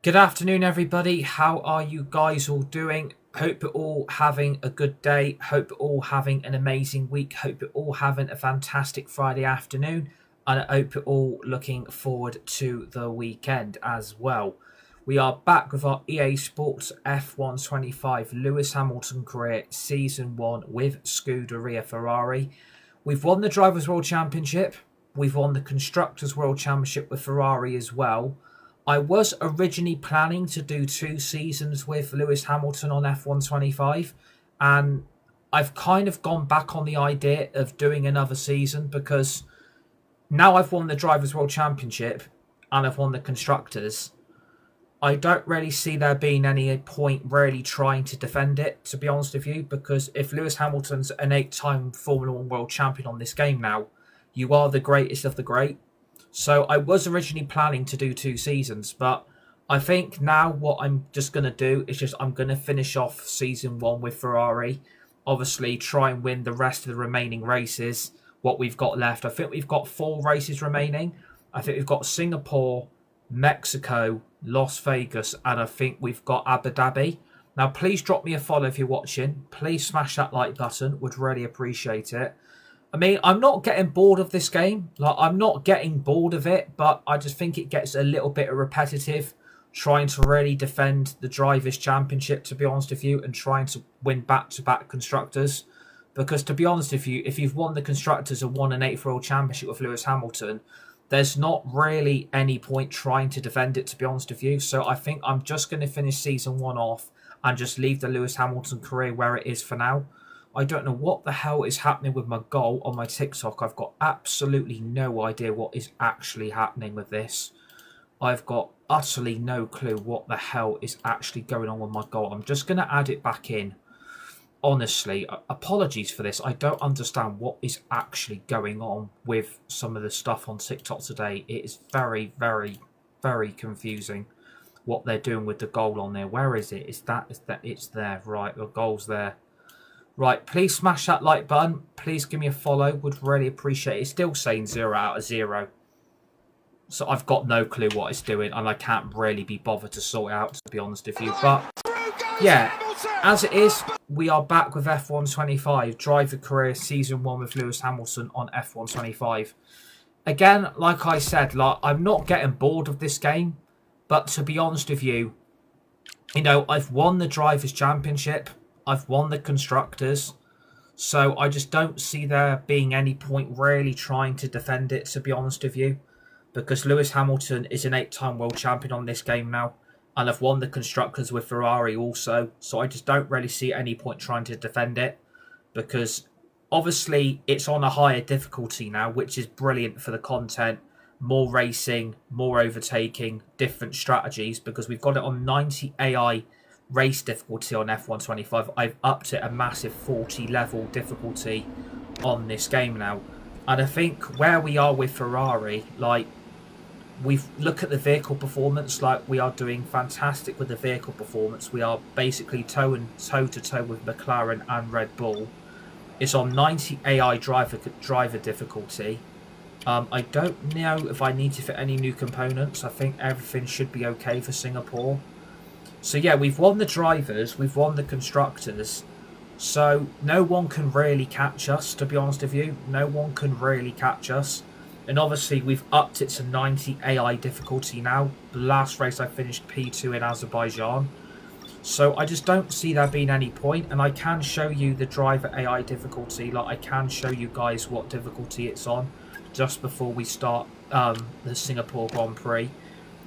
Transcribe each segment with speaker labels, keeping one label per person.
Speaker 1: Good afternoon, everybody. How are you guys all doing? Hope you're all having a good day. Hope you're all having an amazing week. Hope you're all having a fantastic Friday afternoon. And I hope you're all looking forward to the weekend as well. We are back with our EA Sports F125 Lewis Hamilton career Season 1 with Scuderia Ferrari. We've won the Drivers' World Championship. We've won the Constructors' World Championship with Ferrari as well. I was originally planning to do 2 seasons with Lewis Hamilton on F125, and I've kind of gone back on the idea of doing another season because now I've won the Drivers' World Championship and I've won the Constructors. I don't really see there being any point really trying to defend it, to be honest with you, because if Lewis Hamilton's an 8-time Formula 1 World Champion on this game now, you are the greatest of the great. So I was originally planning to do 2 seasons, but I think now what I'm just going to do is I'm going to finish off Season 1 with Ferrari. Obviously, try and win the rest of the remaining races, what we've got left. I think we've got 4 races remaining. I think we've got Singapore, Mexico, Las Vegas, and I think we've got Abu Dhabi. Now, please drop me a follow if you're watching. Please smash that like button. Would really appreciate it. I mean, I'm not getting bored of this game. I'm not getting bored of it, but I just think it gets a little bit repetitive trying to really defend the Drivers' Championship, to be honest with you, and trying to win back-to-back Constructors. Because, to be honest with you, if you've won the Constructors and won an 8th World Championship with Lewis Hamilton, there's not really any point trying to defend it, to be honest with you. So I think I'm just going to finish Season 1 off and just leave the Lewis Hamilton career where it is for now. I don't know what the hell is happening with my goal on my TikTok. I've got absolutely no idea what is actually happening with this. I've got utterly no clue what the hell is actually going on with my goal. I'm just going to add it back in. Honestly, apologies for this. I don't understand what is actually going on with some of the stuff on TikTok today. It is very, very, very confusing what they're doing with the goal on there. Where is it? It's there. Right, the goal's there. Right, please smash that like button. Please give me a follow. Would really appreciate it. It's still saying 0 out of 0. So I've got no clue what it's doing, and I can't really be bothered to sort it out, to be honest with you. But, yeah, as it is, we are back with F125. Driver Career Season 1 with Lewis Hamilton on F125. Again, like I said, I'm not getting bored of this game. But to be honest with you, I've won the Drivers' Championship. I've won the Constructors, so I just don't see there being any point really trying to defend it, to be honest with you, because Lewis Hamilton is an 8-time World Champion on this game now, and I've won the Constructors with Ferrari also, so I just don't really see any point trying to defend it, because obviously it's on a higher difficulty now, which is brilliant for the content, more racing, more overtaking, different strategies, because we've got it on 90 AI race difficulty on F125. I've upped it a massive 40 level difficulty on this game now, and I think where we are with Ferrari, we've look at the vehicle performance, we are doing fantastic with the vehicle performance. We are basically toe to toe with McLaren and Red Bull. It's on 90 AI driver difficulty. I don't know if I need to fit any new components. I think everything should be okay for Singapore. So yeah, we've won the Drivers, we've won the Constructors, so no one can really catch us, to be honest with you. No one can really catch us. And obviously we've upped it to 90 AI difficulty now. The last race I finished P2 in Azerbaijan. So I just don't see there being any point, and I can show you the driver AI difficulty. I can show you guys what difficulty it's on just before we start the Singapore Grand Prix.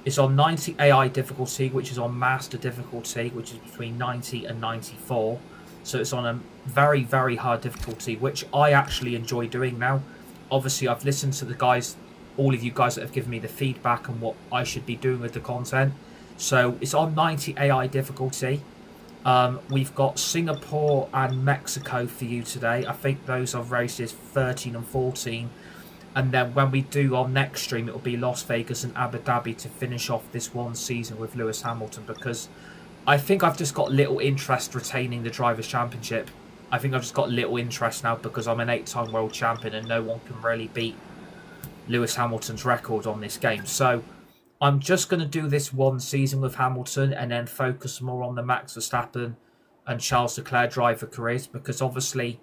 Speaker 1: It's on 90 AI difficulty, which is on master difficulty, which is between 90 and 94. So it's on a very, very hard difficulty, which I actually enjoy doing now. Obviously, I've listened to the guys, all of you guys that have given me the feedback on what I should be doing with the content. So it's on 90 AI difficulty. We've got Singapore and Mexico for you today. I think those are races 13 and 14. And then when we do our next stream, it'll be Las Vegas and Abu Dhabi to finish off this one season with Lewis Hamilton, because I think I've just got little interest retaining the Drivers' Championship. I think I've just got little interest now because I'm an 8-time World Champion and no one can really beat Lewis Hamilton's record on this game. So I'm just going to do this one season with Hamilton and then focus more on the Max Verstappen and Charles Leclerc driver careers, because obviously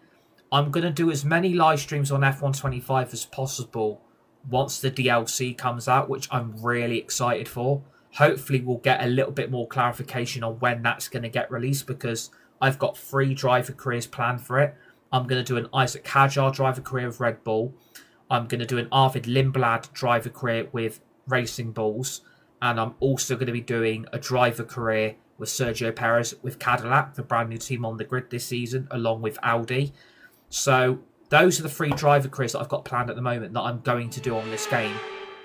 Speaker 1: I'm going to do as many live streams on F125 as possible once the DLC comes out, which I'm really excited for. Hopefully we'll get a little bit more clarification on when that's going to get released, because I've got 3 driver careers planned for it. I'm going to do an Isaac Hadjar driver career with Red Bull. I'm going to do an Arvid Lindblad driver career with Racing Bulls. And I'm also going to be doing a driver career with Sergio Perez with Cadillac, the brand new team on the grid this season, along with Audi. So those are the 3 driver careers that I've got planned at the moment that I'm going to do on this game.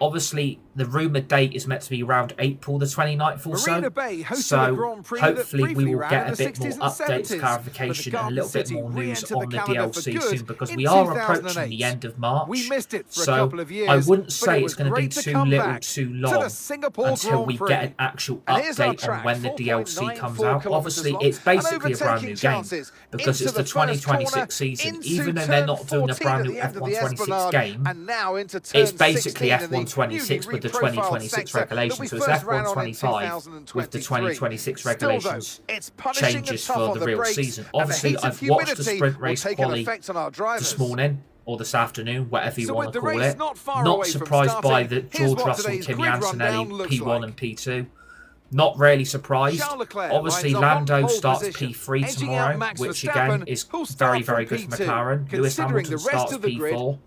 Speaker 1: Obviously, the rumoured date is meant to be around April the 29th or so. So hopefully we will get a bit more updates, clarification, and a little bit more news on the DLC soon, because we are approaching the end of March. So I wouldn't say it's going to be too little, too long until we get an actual update on when the DLC comes out. Obviously, it's basically a brand new game because it's the 2026 season. Even though they're not doing a brand new F126 game, it's basically F126 with the 2026 regulations. So it's F125 with the 2026 regulations changes for the real season. Obviously, I've watched the sprint race quali this morning or this afternoon, whatever you want to call it. Not surprised by the George Russell, Kimi Antonelli P1 and P2. Not really surprised. Obviously, Lando starts P3 tomorrow, which again is very, very good for McLaren. Lewis Hamilton starts P4.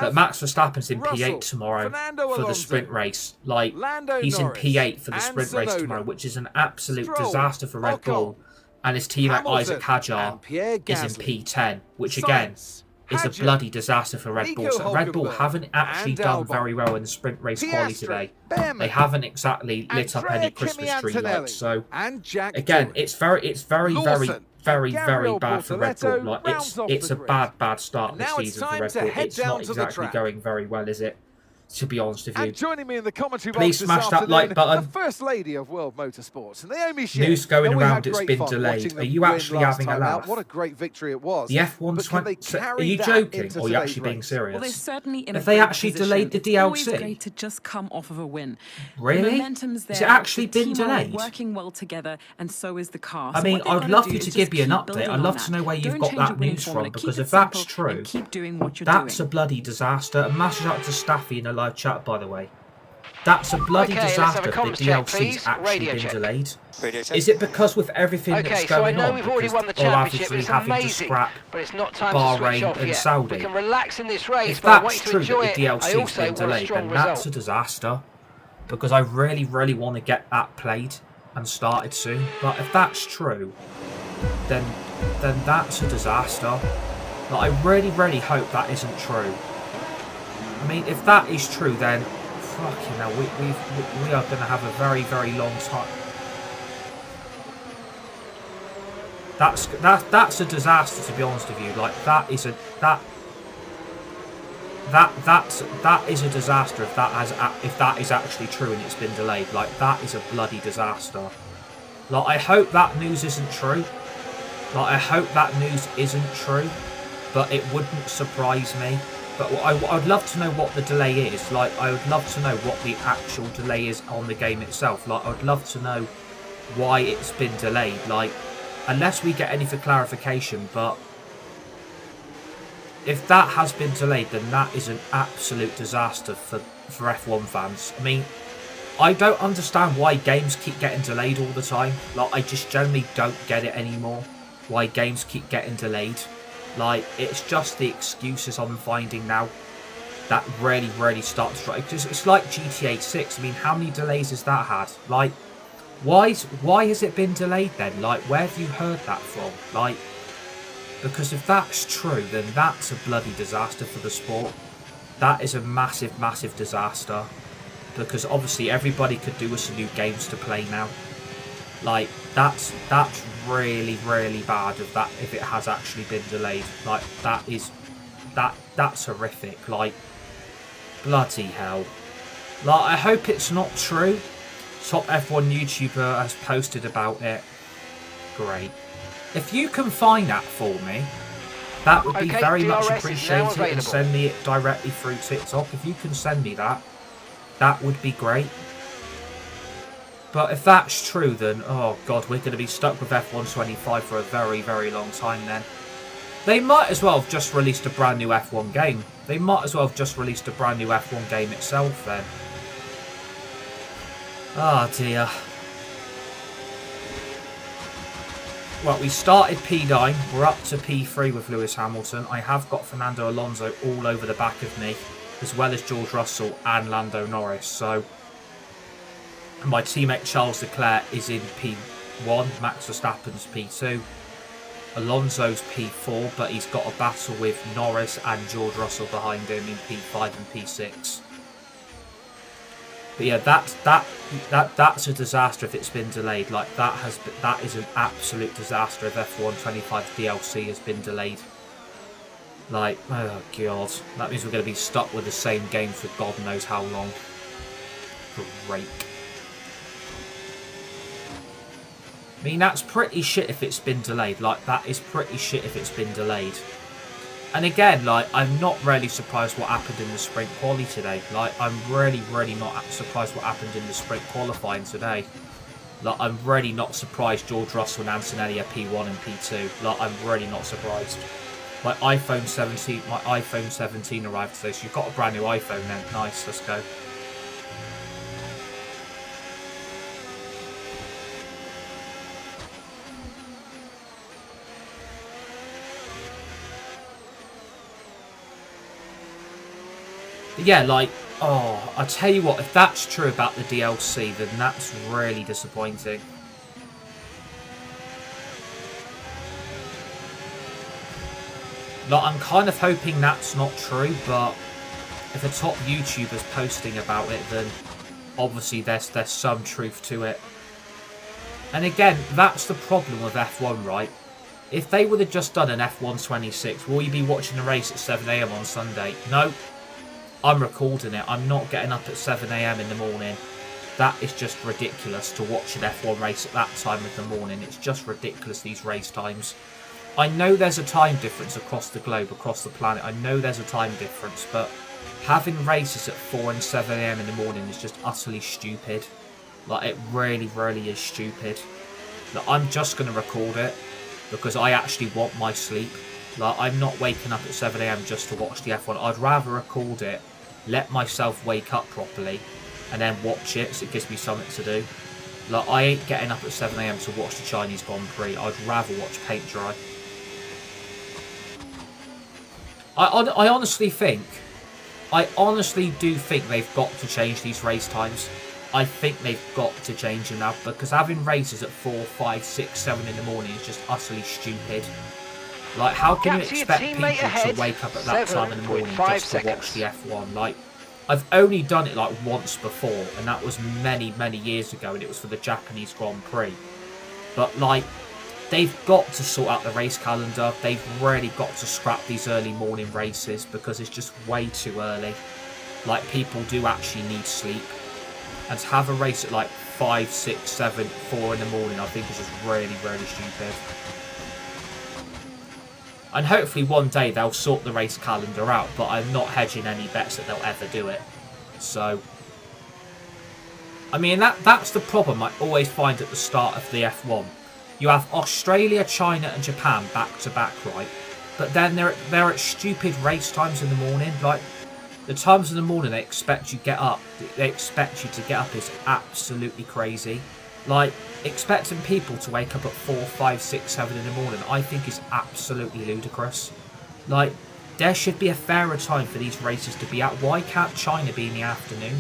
Speaker 1: But Max Verstappen's in P8 tomorrow for the sprint race. Like, he's in P8 for the sprint race tomorrow, which is an absolute disaster for Red Bull. And his teammate Isaac Hadjar is in P10, which again is a bloody disaster for Red Bull. So Red Bull haven't actually done very well in the sprint race quali today. They haven't exactly lit up any Christmas tree lights. So again, it's very bad for Red Bull. Like it's a bad start this season for Red Bull. It's not exactly going very well, is it? To be honest with you.
Speaker 2: And joining me in the commentary
Speaker 1: please smash that like button.
Speaker 2: The First Lady of World Motorsports, Naomi Schiff.
Speaker 1: News going around, it's been delayed. Are you actually having a laugh?
Speaker 2: What a great victory it was.
Speaker 1: The F120. Are you joking, or are you actually being serious?
Speaker 3: Well, certainly in
Speaker 1: have they actually delayed the DLC?
Speaker 3: Always great to just come off of a win.
Speaker 1: Really?
Speaker 3: Momentum's there.
Speaker 1: Has it actually been delayed?
Speaker 3: Working well together, and so is the car.
Speaker 1: I mean, I'd love you to give me an update. I'd love to know where you've got that news from, because if that's true, that's a bloody disaster. A massive shout out to Staffy in a live chat, by the way. That's a bloody disaster. The DLC's actually been delayed. Is it because with everything that's going on, because they're obviously having to scrap Bahrain and Saudi? If that's true that the DLC's been delayed, then that's a disaster. Because I really want to get that played and started soon. But if that's true, then that's a disaster. But I really hope that isn't true. I mean, if that is true, then fucking hell, we are going to have a very long time. That's a disaster, to be honest with you. Like that is a disaster if that is actually true and it's been delayed. Like that is a bloody disaster. Like I hope that news isn't true. Like I hope that news isn't true, but it wouldn't surprise me. But I'd love to know what the delay is. Like, I would love to know what the actual delay is on the game itself. Like, I'd love to know why it's been delayed. Like, unless we get any for clarification. But if that has been delayed, then that is an absolute disaster for F1 fans. I mean, I don't understand why games keep getting delayed all the time. Like, I just generally don't get it anymore. Why games keep getting delayed. Like, it's just the excuses I'm finding now that really start to strike. Because it's like GTA 6. I mean, how many delays has that had? Like, why has it been delayed then? Like, where have you heard that from? Like, because if that's true, then that's a bloody disaster for the sport. That is a massive disaster. Because obviously everybody could do with some new games to play now. Like, that's really bad if it has actually been delayed. Like, that's horrific. Like, bloody hell. Like, I hope it's not true. Top F1 YouTuber has posted about it. Great. If you can find that for me, that would be very much appreciated, and send me it directly through TikTok. If you can send me that, that would be great. But if that's true, then, oh god, we're going to be stuck with F1 25 for a very, very long time then. They might as well have just released a brand new F1 game. They might as well have just released a brand new F1 game itself then. Oh dear. Well, we started P9. We're up to P3 with Lewis Hamilton. I have got Fernando Alonso all over the back of me, as well as George Russell and Lando Norris. So my teammate Charles Leclerc is in P1. Max Verstappen's P2. Alonso's P4, but he's got a battle with Norris and George Russell behind him in P5 and P6. But yeah, that's a disaster if it's been delayed. Like that is an absolute disaster if F1 25 DLC has been delayed. Like, oh god, that means we're going to be stuck with the same game for God knows how long. Great. I mean, that's pretty shit if it's been delayed. Like, that is pretty shit if it's been delayed. And again, like, I'm not really surprised what happened in the sprint quali today. Like, I'm really, really not surprised what happened in the sprint qualifying today. Like, I'm really not surprised George Russell and Antonelli are P1 and P2. Like, I'm really not surprised. My iPhone 17 arrived today, so you've got a brand new iPhone then. Nice, let's go. Yeah, like, oh, I tell you what, if that's true about the DLC, then that's really disappointing. Like, I'm kind of hoping that's not true, but if a top YouTuber's posting about it, then obviously there's some truth to it. And again, that's the problem with F1, right? If they would have just done an F1 26, will you be watching the race at 7 AM on Sunday? No. I'm recording it. I'm not getting up at 7 AM in the morning. That is just ridiculous to watch an F1 race at that time of the morning. It's just ridiculous, these race times. I know there's a time difference across the globe, across the planet. I know there's a time difference, but having races at 4 and 7 AM in the morning is just utterly stupid. Like, it really, really is stupid. Like, I'm just going to record it because I actually want my sleep. Like, I'm not waking up at 7 AM just to watch the F1. I'd rather record it, let myself wake up properly, and then watch it so it gives me something to do. Like, I ain't getting up at 7 AM to watch the Chinese Grand Prix. I'd rather watch paint dry. I honestly do think they've got to change these race times. I think they've got to change them now, because having races at 4, 5, 6, 7 in the morning is just utterly stupid. Like, how can you expect people to wake up at that time in the morning just to watch the F1? Like, I've only done it like once before, and that was many, many years ago, and it was for the Japanese Grand Prix. But, like, they've got to sort out the race calendar. They've really got to scrap these early morning races because it's just way too early. Like, people do actually need sleep. And to have a race at like 5, 6, 7, 4 in the morning, I think is just really, really stupid. And hopefully one day they'll sort the race calendar out, but I'm not hedging any bets that they'll ever do it. So, I mean, that's the problem I always find at the start of the F1. You have Australia, China and Japan back to back, right? But then they're at stupid race times in the morning. Like, the times in the morning they expect you to get up is absolutely crazy. Like, expecting people to wake up at 4, 5, 6, 7 in the morning, I think is absolutely ludicrous. Like, there should be a fairer time for these races to be out. Why can't China be in the afternoon?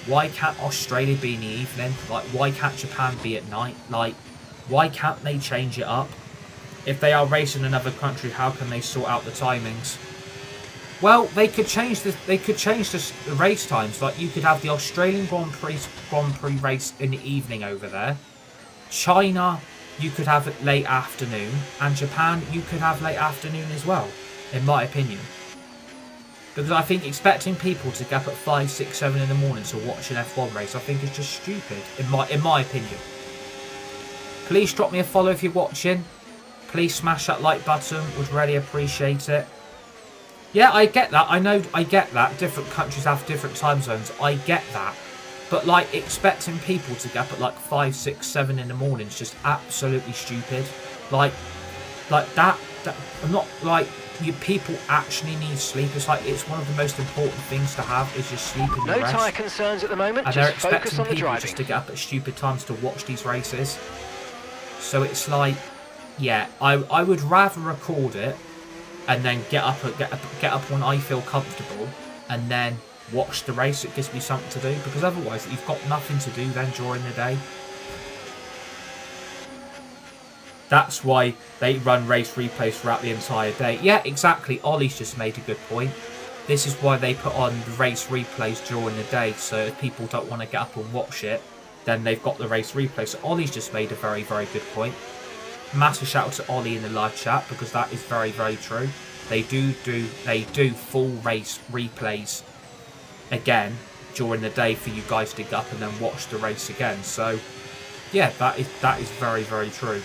Speaker 1: Why can't Australia be in the evening? Like, why can't Japan be at night? Like, why can't they change it up? If they are racing in another country, how can they sort out the timings? Well, they could change the race times. Like, you could have the Australian Grand Prix race in the evening over there. China, you could have it late afternoon, and Japan, you could have late afternoon as well, in my opinion. Because I think expecting people to get up at 5, 6, 7 in the morning to watch an F1 race, I think is just stupid, in my opinion. Please drop me a follow if you're watching. Please smash that like button. Would really appreciate it. Yeah, I get that. I get that. Different countries have different time zones. I get that. But like expecting people to get up at like 5, 6, 7 in the morning is just absolutely stupid. Like that I'm not like you people actually need sleep. It's like it's one of the most important things to have is just sleep and
Speaker 4: No
Speaker 1: rest.
Speaker 4: tyre concerns at the moment.
Speaker 1: And they're
Speaker 4: Just focus
Speaker 1: expecting
Speaker 4: on the
Speaker 1: people
Speaker 4: driving.
Speaker 1: just to get up at stupid times to watch these races. So it's like, yeah, I would rather record it and then get up when I feel comfortable and then watch the race. It gives me something to do, because otherwise you've got nothing to do then during the day. That's why they run race replays throughout the entire day. Yeah, exactly. Ollie's just made a good point. This is why they put on the race replays during the day. So if people don't want to get up and watch it, then they've got the race replay. So Ollie's just made a very, very good point. Massive shout out to Ollie in the live chat, because that is very, very true. They do full race replays again during the day for you guys to get up and then watch the race again. So yeah, that is very, very true.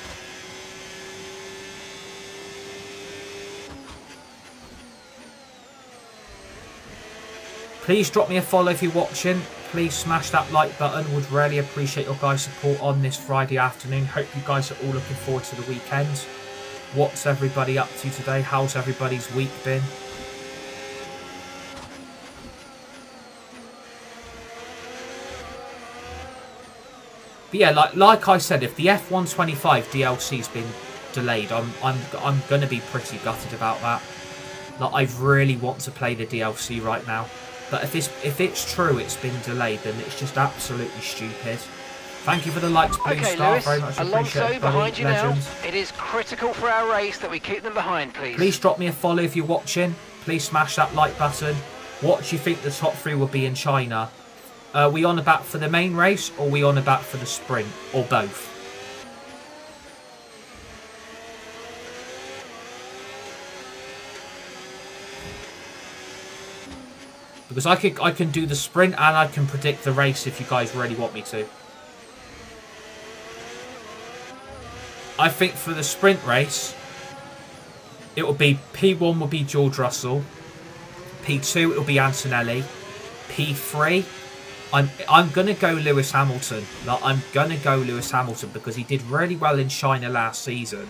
Speaker 1: Please drop me a follow if you're watching. Please smash that like button. Would really appreciate your guys' support on this Friday afternoon. Hope you guys are all looking forward to the weekend. What's everybody up to today? How's everybody's week been? But yeah, like I said, if the F125 DLC's been delayed, I'm gonna be pretty gutted about that. Like, I really want to play the DLC right now. But if it's true it's been delayed, then it's just absolutely stupid. Thank you for the likes, Blue
Speaker 4: Okay,
Speaker 1: Star.
Speaker 4: Lewis,
Speaker 1: Very much
Speaker 4: Alonso
Speaker 1: appreciate it,
Speaker 4: behind
Speaker 1: buddy.
Speaker 4: you now.
Speaker 1: Legend.
Speaker 4: It is critical for our race that we keep them behind, please.
Speaker 1: Please drop me a follow if you're watching. Please smash that like button. What do you think the top 3 will be in China? Are we on about for the main race, or are we on about for the sprint, or both? Because I can do the sprint and I can predict the race if you guys really want me to. I think for the sprint race, it will be P1 will be George Russell, P2 it will be Antonelli, P3 I'm gonna go Lewis Hamilton. Like, I'm gonna go Lewis Hamilton because he did really well in China last season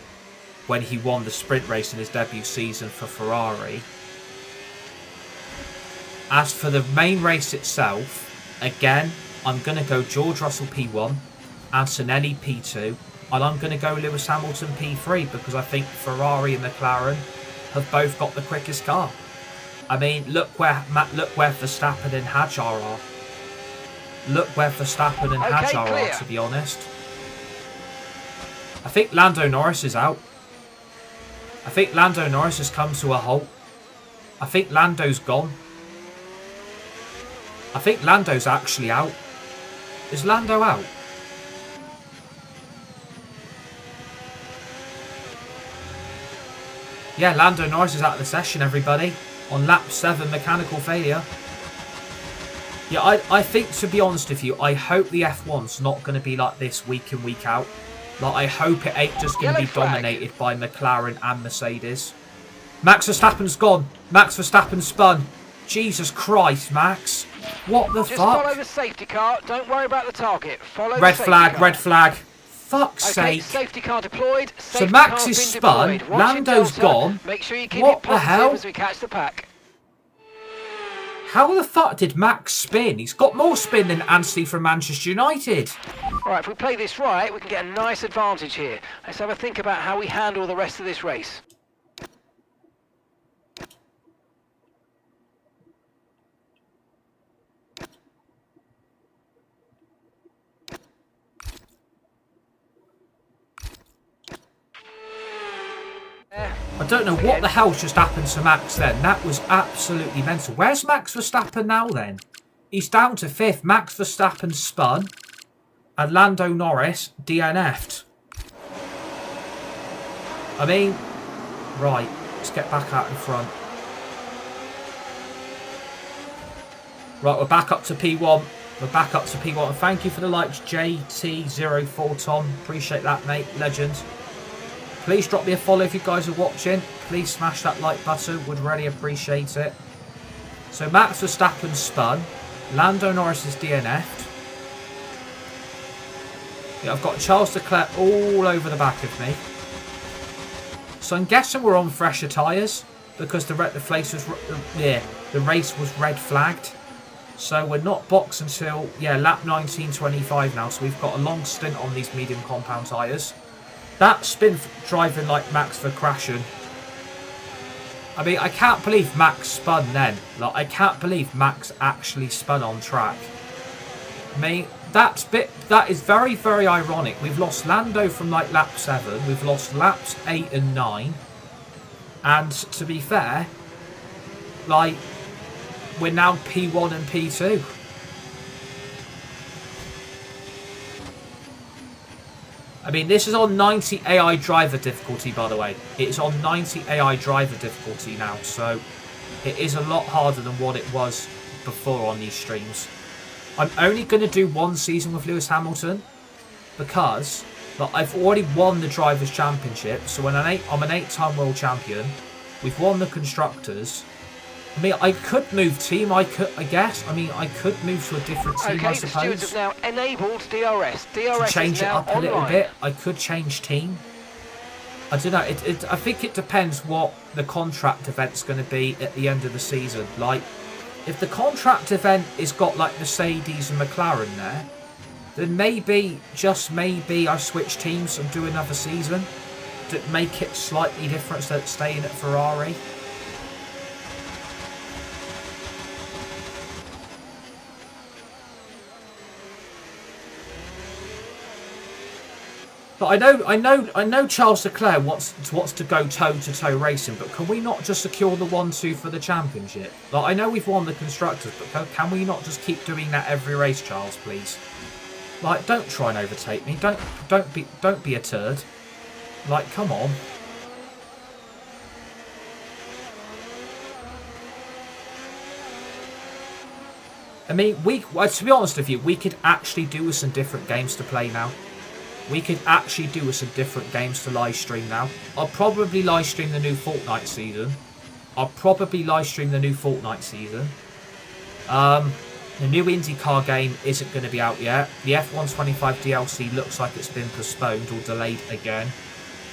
Speaker 1: when he won the sprint race in his debut season for Ferrari. As for the main race itself, again, I'm going to go George Russell P1, Antonelli P2, and I'm going to go Lewis Hamilton P3 because I think Ferrari and McLaren have both got the quickest car. I mean, look where Verstappen and Hadjar are. Look where Verstappen and Hadjar are, to be honest. I think Lando Norris is out. I think Lando Norris has come to a halt. I think Lando's gone. I think Lando's actually out. Is Lando out? Yeah, Lando Norris is out of the session, everybody. On lap 7, mechanical failure. Yeah, I think, to be honest with you, I hope the F1's not going to be like this week in, week out. Like, I hope it ain't just going to be dominated by McLaren and Mercedes. Max Verstappen's gone. Max Verstappen spun. Jesus Christ, Max. What the fuck?
Speaker 4: Just follow the safety car. Don't worry about the target. Follow
Speaker 1: red
Speaker 4: the
Speaker 1: flag,
Speaker 4: car.
Speaker 1: red flag. Fuck's
Speaker 4: Okay,
Speaker 1: sake.
Speaker 4: safety car deployed.
Speaker 1: So Max is spun. Lando's gone.
Speaker 4: Make sure you keep
Speaker 1: What
Speaker 4: it
Speaker 1: the
Speaker 4: positive
Speaker 1: hell?
Speaker 4: as we catch the pack.
Speaker 1: How the fuck did Max spin? He's got more spin than Anstey from Manchester United.
Speaker 4: Right, if we play this right, we can get a nice advantage here. Let's have a think about how we handle the rest of this race.
Speaker 1: I don't know what the hell's just happened to Max then. That was absolutely mental. Where's Max Verstappen now then? He's down to 5th. Max Verstappen spun. And Lando Norris DNF'd. I mean, right. Let's get back out in front. Right, we're back up to P1. We're back up to P1. And thank you for the likes, JT04 Tom. Appreciate that, mate. Legend. Please drop me a follow if you guys are watching. Please smash that like button. Would really appreciate it. So Max Verstappen spun. Lando Norris is DNF'd. Yeah, I've got Charles Leclerc all over the back of me. So I'm guessing we're on fresher tyres because the race was red flagged. So we're not boxed until, lap 19.25 now. So we've got a long stint on these medium compound tyres. That's been driving like Max for crashing. I mean, I can't believe Max spun then. Like, I can't believe Max actually spun on track. I mean, that is very, very ironic. We've lost Lando from like lap 7. We've lost laps 8 and 9. And to be fair, like, we're now P1 and P2. I mean, this is on 90 AI driver difficulty, by the way. It's on 90 AI driver difficulty now, so it is a lot harder than what it was before on these streams. I'm only going to do one season with Lewis Hamilton because I've already won the Drivers' Championship, so I'm an 8-time world champion. We've won the Constructors. I mean, I could move team, I guess. I mean, I could move to a different team, I suppose.
Speaker 4: The stewards have now enabled DRS. DRS
Speaker 1: to change
Speaker 4: is
Speaker 1: it
Speaker 4: now
Speaker 1: up a little
Speaker 4: online.
Speaker 1: bit. I could change team. I don't know. I think it depends what the contract event's going to be at the end of the season. Like, if the contract event has got like Mercedes and McLaren there, then maybe, just maybe, I switch teams and do another season to make it slightly different instead of staying at Ferrari. But I know Charles Leclerc wants to go toe-to-toe racing, but can we not just secure the 1-2 for the championship? Like, I know we've won the Constructors, but can we not just keep doing that every race, Charles, please? Like, don't try and overtake me. Don't be a turd. Like, come on. I mean, to be honest with you, we could actually do with some different games to play now. We could actually do with some different games to live stream now. I'll probably live stream the new Fortnite season. The new IndyCar game isn't going to be out yet. The F125 DLC looks like it's been postponed or delayed again,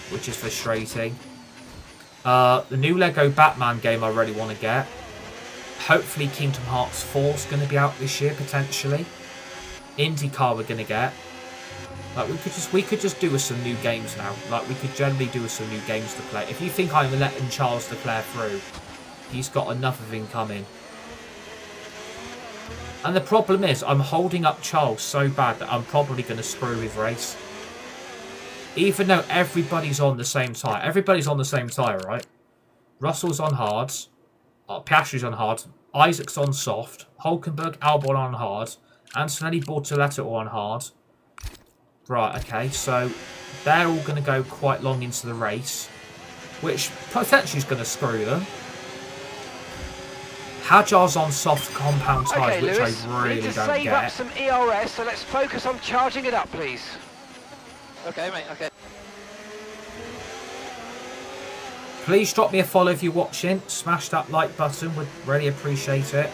Speaker 1: which is frustrating. The new Lego Batman game I really want to get. Hopefully Kingdom Hearts 4 is going to be out this year, potentially. IndyCar we're going to get. Like, we could just do with some new games now. Like, we could generally do with some new games to play. If you think I'm letting Charles Leclerc through, he's got enough of him coming. And the problem is, I'm holding up Charles so bad that I'm probably going to screw his race. Even though everybody's on the same tyre. Everybody's on the same tyre, right? Russell's on hards. Piastri's on hard. Isaac's on soft. Hulkenberg, Albon on hard. Antonelli, Bortoleto on hard. Right, okay, so they're all going to go quite long into the race, which potentially is going to screw them. Hajar's on soft compound tyres, which
Speaker 4: Lewis,
Speaker 1: I really
Speaker 4: we need to
Speaker 1: don't
Speaker 4: save
Speaker 1: get.
Speaker 4: up some ERS, so let's focus on charging it up, please.
Speaker 2: Okay, mate, okay.
Speaker 1: Please drop me a follow if you're watching. Smash that like button, would really appreciate it.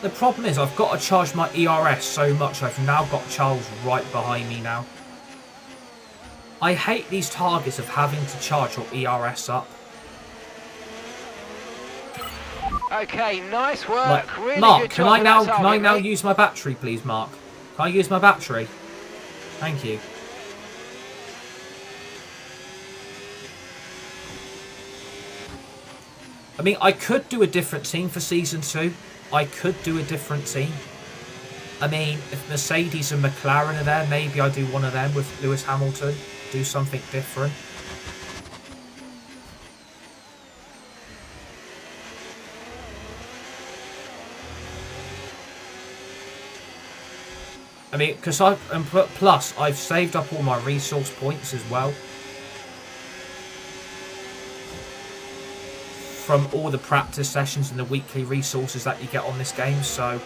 Speaker 1: The problem is I've got to charge my ERS so much I've now got Charles right behind me now. I hate these targets of having to charge your ERS up.
Speaker 4: Okay, nice work.
Speaker 1: Like,
Speaker 4: really
Speaker 1: Mark,
Speaker 4: good
Speaker 1: can
Speaker 4: job
Speaker 1: I
Speaker 4: with
Speaker 1: now
Speaker 4: that target, mate.
Speaker 1: use my battery, please, Mark? Can I use my battery? Thank you. I mean, I could do a different team for Season 2. I could do a different team. I mean, if Mercedes and McLaren are there, maybe I do one of them with Lewis Hamilton. Do something different. I mean, plus I've saved up all my resource points as well. From all the practice sessions and the weekly resources that you get on this game, so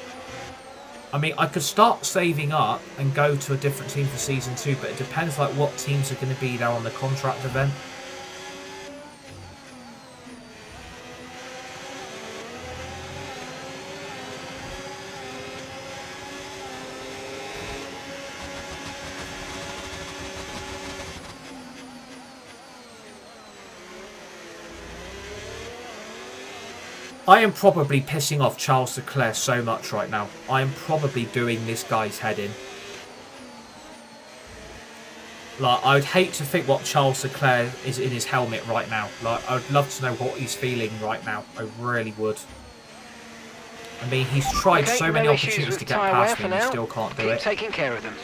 Speaker 1: I mean, I could start saving up and go to a different team for Season 2, but it depends like what teams are going to be there on the contract event. I am probably pissing off Charles Leclerc so much right now. I am probably doing this guy's head in. Like, I would hate to think what Charles Leclerc is in his helmet right now. Like, I would love to know what he's feeling right now. I really would. I mean, he's tried so many opportunities to get past me and he still can't do it.
Speaker 4: Keep taking care of them.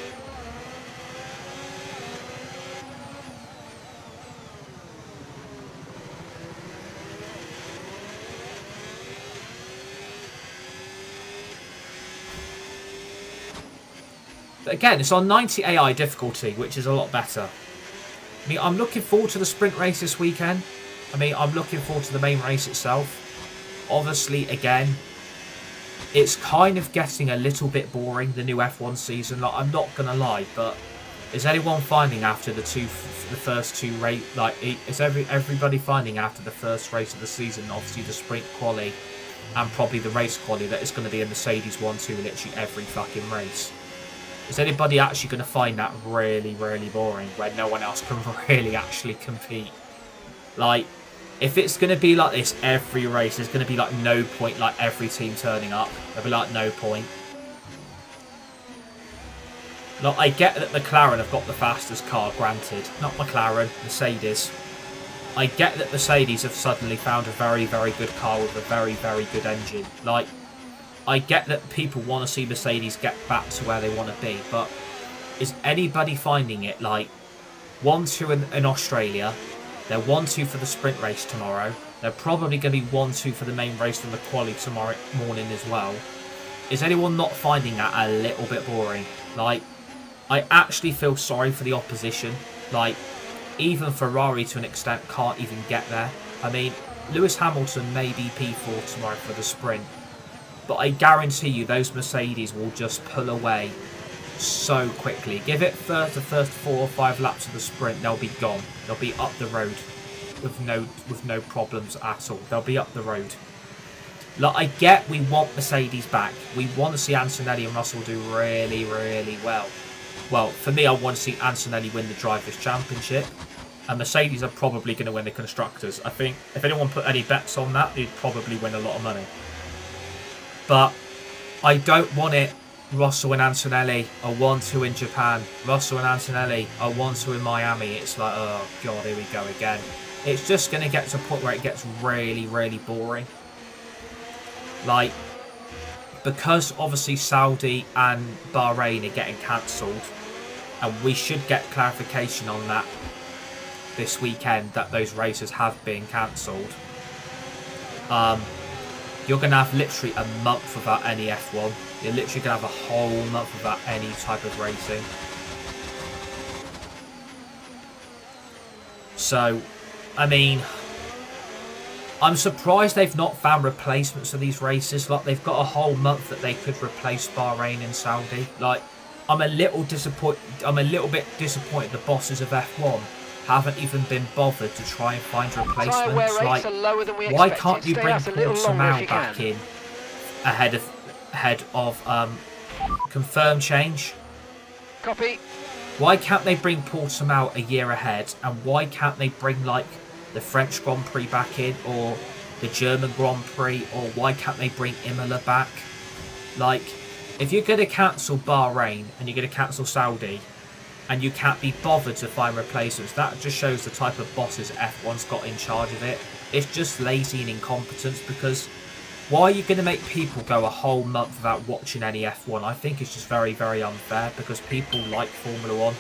Speaker 1: But again, it's on 90 AI difficulty, which is a lot better. I mean, I'm looking forward to the sprint race this weekend. I mean, I'm looking forward to the main race itself. Obviously, again, it's kind of getting a little bit boring, the new F1 season. Like, I'm not gonna lie, but is anyone finding after the first two race, like, is everybody finding after the first race of the season, obviously the sprint quali and probably the race quali, that it's going to be a Mercedes 1-2 in literally every fucking race? Is anybody actually going to find that really, really boring, where no one else can really actually compete? Like, if it's going to be like this every race, there's going to be like no point, like every team turning up. There'll be like no point. Like, I get that McLaren have got the fastest car, granted. Not McLaren, Mercedes. I get that Mercedes have suddenly found a very, very good car with a very, very good engine. Like, I get that people want to see Mercedes get back to where they want to be, but is anybody finding it? Like, 1-2 in Australia, they're 1-2 for the sprint race tomorrow, they're probably going to be 1-2 for the main race from the quali tomorrow morning as well. Is anyone not finding that a little bit boring? Like, I actually feel sorry for the opposition. Like, even Ferrari to an extent can't even get there. I mean, Lewis Hamilton may be P4 tomorrow for the sprint, but I guarantee you those Mercedes will just pull away so quickly. Give it the first 4 or 5 laps of the sprint, they'll be gone. They'll be up the road with no problems at all. They'll be up the road. Like, I get we want Mercedes back. We want to see Antonelli and Russell do really, really well. Well, for me, I want to see Antonelli win the Drivers' Championship. And Mercedes are probably going to win the Constructors. I think if anyone put any bets on that, they'd probably win a lot of money. But I don't want it Russell and Antonelli are 1-2 in Japan. Russell and Antonelli are 1-2 in Miami. It's like, oh god, here we go again. It's just going to get to a point where it gets really, really boring. Like, because obviously Saudi and Bahrain are getting cancelled, and we should get clarification on that this weekend, that those races have been cancelled. You're going to have literally a month without any F1. You're literally going to have a whole month without any type of racing. So, I mean, I'm surprised they've not found replacements for these races. Like, they've got a whole month that they could replace Bahrain and Saudi. Like, I'm a little bit disappointed the bosses of F1 haven't even been bothered to try and find replacements. Like, why can't you bring Portimao back in ahead of confirmed change?
Speaker 4: Copy.
Speaker 1: Why can't they bring Portimao a year ahead? And why can't they bring, like, the French Grand Prix back in, or the German Grand Prix, or why can't they bring Imola back? Like, if you're going to cancel Bahrain and you're going to cancel Saudi and you can't be bothered to find replacements, that just shows the type of bosses F1's got in charge of it. It's just lazy and incompetence, because why are you going to make people go a whole month without watching any F1? I think it's just very, very unfair, because people like Formula 1.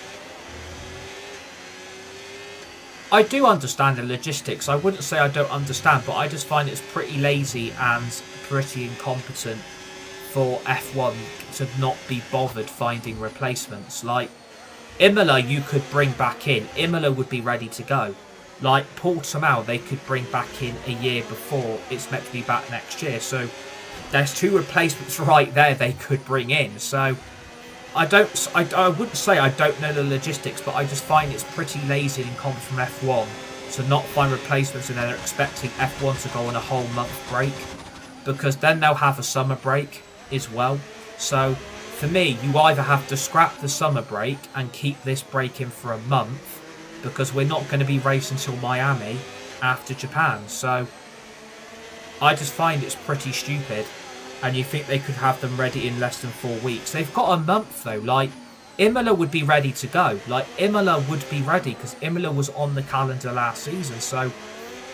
Speaker 1: I do understand the logistics. I wouldn't say I don't understand, but I just find it's pretty lazy and pretty incompetent for F1 to not be bothered finding replacements. Like, Imola you could bring back in. Imola would be ready to go. Like, Portimao they could bring back in a year before it's meant to be back next year. So there's 2 replacements right there they could bring in. So I wouldn't say I don't know the logistics, but I just find it's pretty lazy and incompetent from F1 to not find replacements, and then they're expecting F1 to go on a whole month break, because then they'll have a summer break as well. So for me, you either have to scrap the summer break and keep this break in for a month, because we're not going to be racing till Miami after Japan. So I just find it's pretty stupid. And you think they could have them ready in less than 4 weeks. They've got a month though. Like, Imola would be ready to go. Like, Imola would be ready because Imola was on the calendar last season. So,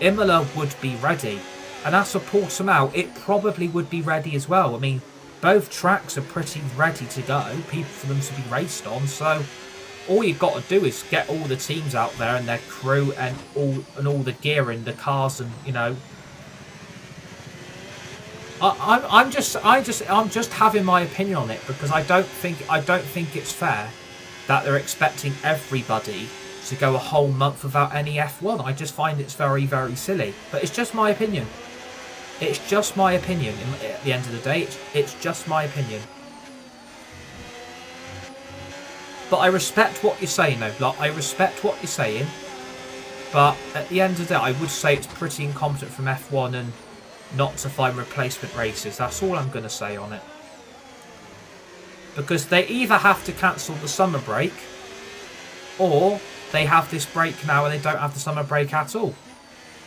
Speaker 1: Imola would be ready. And as for Portimao, it probably would be ready as well. I mean, both tracks are pretty ready to go. People for them to be raced on. So, all you've got to do is get all the teams out there and their crew and all the gear and the cars and, you know. I'm just having my opinion on it because I don't think it's fair that they're expecting everybody to go a whole month without any F1. I just find it's very, very silly. But it's just my opinion. It's just my opinion. At the end of the day, it's just my opinion. But I respect what you're saying, though. Like, I respect what you're saying. But at the end of the day, I would say it's pretty incompetent from F1 and not to find replacement races. That's all I'm going to say on it. Because they either have to cancel the summer break or they have this break now and they don't have the summer break at all.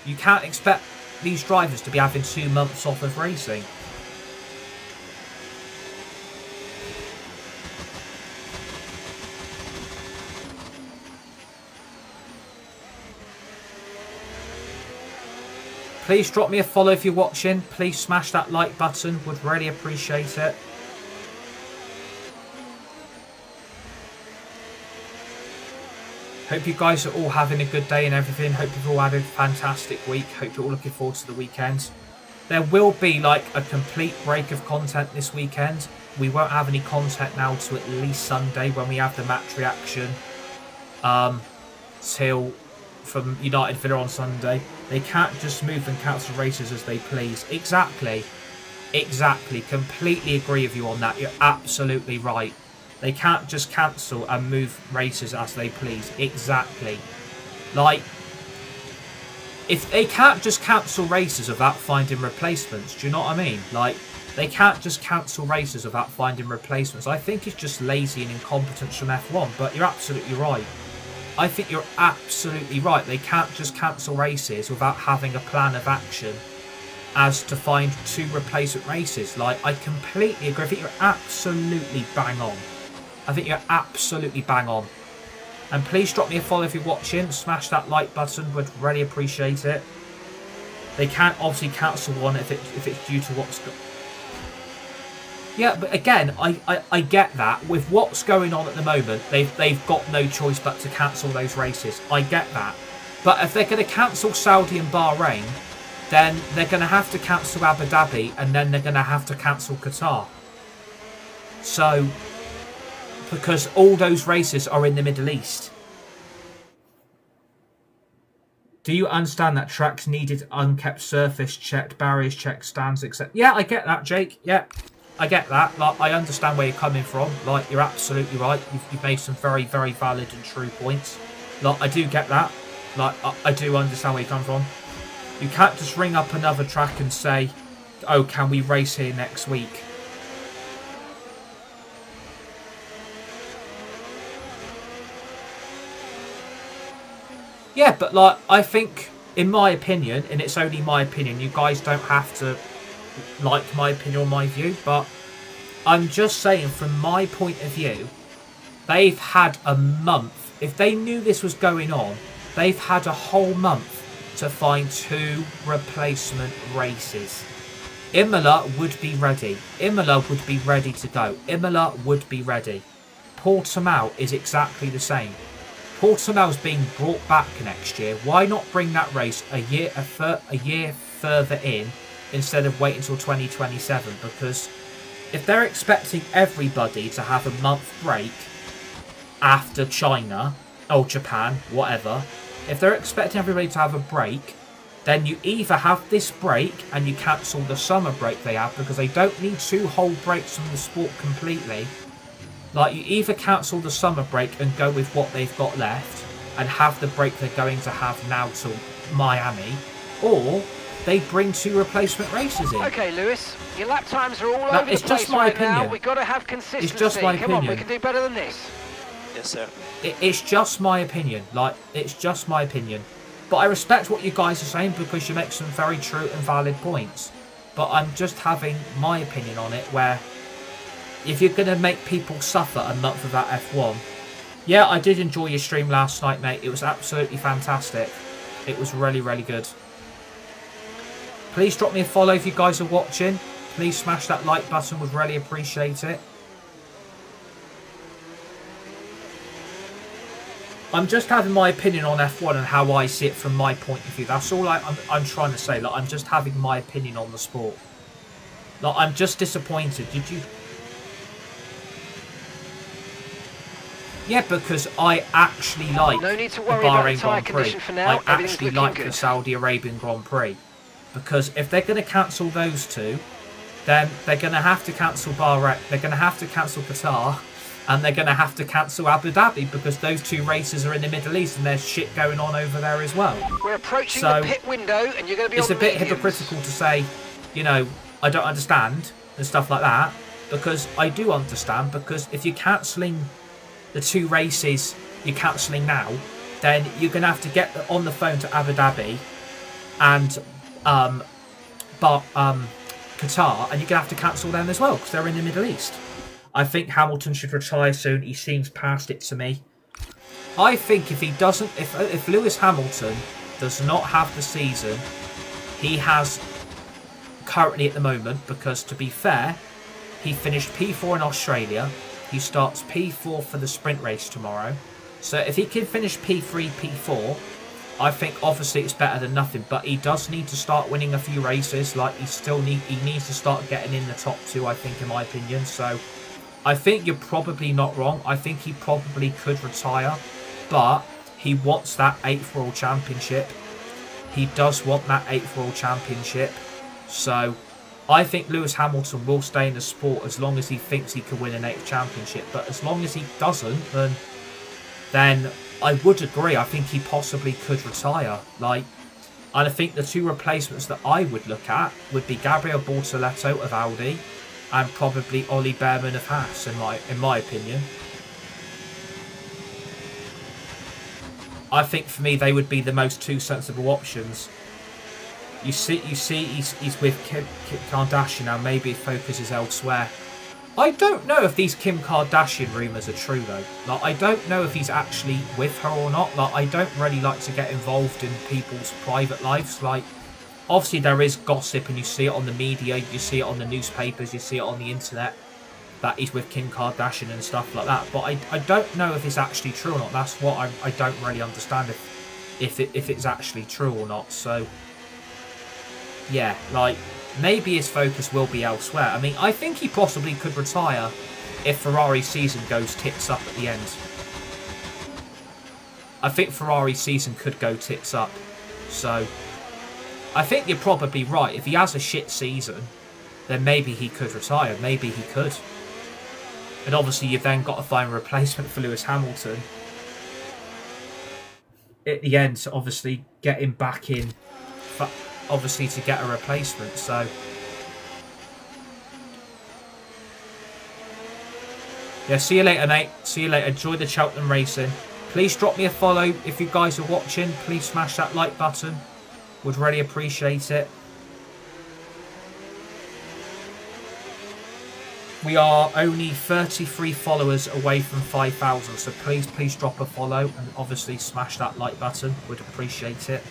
Speaker 1: You can't expect these drivers to be having 2 months off of racing. Please drop me a follow if you're watching. Please smash that like button. Would really appreciate it. Hope you guys are all having a good day and everything. Hope you've all had a fantastic week. Hope you're all looking forward to the weekend. There will be like a complete break of content this weekend. We won't have any content now till at least Sunday when we have the match reaction. Till from United Villa on Sunday. They can't just move and cancel races as they please. Exactly. Completely agree with you on that. You're absolutely right. They can't just cancel and move races as they please. Exactly. Like, if they can't just cancel races without finding replacements, do you know what I mean? Like, they can't just cancel races without finding replacements. I think it's just lazy and incompetence from F1, but you're absolutely right. I think you're absolutely right. They can't just cancel races without having a plan of action as to find 2 replacement races. Like, I completely agree. I think you're absolutely bang on. And please drop me a follow if you're watching. Smash that like button. Would really appreciate it. They can't obviously cancel one if it's due to what's going. Yeah, but again, I get that. With what's going on at the moment, they've got no choice but to cancel those races. I get that. But if they're going to cancel Saudi and Bahrain, then they're going to have to cancel Abu Dhabi, and then they're going to have to cancel Qatar. So, because all those races are in the Middle East. Do you understand that tracks needed unkept surface checked, barriers checked, stands, etc.? Yeah, I get that, Jake. Yeah. I get that. Like, I understand where you're coming from. Like, you're absolutely right. You've made some very, very valid and true points. Like, I do get that. Like, I do understand where you come from. You can't just ring up another track and say, oh, can we race here next week? Yeah, but, like, I think, in my opinion, and it's only my opinion, you guys don't have to like my opinion or my view, but I'm just saying from my point of view, they've had a month. If they knew this was going on, they've had a whole month to find 2 replacement races. Imola would be ready. Imola would be ready to go. Imola would be ready. Portimao is exactly the same. Portimao's being brought back next year. Why not bring that race a year further in instead of wait until 2027? Because if they're expecting everybody to have a month break after China or Japan, whatever, if they're expecting everybody to have a break, then you either have this break and you cancel the summer break they have, because they don't need 2 whole breaks from the sport completely. Like, you either cancel the summer break and go with what they've got left and have the break they're going to have now till Miami, or they bring 2 replacement races in.
Speaker 4: Okay, Lewis, your lap times are all over the place
Speaker 1: just my
Speaker 4: right
Speaker 1: opinion.
Speaker 4: now. We've got to have consistency.
Speaker 1: It's just my
Speaker 4: Come on,
Speaker 1: opinion.
Speaker 4: we can do better than this.
Speaker 2: Yes, sir.
Speaker 1: It's just my opinion. Like, it's just my opinion. But I respect what you guys are saying because you make some very true and valid points. But I'm just having my opinion on it, where if you're going to make people suffer a month of that F1... Yeah, I did enjoy your stream last night, mate. It was absolutely fantastic. It was really, really good. Please drop me a follow if you guys are watching. Please smash that like button. Would really appreciate it. I'm just having my opinion on F1 and how I see it from my point of view. That's all I'm trying to say. Like, I'm just having my opinion on the sport. Like, I'm just disappointed. Did you... Yeah, because I actually like
Speaker 4: no need to
Speaker 1: the
Speaker 4: worry about
Speaker 1: Bahrain
Speaker 4: the tyre
Speaker 1: Grand Prix.
Speaker 4: condition for now.
Speaker 1: I
Speaker 4: Everything's
Speaker 1: actually
Speaker 4: looking
Speaker 1: like
Speaker 4: good.
Speaker 1: the Saudi Arabian Grand Prix. Because if they're going to cancel those two, then they're going to have to cancel Bahrain. They're going to have to cancel Qatar. And they're going to have to cancel Abu Dhabi because those two races are in the Middle East and there's shit going on over there as well.
Speaker 4: We're approaching
Speaker 1: So,
Speaker 4: the pit window and you're going to be
Speaker 1: it's
Speaker 4: on
Speaker 1: a bit
Speaker 4: mediums.
Speaker 1: hypocritical to say, you know, I don't understand and stuff like that. Because I do understand. Because if you're cancelling the two races you're cancelling now, then you're going to have to get on the phone to Abu Dhabi and Qatar, and you're going to have to cancel them as well because they're in the Middle East. I think Hamilton should retire soon. He seems past it to me. I think if he doesn't, if Lewis Hamilton does not have the season he has currently at the moment, because to be fair, he finished P4 in Australia. He starts P4 for the sprint race tomorrow. So if he can finish P3, P4, I think obviously it's better than nothing. But he does need to start winning a few races. Like he needs to start getting in the top two, I think, in my opinion. So I think you're probably not wrong. I think he probably could retire, but he wants that 8th World Championship. He does want that 8th World Championship. So I think Lewis Hamilton will stay in the sport as long as he thinks he can win an 8th championship. But as long as he doesn't, then I would agree. I think he possibly could retire. And I think the two replacements that I would look at would be Gabriel Bortoletto of Audi and probably Ollie Behrman of Haas, in my opinion. I think for me they would be the most two sensible options. You see, he's with Kim Kardashian now. Maybe his focus is elsewhere. I don't know if these Kim Kardashian rumours are true though. I don't know if he's actually with her or not. I don't really like to get involved in people's private lives. Obviously there is gossip and you see it on the media, you see it on the newspapers, you see it on the internet that he's with Kim Kardashian and stuff like that. But I don't know if it's actually true or not. That's what I don't really understand if it's actually true or not. So yeah, maybe his focus will be elsewhere. I mean, I think he possibly could retire if Ferrari's season goes tits up at the end. I think Ferrari's season could go tits up. So I think you're probably right. If he has a shit season, then maybe he could retire. Maybe he could. And obviously you've then got to find a replacement for Lewis Hamilton at the end to obviously get him back in, obviously to get a replacement. So yeah, see you later, mate. See you later. Enjoy the Cheltenham racing. Please drop me a follow if you guys are watching. Please smash that like button. Would really appreciate it. We are only 33 followers away from 5,000, so please drop a follow and obviously smash that like button. Would appreciate it.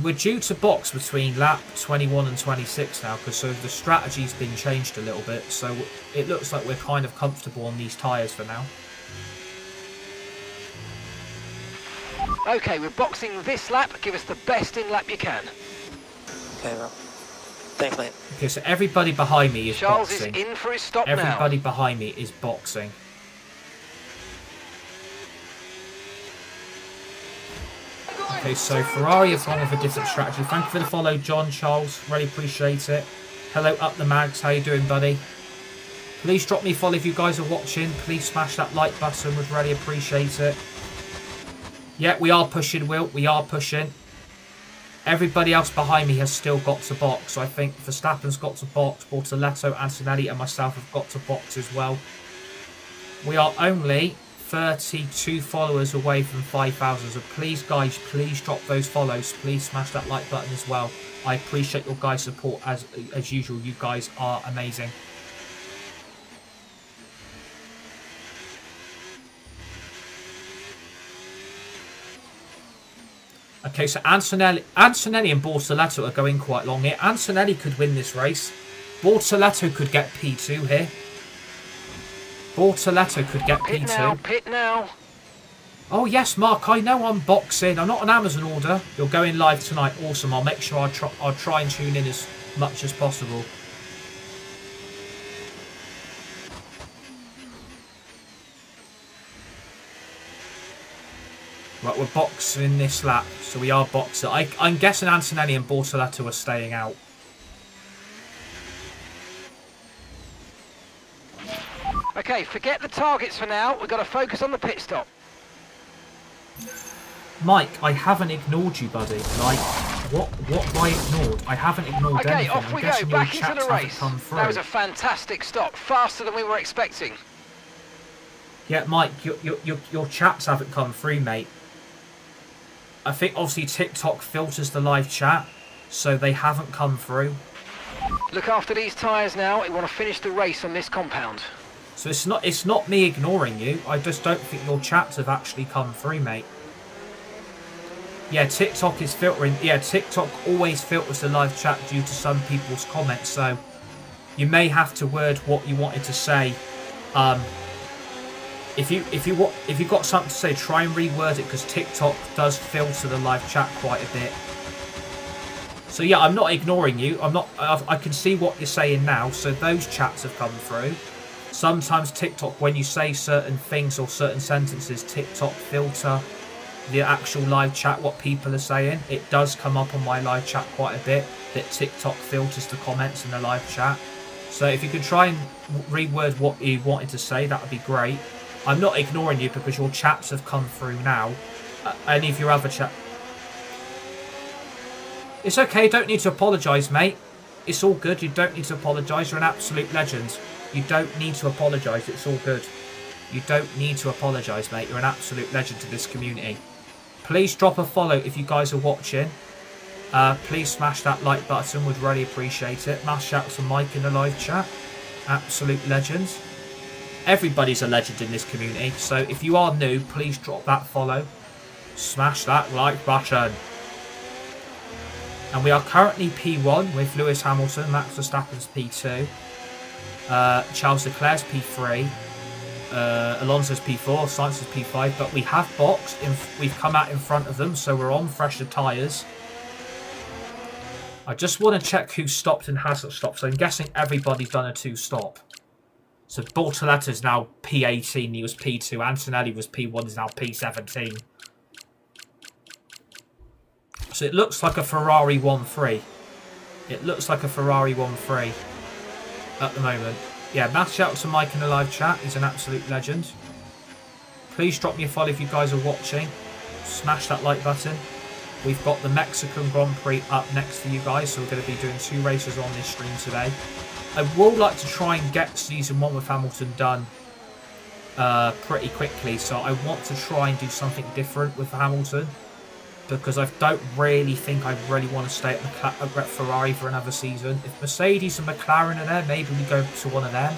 Speaker 1: We're due to box between lap 21 and 26 now, because so the strategy's been changed a little bit. So it looks like we're kind of comfortable on these tyres for now.
Speaker 4: Okay, we're boxing this lap. Give us the best in lap you can.
Speaker 2: Okay, well. Thanks, mate.
Speaker 1: Okay, so everybody behind me is
Speaker 4: Charles
Speaker 1: boxing.
Speaker 4: is in for his stop
Speaker 1: Everybody
Speaker 4: now.
Speaker 1: behind me is boxing. Okay, so Ferrari have gone with a different strategy. Thank you for the follow, John, Charles. Really appreciate it. Hello, Up the Mags. How you doing, buddy? Please drop me a follow if you guys are watching. Please smash that like button. Would really appreciate it. Yeah, we are pushing, Will. We are pushing. Everybody else behind me has still got to box. So I think Verstappen's got to box, Bortoletto, Antonelli and myself have got to box as well. We are only 32 followers away from 5,000. So please, guys, please drop those follows. Please smash that like button as well. I appreciate your guys' support as usual. You guys are amazing. Okay, so Antonelli and Bortoletto are going quite long here. Antonelli could win this race. Bortoletto could get P2 here. Bortoletto could get P2.
Speaker 4: Pit now.
Speaker 1: Oh yes, Mark, I know I'm boxing. I'm not an Amazon order. You're going live tonight. Awesome. I'll make sure I'll try and tune in as much as possible. Right, we're boxing this lap, so we are boxing. I'm guessing Antonelli and Bortoletto are staying out.
Speaker 4: Okay, forget the targets for now. We've got to focus on the pit stop.
Speaker 1: Mike, I haven't ignored you, buddy. Like, what have I ignored? I haven't ignored anything.
Speaker 4: Okay, off we go, back into the race. That was a fantastic stop, faster than we were expecting.
Speaker 1: Yeah, Mike, your chats haven't come through, mate. I think obviously TikTok filters the live chat, so they haven't come through.
Speaker 4: Look after these tyres now. We want to finish the race on this compound.
Speaker 1: So it's not me ignoring you. I just don't think your chats have actually come through, mate. Yeah, TikTok is filtering. Yeah, TikTok always filters the live chat due to some people's comments. So you may have to word what you wanted to say. If you got something to say, try and reword it because TikTok does filter the live chat quite a bit. So yeah, I'm not ignoring you. I can see what you're saying now. So those chats have come through. Sometimes TikTok, when you say certain things or certain sentences, TikTok filter the actual live chat, what people are saying. It does come up on my live chat quite a bit that TikTok filters the comments in the live chat. So if you could try and reword what you wanted to say, that would be great. I'm not ignoring you because your chats have come through now. Any of your other chat... It's okay, don't need to apologise, mate. It's all good, you don't need to apologise. You're an absolute legend. You don't need to apologise, it's all good. You don't need to apologise, mate. You're an absolute legend to this community. Please drop a follow if you guys are watching. Please smash that like button, would really appreciate it. Mass shout to Mike in the live chat. Absolute legends. Everybody's a legend in this community, so if you are new, please drop that follow. Smash that like button. And we are currently P1 with Lewis Hamilton, Max Verstappen's P2, Charles Leclerc's P3, Alonso's P4, Sainz's P5, but we have boxed, we've come out in front of them, so we're on fresher tyres. I just want to check who stopped and hasn't stopped, so I'm guessing everybody's done a 2-stop. So Bortoletto's now P18, he was P2, Antonelli was P1, is now P17. So it looks like a Ferrari 1-3. It looks like a Ferrari 1-3 at the moment. Yeah, mass shout out to Mike in the live chat, he's an absolute legend. Please drop me a follow if you guys are watching. Smash that like button. We've got the Mexican Grand Prix up next for you guys, so we're going to be doing 2 races on this stream today. I would like to try and get season 1 with Hamilton done pretty quickly, so I want to try and do something different with Hamilton because I don't really think I really want to stay at Ferrari for another season. If Mercedes and McLaren are there, maybe we go to one of them,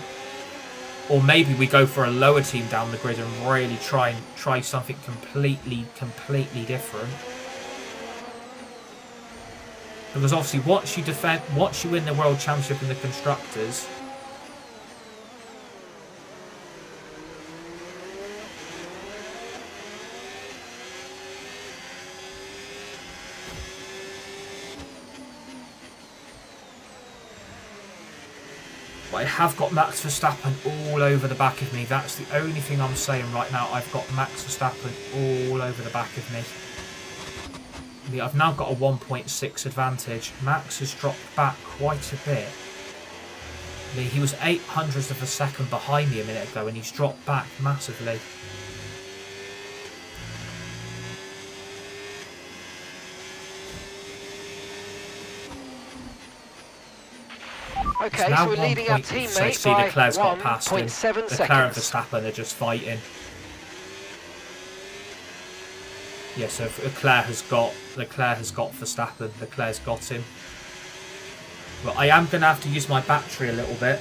Speaker 1: or maybe we go for a lower team down the grid and really try something completely different. Because obviously, once you win the World Championship in the Constructors, I have got Max Verstappen all over the back of me. That's the only thing I'm saying right now. I've got Max Verstappen all over the back of me. Yeah, I've now got a 1.6 advantage. Max has dropped back quite a bit. He was 0.08 of a second behind me a minute ago and he's dropped back massively.
Speaker 4: Okay,
Speaker 1: now
Speaker 4: so we're
Speaker 1: 1
Speaker 4: leading our
Speaker 1: point. So
Speaker 4: teammate
Speaker 1: see,
Speaker 4: by
Speaker 1: Leclerc's got past him.
Speaker 4: 1.7
Speaker 1: Leclerc and
Speaker 4: seconds.
Speaker 1: Verstappen are just fighting. Yeah, so Leclerc has got Verstappen. Leclerc's got him. But I am going to have to use my battery a little bit,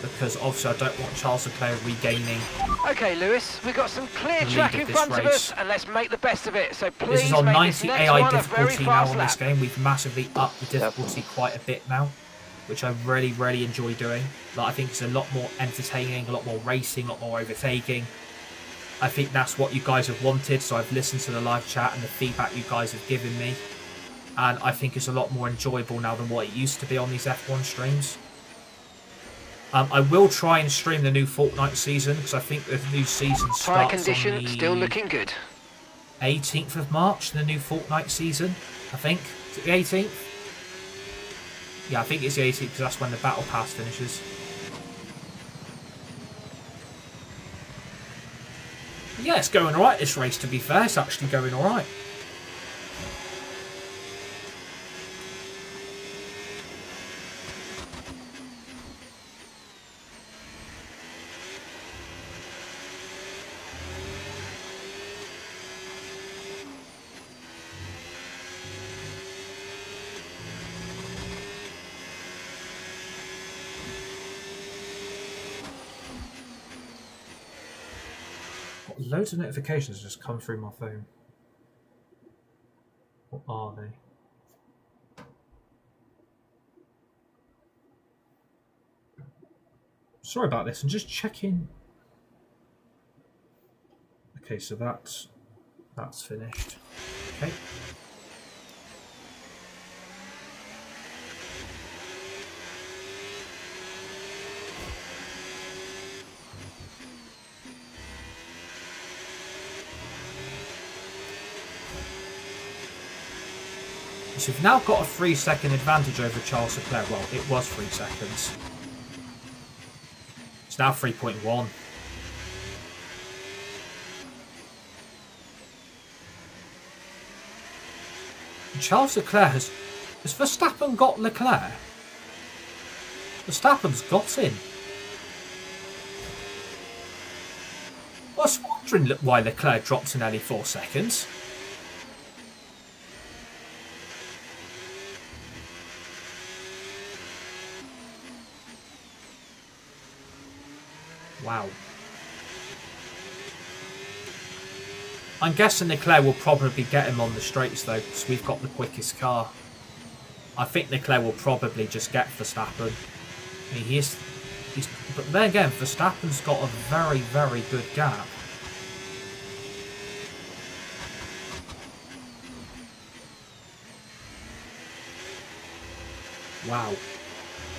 Speaker 1: because obviously I don't want Charles Leclerc regaining.
Speaker 4: Okay, Lewis, we've got some clear track in front of us, and let's make the best of it. So please
Speaker 1: This is on
Speaker 4: make
Speaker 1: 90
Speaker 4: this next
Speaker 1: AI
Speaker 4: one a very
Speaker 1: difficulty now
Speaker 4: fast
Speaker 1: on this
Speaker 4: lap.
Speaker 1: game. We've massively upped the difficulty quite a bit now, which I really, really enjoy doing. Like, I think it's a lot more entertaining, a lot more racing, a lot more overtaking. I think that's what you guys have wanted, so I've listened to the live chat and the feedback you guys have given me. And I think it's a lot more enjoyable now than what it used to be on these F1 streams. I will try and stream the new Fortnite season, because I think the new season
Speaker 4: Tyre
Speaker 1: starts
Speaker 4: condition
Speaker 1: on the
Speaker 4: still looking good.
Speaker 1: 18th of March, the new Fortnite season, I think. Is it the 18th? Yeah, I think it's the 18th, because that's when the Battle Pass finishes. Yeah, it's going alright, this race, to be fair. It's actually going alright. Loads of notifications just come through my phone. What are they? Sorry about this, I'm just checking. Okay, so that's finished. Okay. So we've now got a 3-second advantage over Charles Leclerc. Well, it was 3 seconds. It's now 3.1. Charles Leclerc has Verstappen got Leclerc? Verstappen's got him. I was wondering why Leclerc dropped in nearly 4 seconds. Wow. I'm guessing Leclerc will probably get him on the straights though, because we've got the quickest car. I think Leclerc will probably just get Verstappen. I mean, but then again, Verstappen's got a very, very good gap. Wow.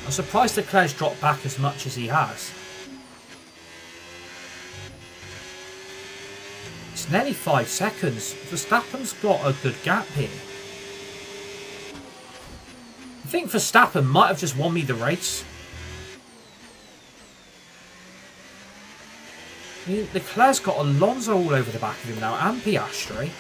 Speaker 1: I'm surprised Leclerc's dropped back as much as he has. It's nearly 5 seconds. Verstappen's got a good gap here. I think Verstappen might have just won me the race. I mean, Leclerc's got Alonso all over the back of him now, and Piastri.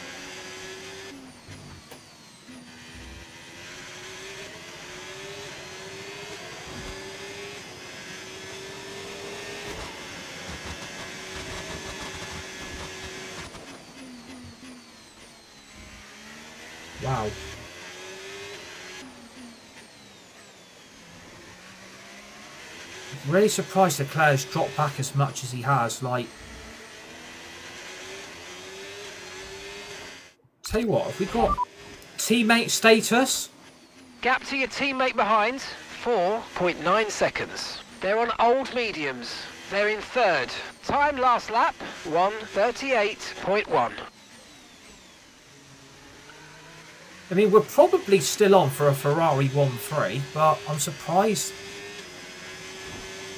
Speaker 1: Wow. Really surprised Leclerc's dropped back as much as he has. Like, tell you what, have we got teammate status?
Speaker 4: Gap to your teammate behind, 4.9 seconds. They're on old mediums. They're in third. Time last lap, 1:38.1.
Speaker 1: I mean, we're probably still on for a Ferrari 1-3, but I'm surprised.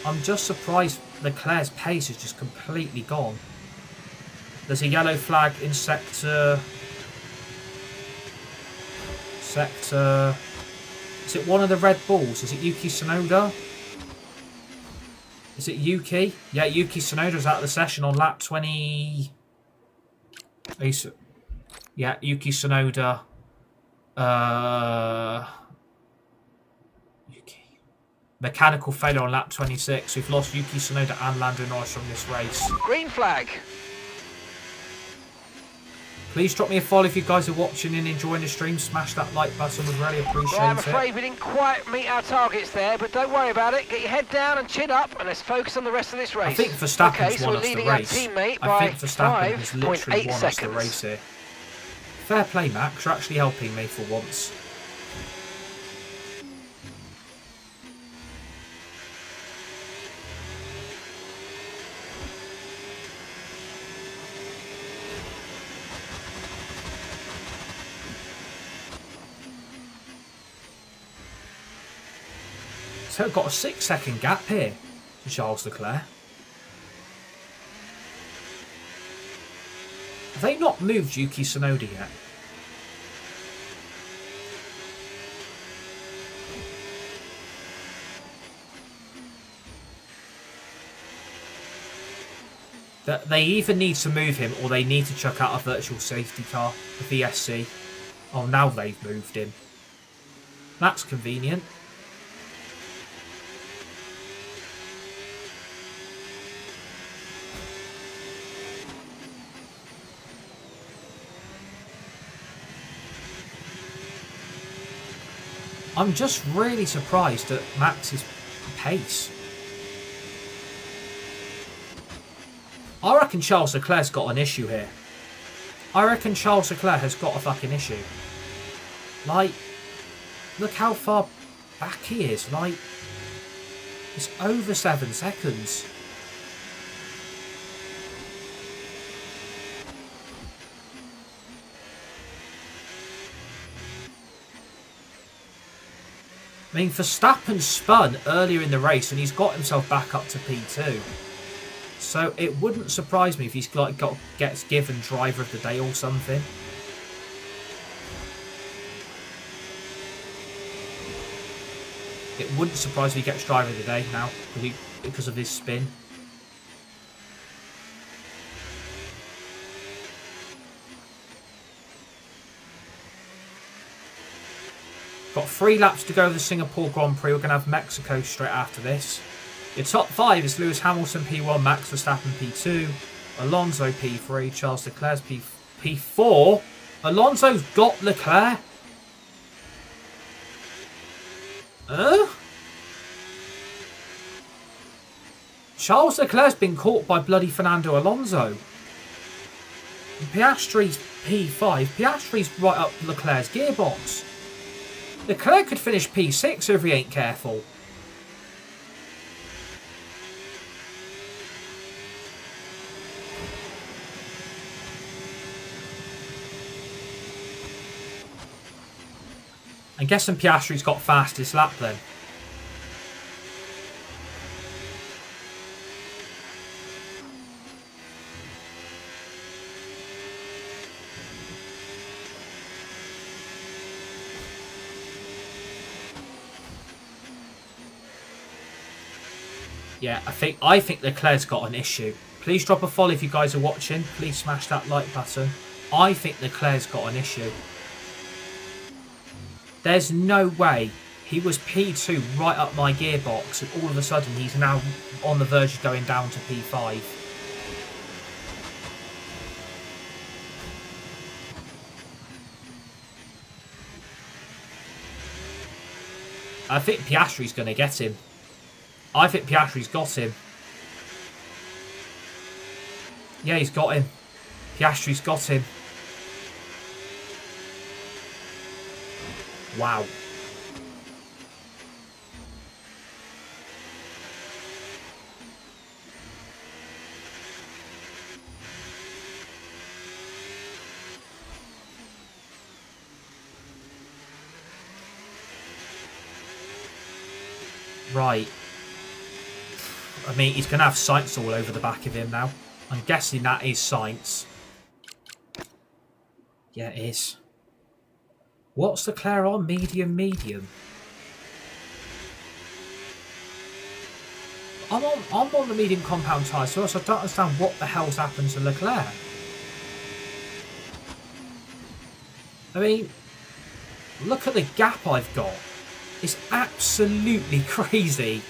Speaker 1: I'm just surprised Leclerc's pace is just completely gone. There's a yellow flag in sector... Is it one of the Red Bulls? Is it Yuki Tsunoda? Is it Yuki? Yeah, Yuki Tsunoda's out of the session on lap 20... Yeah, Yuki Tsunoda... Yuki. Mechanical failure on lap 26. We've lost Yuki Tsunoda and Lando Norris from this race.
Speaker 4: Green flag.
Speaker 1: Please drop me a follow if you guys are watching and enjoying the stream. Smash that like button, would really appreciate
Speaker 4: Well, I'm
Speaker 1: it.
Speaker 4: afraid we didn't quite meet our targets there, but don't worry about it. Get your head down and chin up, and let's focus on the rest of this race.
Speaker 1: I think Verstappen's
Speaker 4: so
Speaker 1: won
Speaker 4: we're
Speaker 1: us the
Speaker 4: leading our
Speaker 1: race.
Speaker 4: teammate
Speaker 1: I
Speaker 4: by
Speaker 1: think Verstappen has literally
Speaker 4: 5.8
Speaker 1: won us
Speaker 4: seconds.
Speaker 1: the race here. Fair play, Max. You're actually helping me for once. So we've got a 6-second gap here to Charles Leclerc. Have they not moved Yuki Tsunoda yet? That they either need to move him or they need to chuck out a virtual safety car, a VSC. Oh, now they've moved him. That's convenient. I'm just really surprised at Max's pace. I reckon Charles Leclerc's got an issue here. I reckon Charles Leclerc has got a fucking issue. Like, look how far back he is. Like, it's over 7 seconds. I mean, Verstappen spun earlier in the race and he's got himself back up to P2. So it wouldn't surprise me if he's gets given driver of the day or something. It wouldn't surprise me if he gets driver of the day now because of his spin. Got 3 laps to go of the Singapore Grand Prix. We're going to have Mexico straight after this. Your top 5 is Lewis Hamilton P1, Max Verstappen P2, Alonso P3, Charles Leclerc's P4. Alonso's got Leclerc? Charles Leclerc's been caught by bloody Fernando Alonso. And Piastri's P5. Piastri's right up Leclerc's gearbox. Leclerc could finish P6 if he ain't careful. I'm guessing Piastri's got fastest lap then. Yeah, I think Leclerc's got an issue. Please drop a follow if you guys are watching. Please smash that like button. I think Leclerc's got an issue. There's no way he was P2 right up my gearbox and all of a sudden he's now on the verge of going down to P5. I think Piastri's going to get him. I think Piastri's got him. Yeah, he's got him. Piastri's got him. Wow. Right. I mean, he's going to have Sainz all over the back of him now. I'm guessing that is Sainz. Yeah, it is. What's Leclerc on? Medium, medium. I'm on the medium compound tyre, so I don't understand what the hell's happened to Leclerc. I mean, look at the gap I've got. It's absolutely crazy.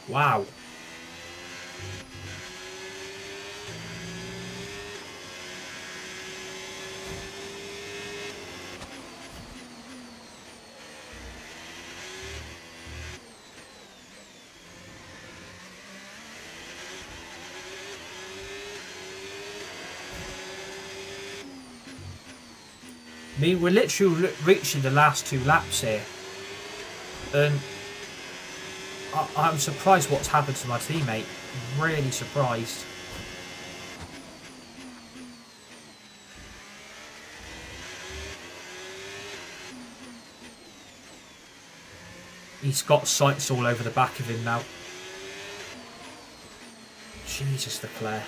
Speaker 1: Wow. I mean, we're literally reaching the last 2 laps here. And I'm surprised what's happened to my teammate. Really surprised. He's got sights all over the back of him now. Jesus, Leclerc.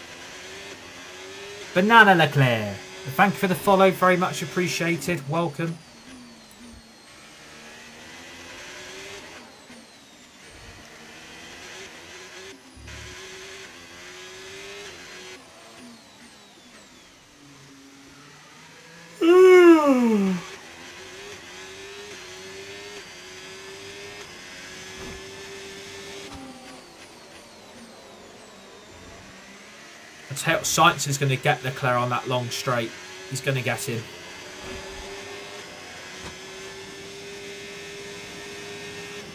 Speaker 1: Banana Leclerc. Thank you for the follow. Very much appreciated. Welcome. I tell you, Sainz is going to get Leclerc on that long straight. He's going to get him.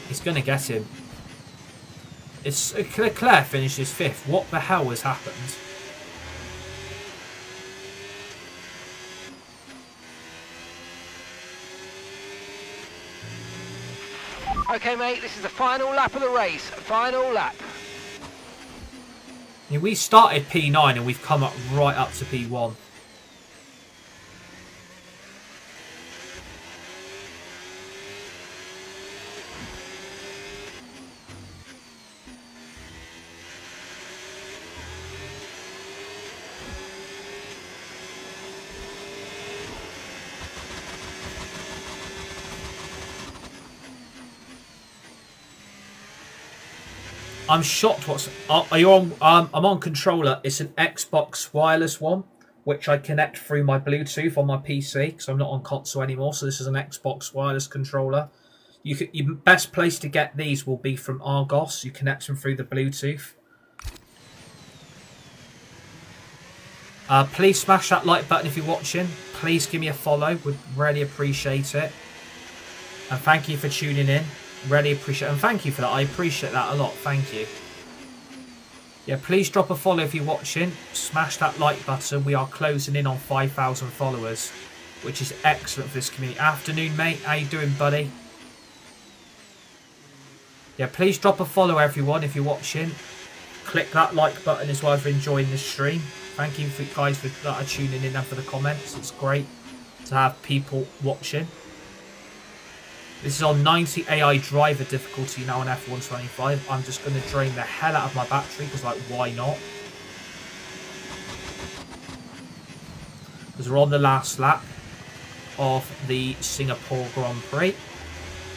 Speaker 1: He's going to get him. It's Leclerc finishes 5th. What the hell has happened?
Speaker 4: Okay, mate, this is the final lap of the race. Final lap.
Speaker 1: Yeah, we started P9 and we've come up right up to P1. I'm shocked. Are you on? I'm on controller. It's an Xbox wireless one, which I connect through my Bluetooth on my PC because I'm not on console anymore. So this is an Xbox wireless controller. Your best place to get these will be from Argos. You connect them through the Bluetooth. Please smash that like button if you're watching. Please give me a follow. Would really appreciate it. And thank you for tuning in. Really appreciate it. And thank you for that. I appreciate that a lot. Thank you. Yeah, please drop a follow if you're watching. Smash that like button. We are closing in on 5,000 followers, which is excellent for this community. Afternoon, mate. How you doing, buddy? Yeah, please drop a follow, everyone, if you're watching. Click that like button as well if you're enjoying this stream. Thank you for guys that are tuning in and for the comments. It's great to have people watching. This is on 90 AI driver difficulty now on F125. I'm just going to drain the hell out of my battery because, like, why not? Because we're on the last lap of the Singapore Grand Prix.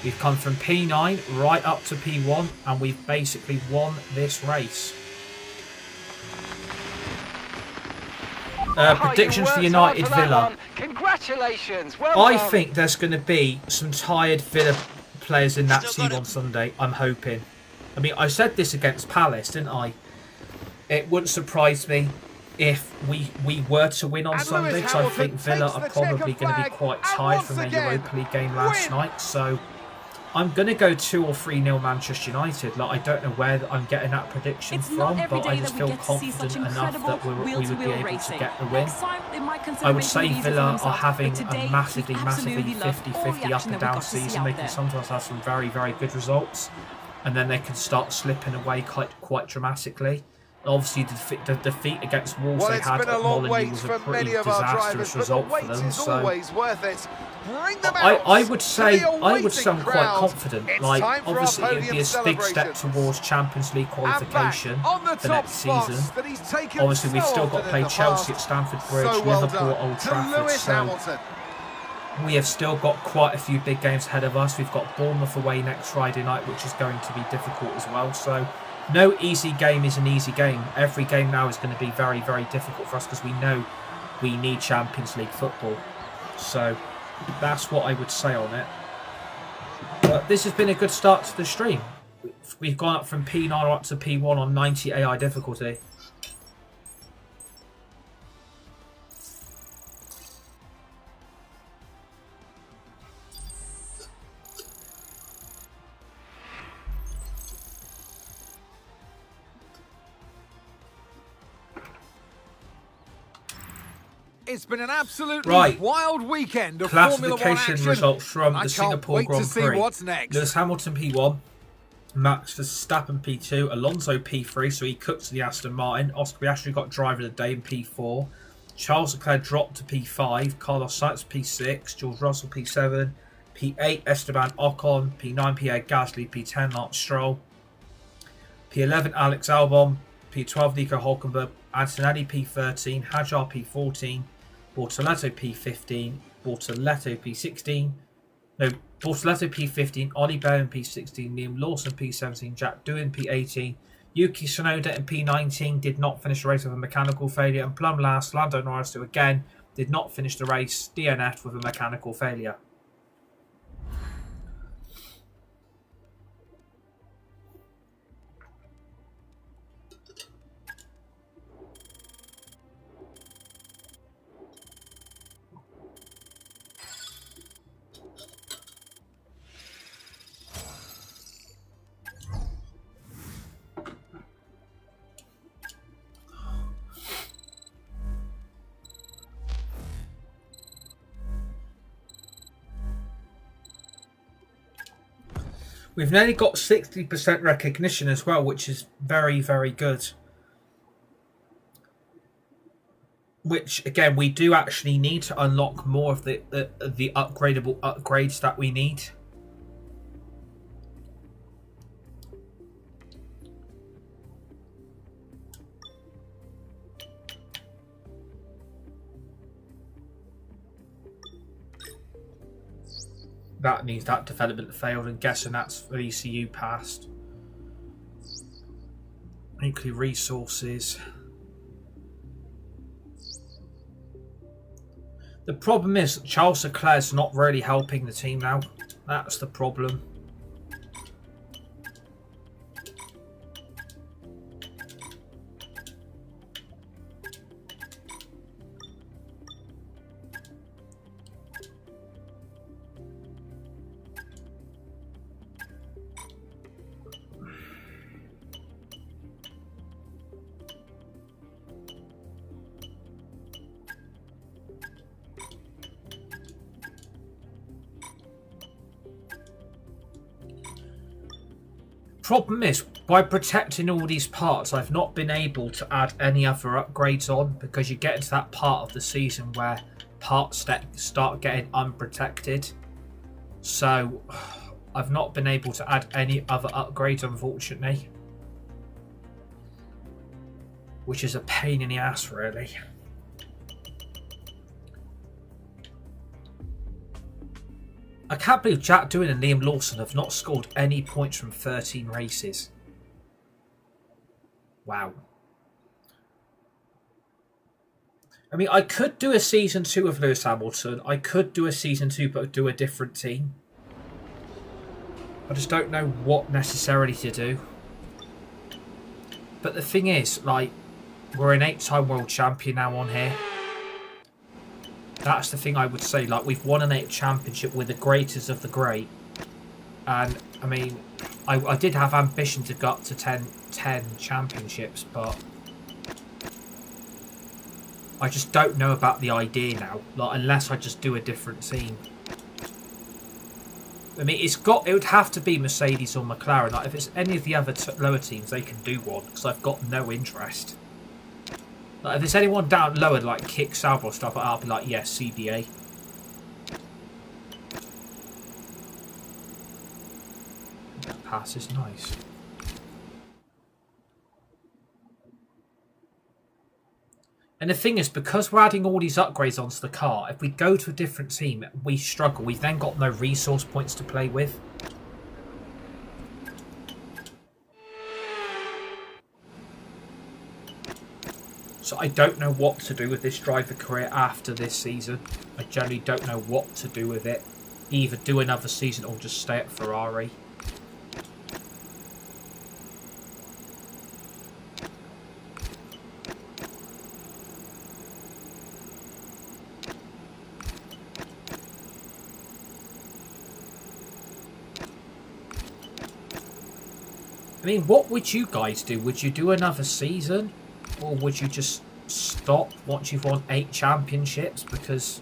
Speaker 1: We've come from P9 right up to P1 and we've basically won this race. Predictions for United Villa.
Speaker 4: Congratulations. Well
Speaker 1: I
Speaker 4: done.
Speaker 1: think there's going to be some tired Villa players in that team on Sunday. I'm hoping. I mean, I said this against Palace, didn't I? It wouldn't surprise me if we were to win on Sunday, because I think Villa are probably going to be quite tired from their Europa League game last night. So I'm going to go 2 or 3-0 Manchester United. Like, I don't know where I'm getting that prediction from, but I just feel confident enough that we would be able to get the win. I would say Villa are having a massively 50-50 up and down season. They can sometimes have some very, very good results, and then they can start slipping away quite dramatically. Obviously, the defeat against Wolves they had at Molineux was a pretty disastrous result for them. So I would say I'm quite confident. Like, obviously, it would be a big step towards Champions League qualification for next season. Obviously, we've still got to play Chelsea at Stamford Bridge, Liverpool at Old Trafford. So we have still got quite a few big games ahead of us. We've got Bournemouth away next Friday night, which is going to be difficult as well. So no easy game is an easy game. Every game now is going to be very, very difficult for us because we know we need Champions League football. So that's what I would say on it. But this has been a good start to the stream. We've gone up from P9 up to P1 on 90 AI difficulty.
Speaker 5: It's been an absolutely wild weekend of Formula One
Speaker 1: classification
Speaker 5: action.
Speaker 1: results from
Speaker 5: I
Speaker 1: the
Speaker 5: can't
Speaker 1: Singapore
Speaker 5: wait
Speaker 1: Grand
Speaker 5: to see
Speaker 1: Prix.
Speaker 5: what's next.
Speaker 1: Lewis Hamilton P1, Max Verstappen P2, Alonso P3, so he cooked to the Aston Martin. Oscar Piastri got driver of the day in P4. Charles Leclerc dropped to P5. Carlos Sainz P6. George Russell P7. P8 Esteban Ocon. P9 Pierre Gasly. P10 Lance Stroll. P11 Alex Albon. P12 Nico Hulkenberg. Antonelli P13. Hajar P14. Bortoletto P15. Bortoletto P16. No, Bortoletto P15, Ollie Bowman P16, Liam Lawson P17, Jack Doohan P18, Yuki Tsunoda in P19 did not finish the race with a mechanical failure, and plumb last, Lando Norris who again did not finish the race, DNF with a mechanical failure. We've nearly got 60% recognition as well, which is very, very good. Which, again, we do actually need to unlock more of the upgradable upgrades that we need. That means that development failed, and guessing that's for ECU passed. Nuclear resources. The problem is Charles Leclerc's not really helping the team now. That's the problem. Problem is, by protecting all these parts, I've not been able to add any other upgrades on, because you get into that part of the season where parts start getting unprotected. So I've not been able to add any other upgrades, unfortunately, which is a pain in the ass, really. I can't believe Jack Doohan and Liam Lawson have not scored any points from 13 races. Wow. I mean, I could do a Season 2 of Lewis Hamilton. I could do a Season 2 but do a different team. I just don't know what necessarily to do. But the thing is, like, we're an 8-time world champion now on here. That's the thing I would say. Like, we've won an 8 championship with the greatest of the great. And, I mean, I did have ambition to go up to 10 championships, but I just don't know about the idea now. Like, unless I just do a different team. I mean, it would have to be Mercedes or McLaren. Like, if it's any of the other lower teams, they can do one, because I've got no interest. Like, if there's anyone down lower, like Kick Sauber or stuff, I'll be like, yes, CDA. That pass is nice. And the thing is, because we're adding all these upgrades onto the car, if we go to a different team, we struggle. We've then got no resource points to play with. So I don't know what to do with this driver career after this season. I generally don't know what to do with it. either do another season or just stay at Ferrari. I mean, what would you guys do? Would you do another season? Or would you just stop once you've won 8 championships? Because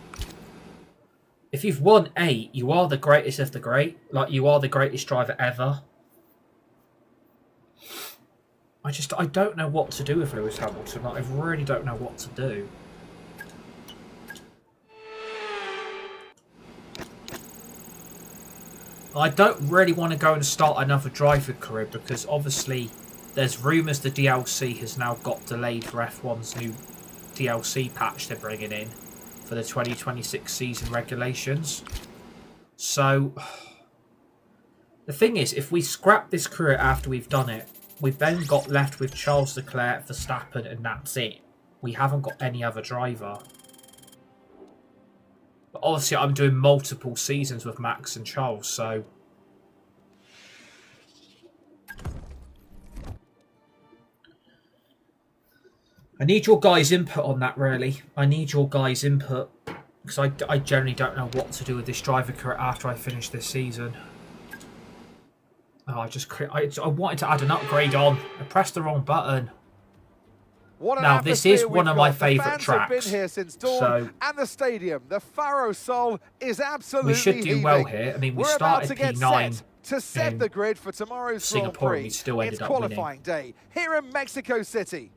Speaker 1: if you've won 8, you are the greatest of the great. Like, you are the greatest driver ever. I don't know what to do with Lewis Hamilton. Like, I really don't know what to do. I don't really want to go and start another driver career because obviously there's rumours the DLC has now got delayed for F1's new DLC patch they're bringing in for the 2026 season regulations. So the thing is, if we scrap this career after we've done it, we've then got left with Charles Leclerc, Verstappen, and that's it. We haven't got any other driver. But obviously I'm doing multiple seasons with Max and Charles, so I need your guys' input on that, really. I need your guys' input because I generally don't know what to do with this driver career after I finish this season. Oh, I wanted to add an upgrade on. I pressed the wrong button. Now, this is one of my favourite tracks,
Speaker 5: been here since dawn, and the stadium, the Faro Sol, is absolutely
Speaker 1: we should do well here. I mean, we started P9
Speaker 5: to set the grid for tomorrow's
Speaker 1: Singapore,
Speaker 5: Grand
Speaker 1: and we
Speaker 5: Prix.
Speaker 1: still ended
Speaker 5: It's
Speaker 1: up
Speaker 5: qualifying
Speaker 1: winning.
Speaker 5: day here in Mexico City.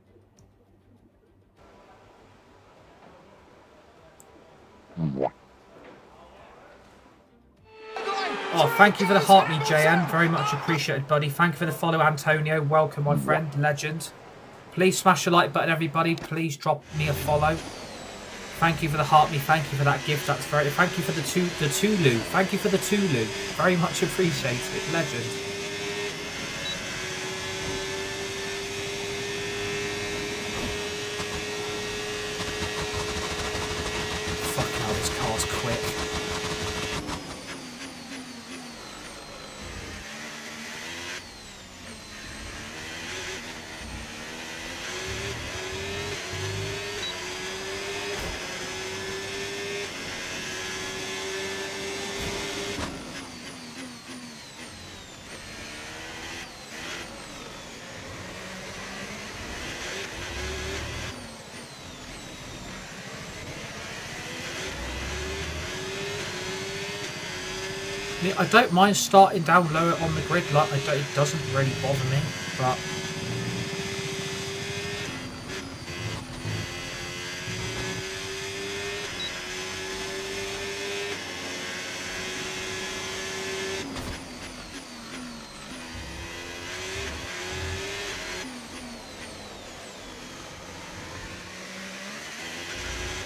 Speaker 1: Oh, thank you for the heart me, JM. Very much appreciated, buddy. Thank you for the follow, Antonio. Welcome, my friend. Legend. Please smash the like button, everybody. Please drop me a follow. Thank you for the heart me. Thank you for that gift. That's very... Thank you for the Tulu. Thank you for the Tulu. Very much appreciated. Legend. Fuck hell, this car's quick. I don't mind starting down lower on the grid, like it doesn't really bother me, but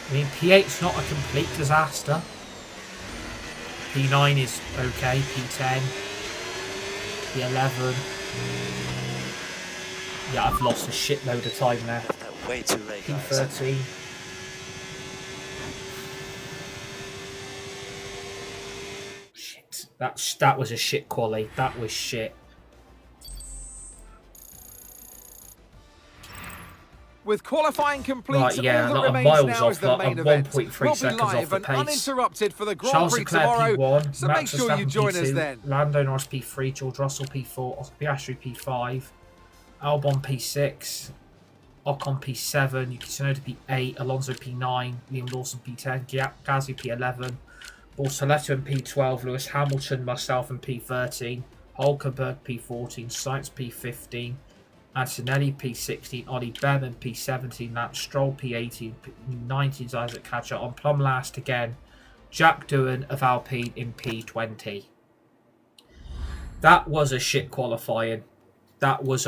Speaker 1: I mean, P8's not a complete disaster. P9 is okay, P10, P11. Yeah, I've lost a shitload of time there.
Speaker 2: Way too late,
Speaker 1: P13. Shit, that was a shit quali. That was shit.
Speaker 5: With qualifying complete,
Speaker 1: right, yeah,
Speaker 5: all that
Speaker 1: I'm
Speaker 5: remains
Speaker 1: miles
Speaker 5: now
Speaker 1: off,
Speaker 5: is the main
Speaker 1: like
Speaker 5: event.
Speaker 1: 1.3
Speaker 5: We'll be
Speaker 1: seconds
Speaker 5: live
Speaker 1: off the
Speaker 5: and
Speaker 1: pace.
Speaker 5: uninterrupted for the Grand
Speaker 1: Charles
Speaker 5: Prix
Speaker 1: Leclerc
Speaker 5: tomorrow,
Speaker 1: P1,
Speaker 5: so
Speaker 1: Max
Speaker 5: make sure you
Speaker 1: Verstappen
Speaker 5: join
Speaker 1: P2,
Speaker 5: us then.
Speaker 1: Lando Norris P3, George Russell P4, Oscar Piastri P5, Albon P6, Ocon P7, Yuki Tsunoda P8, Alonso P9, Liam Lawson P10, Gasly P11, Bortoletto in P12, Lewis Hamilton, myself in P13, Hulkenberg P14, Sainz P15, Antonelli P16, Ollie Behrman P17, Lance Stroll P18, P19's Isaac Catcher on plumb last again, Jack Doohan of Alpine in P20. That was a shit qualifying. That was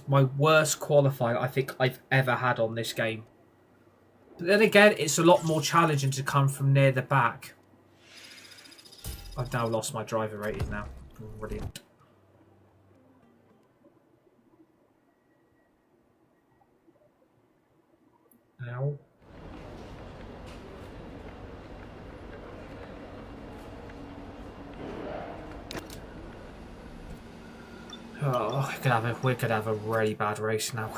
Speaker 1: my worst qualifying I think I've ever had on this game. But then again, it's a lot more challenging to come from near the back. I've now lost my driver rating now. Brilliant. Ow. Oh, we could have a really bad race now.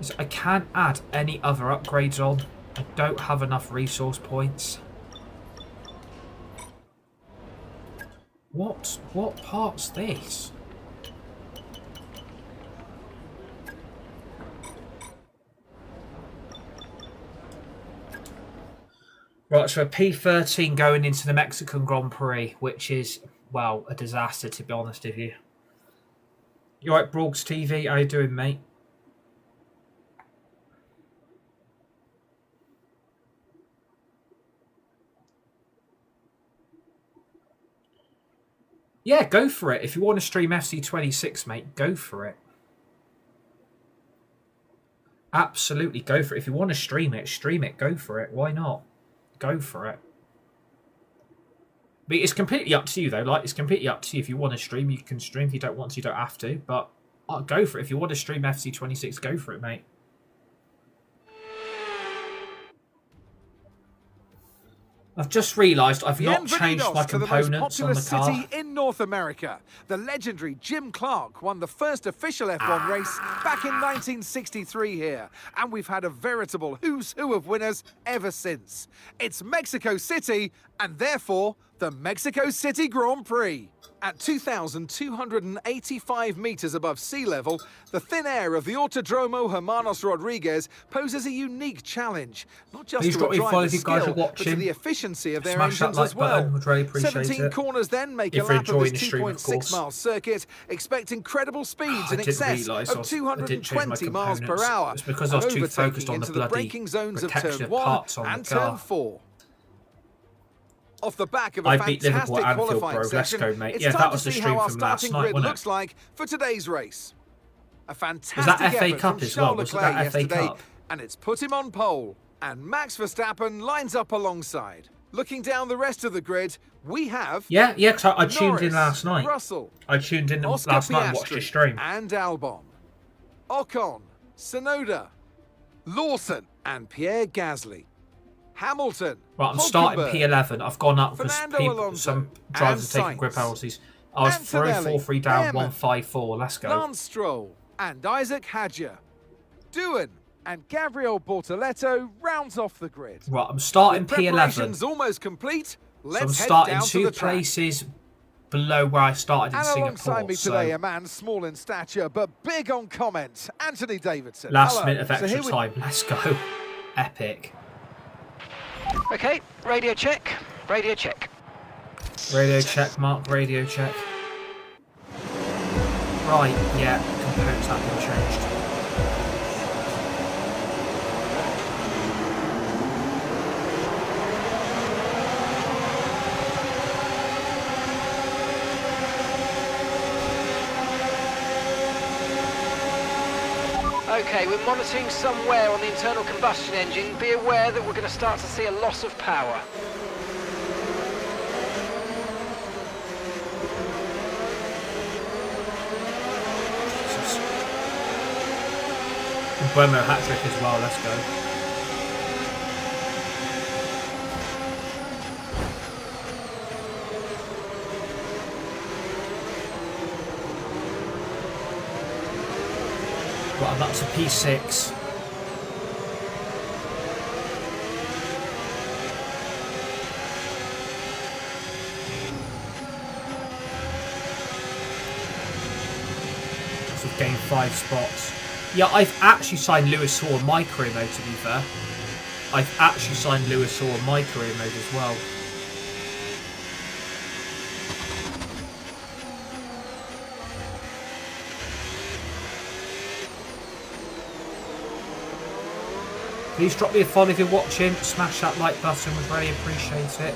Speaker 1: So I can't add any other upgrades on. I don't have enough resource points. What part's this? Right, so a P13 going into the Mexican Grand Prix, which is, well, a disaster, to be honest with you. You alright, Brogs TV? How you doing, mate? Yeah, go for it. If you want to stream FC26, mate, go for it. Absolutely, go for it. If you want to stream it, go for it. Why not? Go for it. But it's completely up to you, though. Like, it's completely up to you. If you want to stream, you can stream. If you don't want to, you don't have to. But go for it. If you want to stream FC26, go for it, mate. I've just realised I've not changed my components on the car.
Speaker 5: City in North America. The legendary Jim Clark won the first official F1 race back in 1963 here. And we've had a veritable who's who of winners ever since. It's Mexico City, and therefore the Mexico City Grand Prix. At 2,285 metres above sea level, the thin air of the Autodromo Hermanos Rodriguez poses a unique challenge, not just to a driver's skill, but to the efficiency of their engines as well. 17 corners then make a lap of this 2.6-mile circuit, expect incredible speeds in excess of 220 miles per hour.
Speaker 1: It's because I was too focused on the bloody
Speaker 5: braking zones of turn
Speaker 1: protection
Speaker 5: 1
Speaker 1: parts on
Speaker 5: and
Speaker 1: the car.
Speaker 5: turn 4. Off the back of a
Speaker 1: I beat
Speaker 5: fantastic
Speaker 1: Liverpool at Anfield,
Speaker 5: qualifying
Speaker 1: bro. Let's
Speaker 5: session,
Speaker 1: go, mate.
Speaker 5: it's
Speaker 1: Yeah,
Speaker 5: time
Speaker 1: that
Speaker 5: to
Speaker 1: was the
Speaker 5: see
Speaker 1: stream
Speaker 5: how our
Speaker 1: from last
Speaker 5: starting
Speaker 1: night,
Speaker 5: grid
Speaker 1: wasn't
Speaker 5: looks
Speaker 1: it?
Speaker 5: like for today's race. A fantastic
Speaker 1: Was that FA
Speaker 5: effort
Speaker 1: Cup
Speaker 5: from
Speaker 1: as well?
Speaker 5: Charles
Speaker 1: Was it
Speaker 5: Leclerc
Speaker 1: that FA
Speaker 5: yesterday,
Speaker 1: Cup?
Speaker 5: and it's put him on pole. And Max Verstappen lines up alongside. Looking down the rest of the grid, we have
Speaker 1: Yeah, because I tuned in
Speaker 5: Norris,
Speaker 1: last night.
Speaker 5: Russell,
Speaker 1: I tuned in
Speaker 5: Oscar
Speaker 1: last night and watched your
Speaker 5: Piastri
Speaker 1: stream.
Speaker 5: and Albon, Ocon, Tsunoda, Lawson, and Pierre Gasly. Hamilton.
Speaker 1: Right, I'm starting
Speaker 5: Hulkenberg,
Speaker 1: P11. I've gone up because
Speaker 5: Fernando
Speaker 1: some
Speaker 5: Alonso,
Speaker 1: drivers are
Speaker 5: and
Speaker 1: taking grip
Speaker 5: Sainz.
Speaker 1: penalties. I was
Speaker 5: Antonelli,
Speaker 1: 4-3 down,
Speaker 5: Behrman,
Speaker 1: 1-5-4. Let's go.
Speaker 5: Lance Stroll and Isaac Hadjar. Doohan and Gabriel Bortoletto rounds off the grid.
Speaker 1: Right, I'm starting
Speaker 5: With
Speaker 1: P11.
Speaker 5: preparations almost complete.
Speaker 1: So
Speaker 5: Let's
Speaker 1: I'm
Speaker 5: head
Speaker 1: starting
Speaker 5: down to
Speaker 1: two
Speaker 5: the track.
Speaker 1: places below where I started in
Speaker 5: And
Speaker 1: Singapore.
Speaker 5: alongside me today,
Speaker 1: So
Speaker 5: a man small in stature but big on comment, Anthony Davidson.
Speaker 1: last
Speaker 5: Hello.
Speaker 1: minute of
Speaker 5: So
Speaker 1: extra
Speaker 5: here we-
Speaker 1: time. Let's go. Epic.
Speaker 4: Okay, radio check. Radio check.
Speaker 1: Radio check, Mark. Radio check. Right, yeah. Components have been changed.
Speaker 4: Okay, we're monitoring some wear on the internal combustion engine. Be aware that we're going to start to see a loss of power.
Speaker 1: Bueno hat-trick as well. Let's go. Right, that's a P6. So we've gained 5 spots. Yeah, I've actually signed Lewis Hall in my career mode, to be fair. I've actually signed Lewis Hall in my career mode as well. Please drop me a follow if you're watching. Smash that like button, we'd really appreciate it.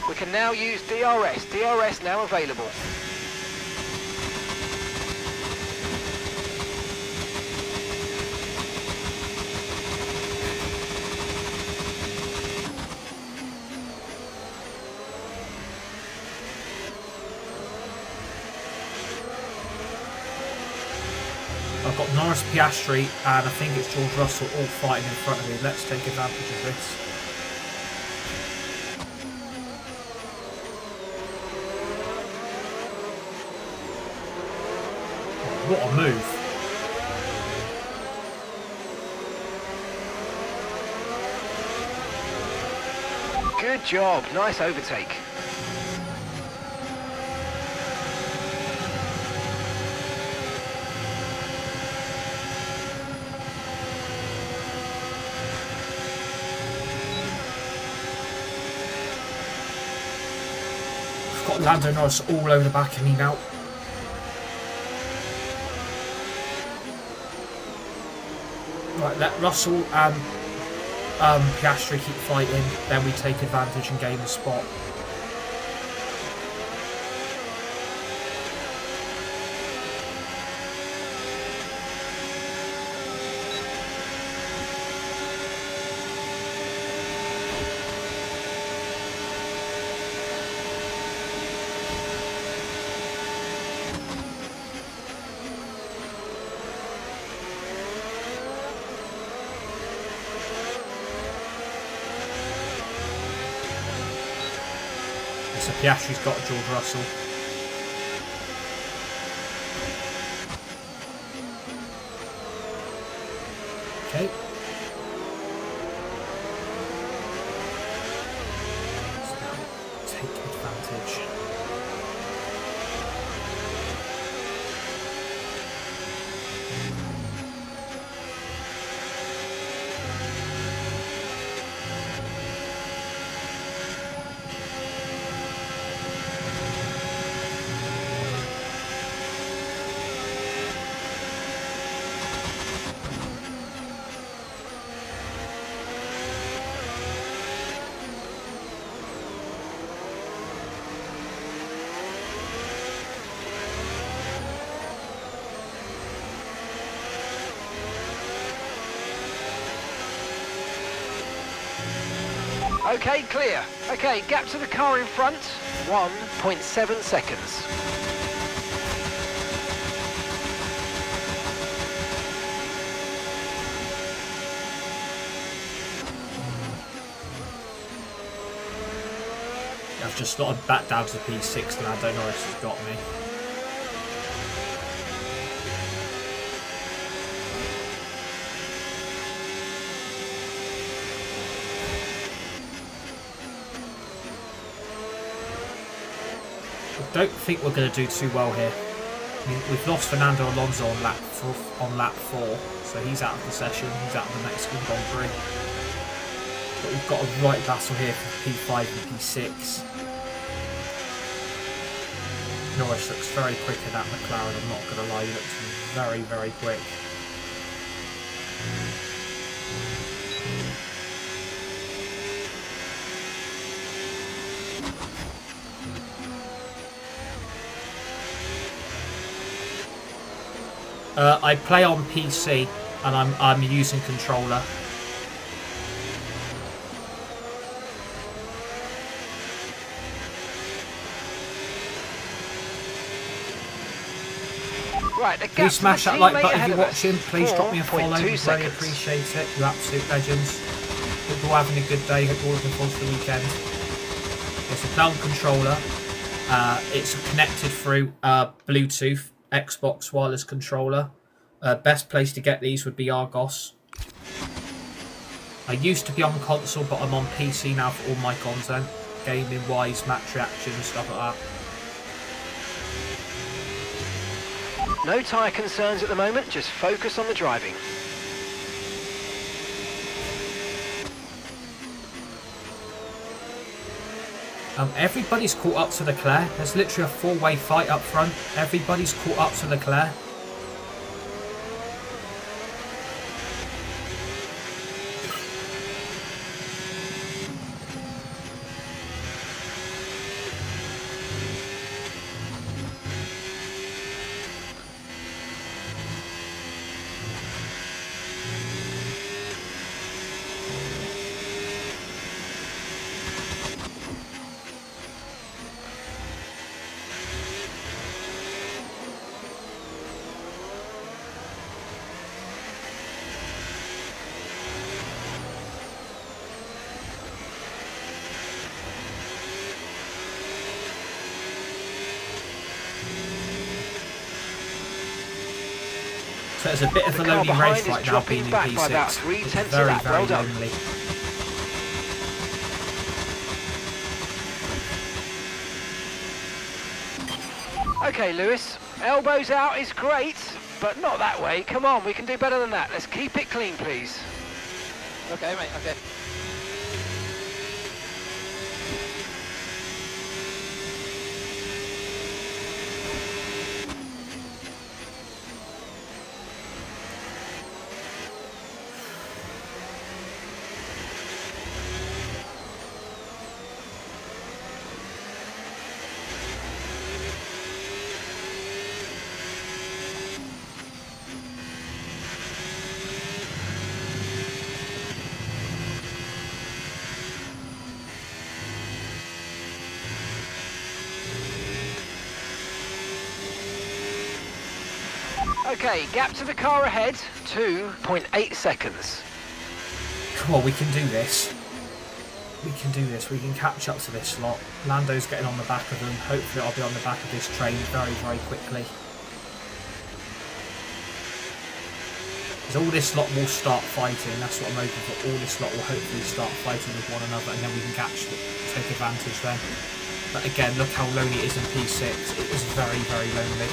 Speaker 4: We can now use DRS. DRS now available.
Speaker 1: I've got Norris, Piastri, and I think it's George Russell all fighting in front of me. Let's take advantage of this. What a move.
Speaker 4: Good job. Nice overtake.
Speaker 1: I've got Lando Norris all over the back of me now. Right, let Russell and Piastri keep fighting, then we take advantage and gain the spot. So Piastri's got George Russell. Okay. So now take advantage.
Speaker 4: Okay, clear. Okay, gap to the car in front, 1.7 seconds.
Speaker 1: I've just slotted back down to P6 and Lando Norris has got me. I don't think we're going to do too well here. I mean, we've lost Fernando Alonso on lap 4, so he's out of the session. He's out of the Mexican Grand Prix. But we've got a right battle here for P5 and P6. Norris looks very quick in that McLaren, I'm not going to lie, he looks very, very quick. I play on PC and I'm using controller.
Speaker 4: Right,
Speaker 1: please smash that like button if you're watching. Please drop me a follow. Really appreciate it. You're absolute legends. Hope you're all having a good day. Hope you're all looking forward to the weekend. It's a down controller. It's connected through Bluetooth, Xbox wireless controller. Best place to get these would be Argos. I used to be on console, but I'm on PC now for all my content. Gaming wise, match reaction, stuff like that.
Speaker 4: No tyre concerns at the moment, just focus on the driving.
Speaker 1: Everybody's caught up to Leclerc. There's literally a four-way fight up front. Everybody's caught up to Leclerc. So it's a bit of a lonely race right now being in P6. It's very, very lonely.
Speaker 4: Okay, Lewis, elbows out is great, but not that way. Come on, we can do better than that. Let's keep it clean, please.
Speaker 2: Okay, mate, okay.
Speaker 4: Okay, gap to the car ahead, 2.8 seconds.
Speaker 1: Come on, we can do this. We can do this. We can catch up to this lot. Lando's getting on the back of them. Hopefully I'll be on the back of this train very, very quickly. Because all this lot will start fighting. That's what I'm hoping for. All this lot will hopefully start fighting with one another, and then we can take advantage then. But again, look how lonely it is in P6. It is very, very lonely.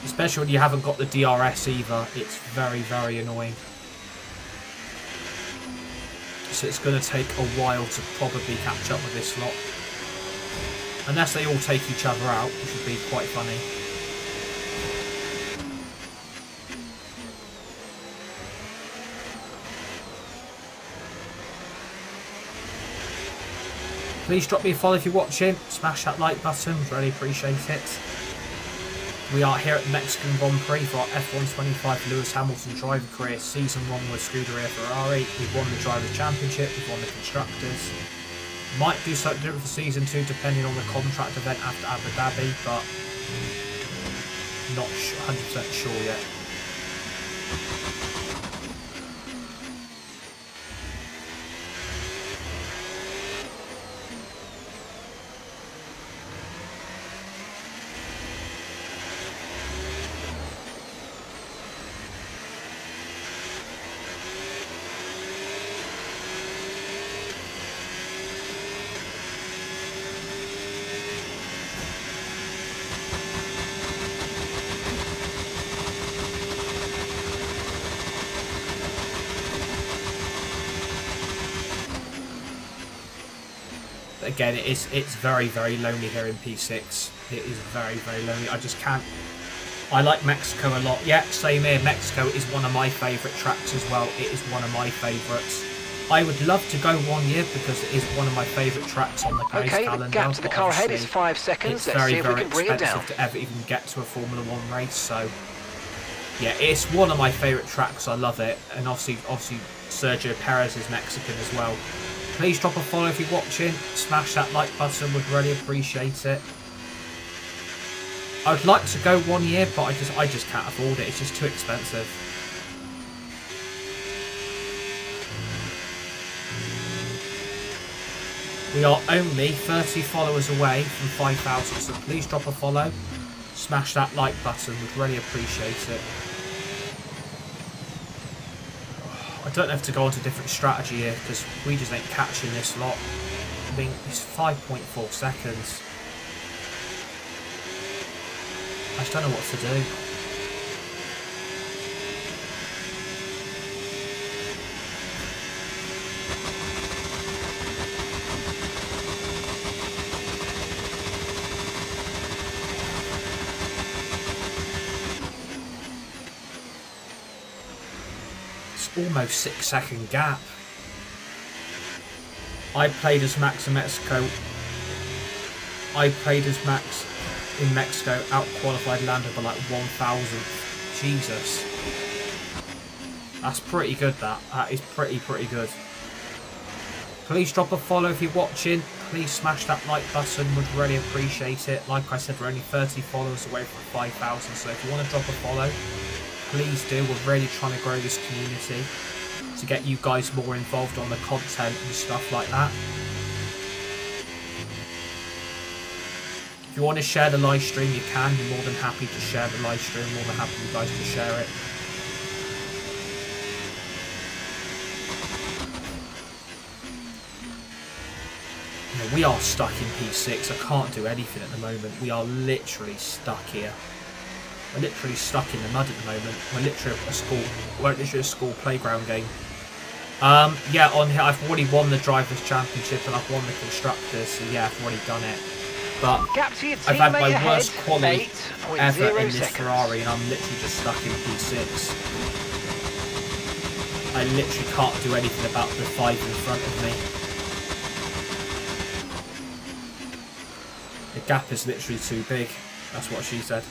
Speaker 1: Especially when you haven't got the DRS either, it's very, very annoying. So it's going to take a while to probably catch up with this lot. Unless they all take each other out, which would be quite funny. Please drop me a follow if you're watching. Smash that like button, really appreciate it. We are here at the Mexican Grand Prix for our F1 25 Lewis Hamilton driver career, season 1 with Scuderia Ferrari. We've won the Drivers' Championship, we've won the Constructors. Might do something different for season 2 depending on the contract event after Abu Dhabi, but not 100% sure yet. Again, it's very, very lonely here in P6. It is very, very lonely. I just can't. I like Mexico a lot. Yeah, same here. Mexico is one of my favourite tracks as well. It is one of my favourites. I would love to go 1 year because it is one of my favourite tracks on the race calendar.
Speaker 4: Okay, the gap to the car ahead is 5 seconds. Let's see if we can bring it down.
Speaker 1: It's very, very expensive to ever even get to a Formula 1 race. So, yeah, it's one of my favourite tracks. I love it. And obviously Sergio Perez is Mexican as well. Please drop a follow if you're watching. Smash that like button, would really appreciate it. I would like to go 1 year, but I just can't afford it. It's just too expensive. We are only 30 followers away from 5,000, so please drop a follow. Smash that like button, would really appreciate it. I don't have to go on to a different strategy here because we just ain't catching this lot. I mean, it's 5.4 seconds. I just don't know what to do. Almost 6-second gap. I played as Max in Mexico. I played as Max in Mexico, out-qualified Lando by like 1,000th. Jesus. That's pretty good, that. That is pretty good. Please drop a follow if you're watching. Please smash that like button, would really appreciate it. Like I said, we're only 30 followers away from 5,000, so if you want to drop a follow, please do. We're really trying to grow this community to get you guys more involved on the content and stuff like that. If you want to share the live stream, you can. You're more than happy to share the live stream. More than happy you guys to share it. You know, we are stuck in P6. I can't do anything at the moment. We are literally stuck here. We're literally stuck in the mud at the moment. We're literally a school playground game. Yeah, on here I've already won the Drivers' Championship and I've won the Constructors, so yeah, I've already done it. But I've had my worst quality ever in this Ferrari and I'm literally just stuck in P6. I literally can't do anything about the 5 in front of me. The gap is literally too big. That's what she said.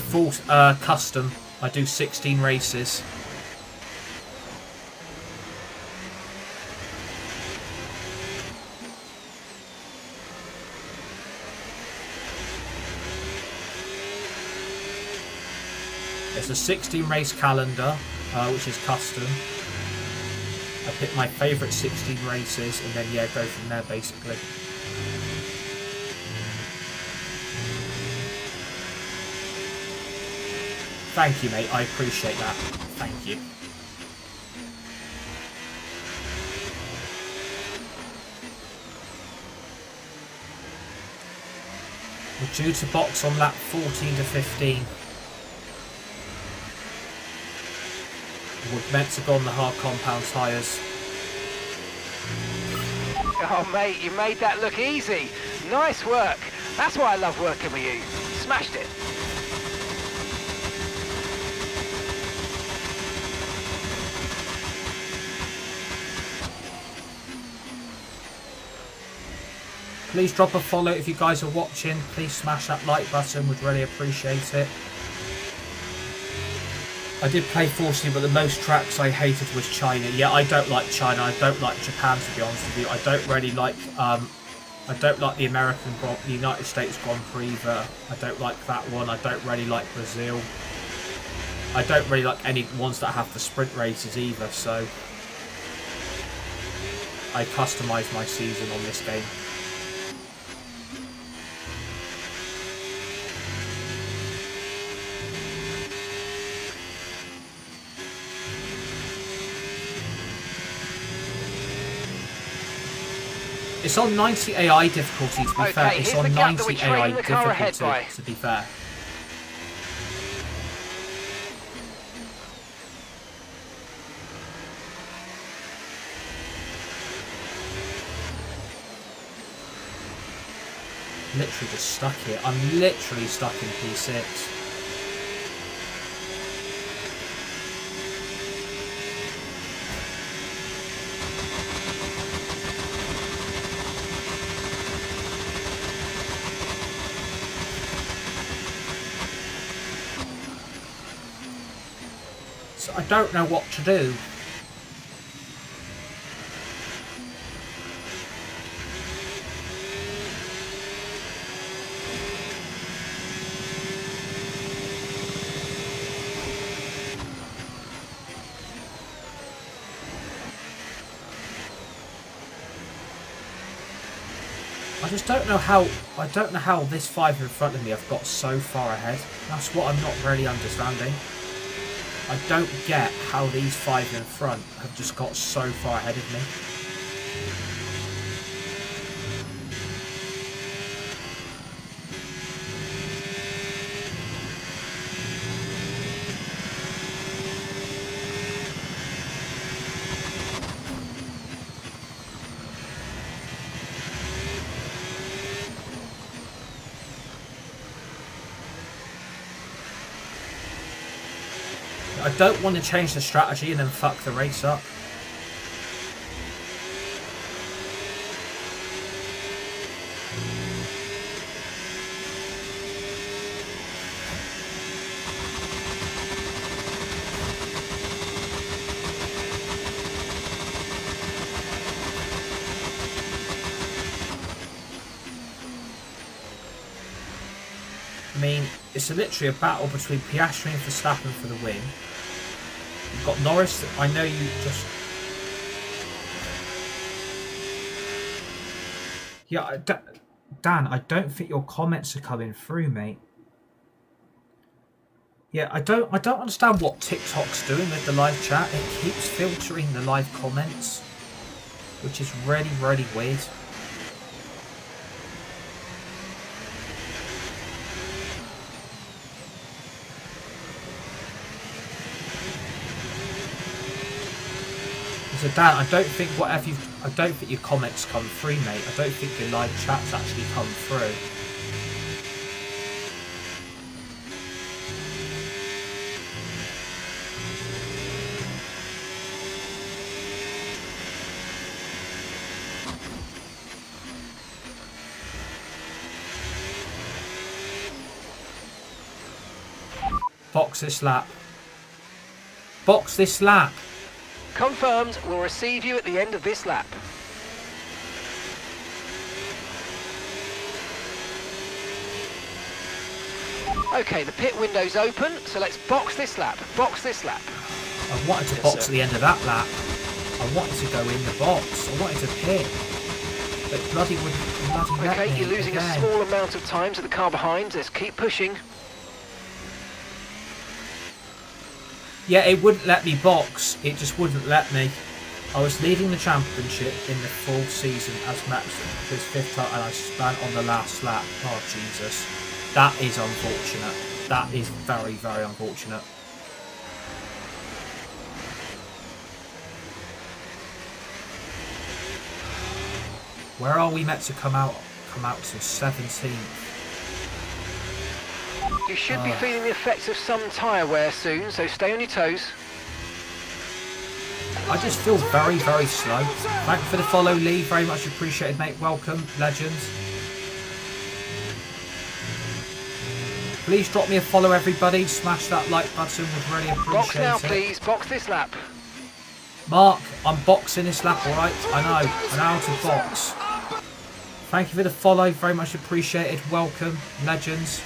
Speaker 1: Full custom. I do 16 races. It's a 16 race calendar, which is custom. I pick my favourite 16 races and then yeah, go from there basically. Thank you, mate. I appreciate that. Thank you. We're due to box on lap 14 to 15. We're meant to go on the hard compound tyres.
Speaker 4: Oh, mate, you made that look easy. Nice work. That's why I love working with you. Smashed it.
Speaker 1: Please drop a follow if you guys are watching. Please smash that like button. Would really appreciate it. I did play Forcing, but the most tracks I hated was China. Yeah, I don't like China. I don't like Japan, to be honest with you. I don't really like. I don't like the the United States Grand Prix either. I don't like that one. I don't really like Brazil. I don't really like any ones that have the sprint races either. So I customise my season on this game. It's on 90 AI difficulty, to be fair. It's on 90 AI difficulty, to be fair. Literally just stuck here. I'm literally stuck in P6. I don't know what to do. I just don't know how. I don't know how this 5 in front of me have got so far ahead. That's what I'm not really understanding. I don't get how these 5 in front have just got so far ahead of me. I don't want to change the strategy and then fuck the race up. I mean, it's literally a battle between Piastri and Verstappen for the win. You've got Norris. I know you just... Yeah, Dan, I don't think your comments are coming through, mate. Yeah, I don't understand what TikTok's doing with the live chat. It keeps filtering the live comments, which is really, really weird. So Dan, I don't think your comments come through, mate. I don't think your live chats actually come through. Box this lap. Box this lap.
Speaker 4: Confirmed, we'll receive you at the end of this lap. Okay, the pit window's open, so let's box this lap. Box this lap.
Speaker 1: I wanted to box at the end of that lap. I wanted to go in the box. I wanted to pit. But bloody wouldn't let me.
Speaker 4: Okay, you're losing a small amount of time to the car behind. Let's keep pushing.
Speaker 1: Yeah, it wouldn't let me box. It just wouldn't let me. I was leading the championship in the full season as Max his 5th time, and I spun on the last lap. Oh, Jesus. That is unfortunate. That is very, very unfortunate. Where are we meant to come out to 17th?
Speaker 4: You should be feeling the effects of some tyre wear soon, so stay on your toes.
Speaker 1: I just feel very, very slow. Thank you for the follow, Lee. Very much appreciated, mate. Welcome, legends. Please drop me a follow, everybody. Smash that like button. Would really appreciate it.
Speaker 4: Box now, please. Box this lap.
Speaker 1: Mark, I'm boxing this lap, alright? I know. I know how to box. Thank you for the follow. Very much appreciated. Welcome, legends.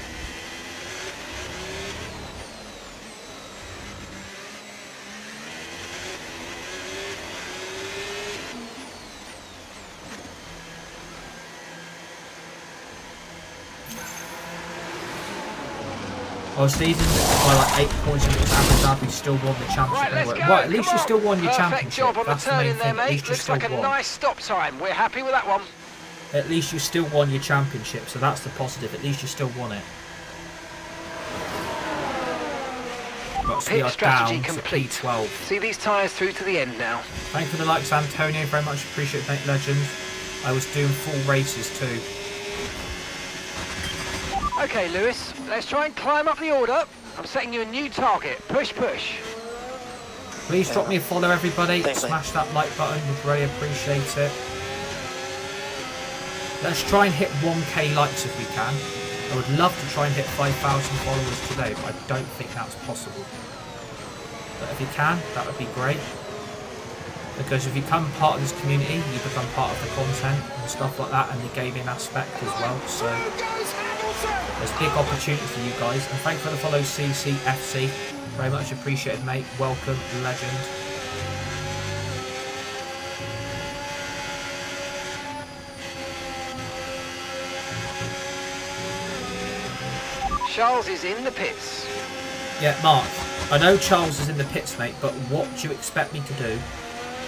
Speaker 1: I was leading by like 8 points and it was Abu Dhabi still won the championship.
Speaker 4: Right, let's go.
Speaker 1: Right, at least you still won your
Speaker 4: Perfect
Speaker 1: championship.
Speaker 4: job on
Speaker 1: That's
Speaker 4: the
Speaker 1: the
Speaker 4: turn
Speaker 1: main
Speaker 4: in there,
Speaker 1: thing. At
Speaker 4: mate.
Speaker 1: least you
Speaker 4: Looks
Speaker 1: still
Speaker 4: like a
Speaker 1: won.
Speaker 4: nice stop time. We're happy with that one.
Speaker 1: At least you still won your championship, so that's the positive. At least you still won it. But
Speaker 4: Pit strategy
Speaker 1: down
Speaker 4: complete.
Speaker 1: To P12.
Speaker 4: See these tyres through to the end now.
Speaker 1: Thank you for the likes, Antonio. Very much appreciate it, legend. I was doing full races too.
Speaker 4: Okay, Lewis. Let's try and climb up the order. I'm setting you a new target. Push, push.
Speaker 1: Please drop me a follow, everybody.
Speaker 2: Thanks,
Speaker 1: Smash that like button. Would really appreciate it. Let's try and hit 1k likes if we can. I would love to try and hit 5,000 followers today, but I don't think that's possible. But if you can, that would be great. Because if you become part of this community, you become part of the content and stuff like that, and the gaming aspect as well. So there's big opportunity for you guys. And thanks for the follow, CCFC. Very much appreciated, mate. Welcome, legend.
Speaker 4: Charles is in the pits.
Speaker 1: Yeah, Mark, I know Charles is in the pits, mate, but what do you expect me to do?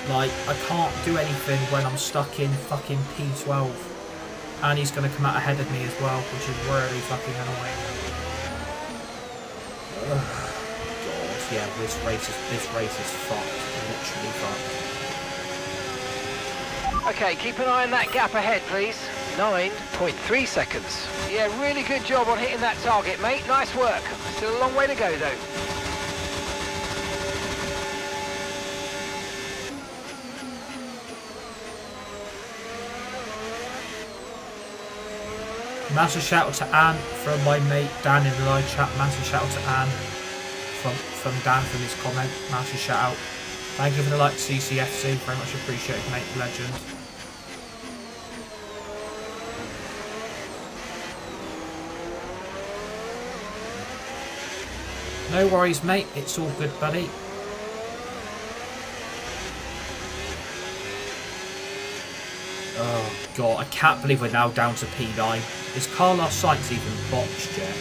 Speaker 1: Like, I can't do anything when I'm stuck in fucking P12. And he's going to come out ahead of me as well, which is really fucking annoying. Ugh. God, yeah, this race is fucked. Literally fucked.
Speaker 4: Okay, keep an eye on that gap ahead, please. 9.3 seconds. Yeah, really good job on hitting that target, mate. Nice work. Still a long way to go, though.
Speaker 1: Massive shout out to Anne from my mate Dan in the live chat. Massive shout out to Anne from Dan from his comment. Massive shout out. Thank you for the like, CCFC. Very much appreciated, mate. Legend. No worries, mate. It's all good, buddy. Oh, God. I can't believe we're now down to P9. Is Carlos Sainz even boxed yet?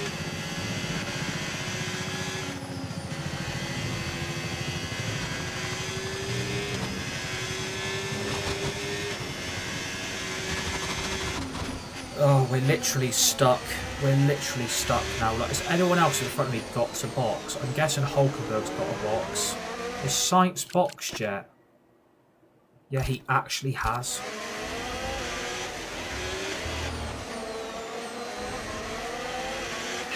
Speaker 1: Oh, we're literally stuck. We're literally stuck now. Like, has anyone else in front of me got a box? I'm guessing Hulkenberg's got a box. Is Sainz boxed yet? Yeah, he actually has.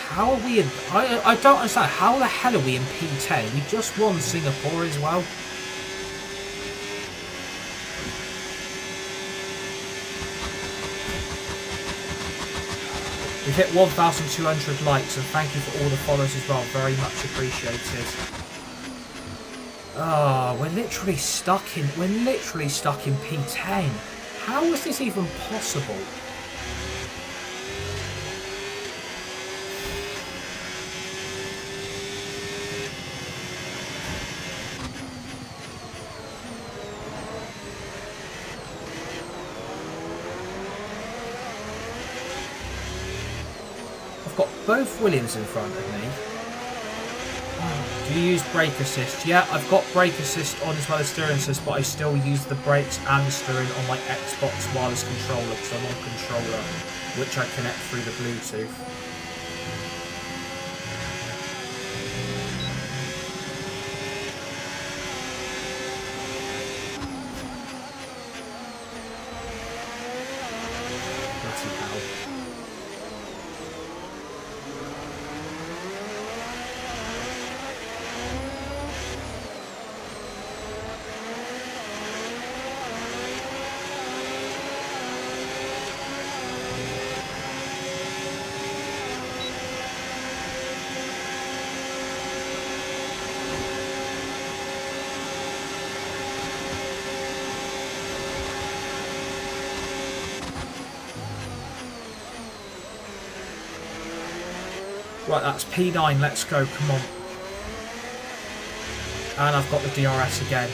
Speaker 1: How are we in... I don't understand. How the hell are we in P10? We just won Singapore as well. We've hit 1,200 likes, and thank you for all the follows as well. Very much appreciated. Oh, we're literally stuck in P10. How is this even possible? Got both Williams in front of me. Do you use brake assist? Yeah, I've got brake assist on as well as steering assist, but I still use the brakes and the steering on my Xbox wireless controller because I'm on controller, which I connect through the Bluetooth. Bloody hell. Right, that's P9, let's go, come on. And I've got the DRS again.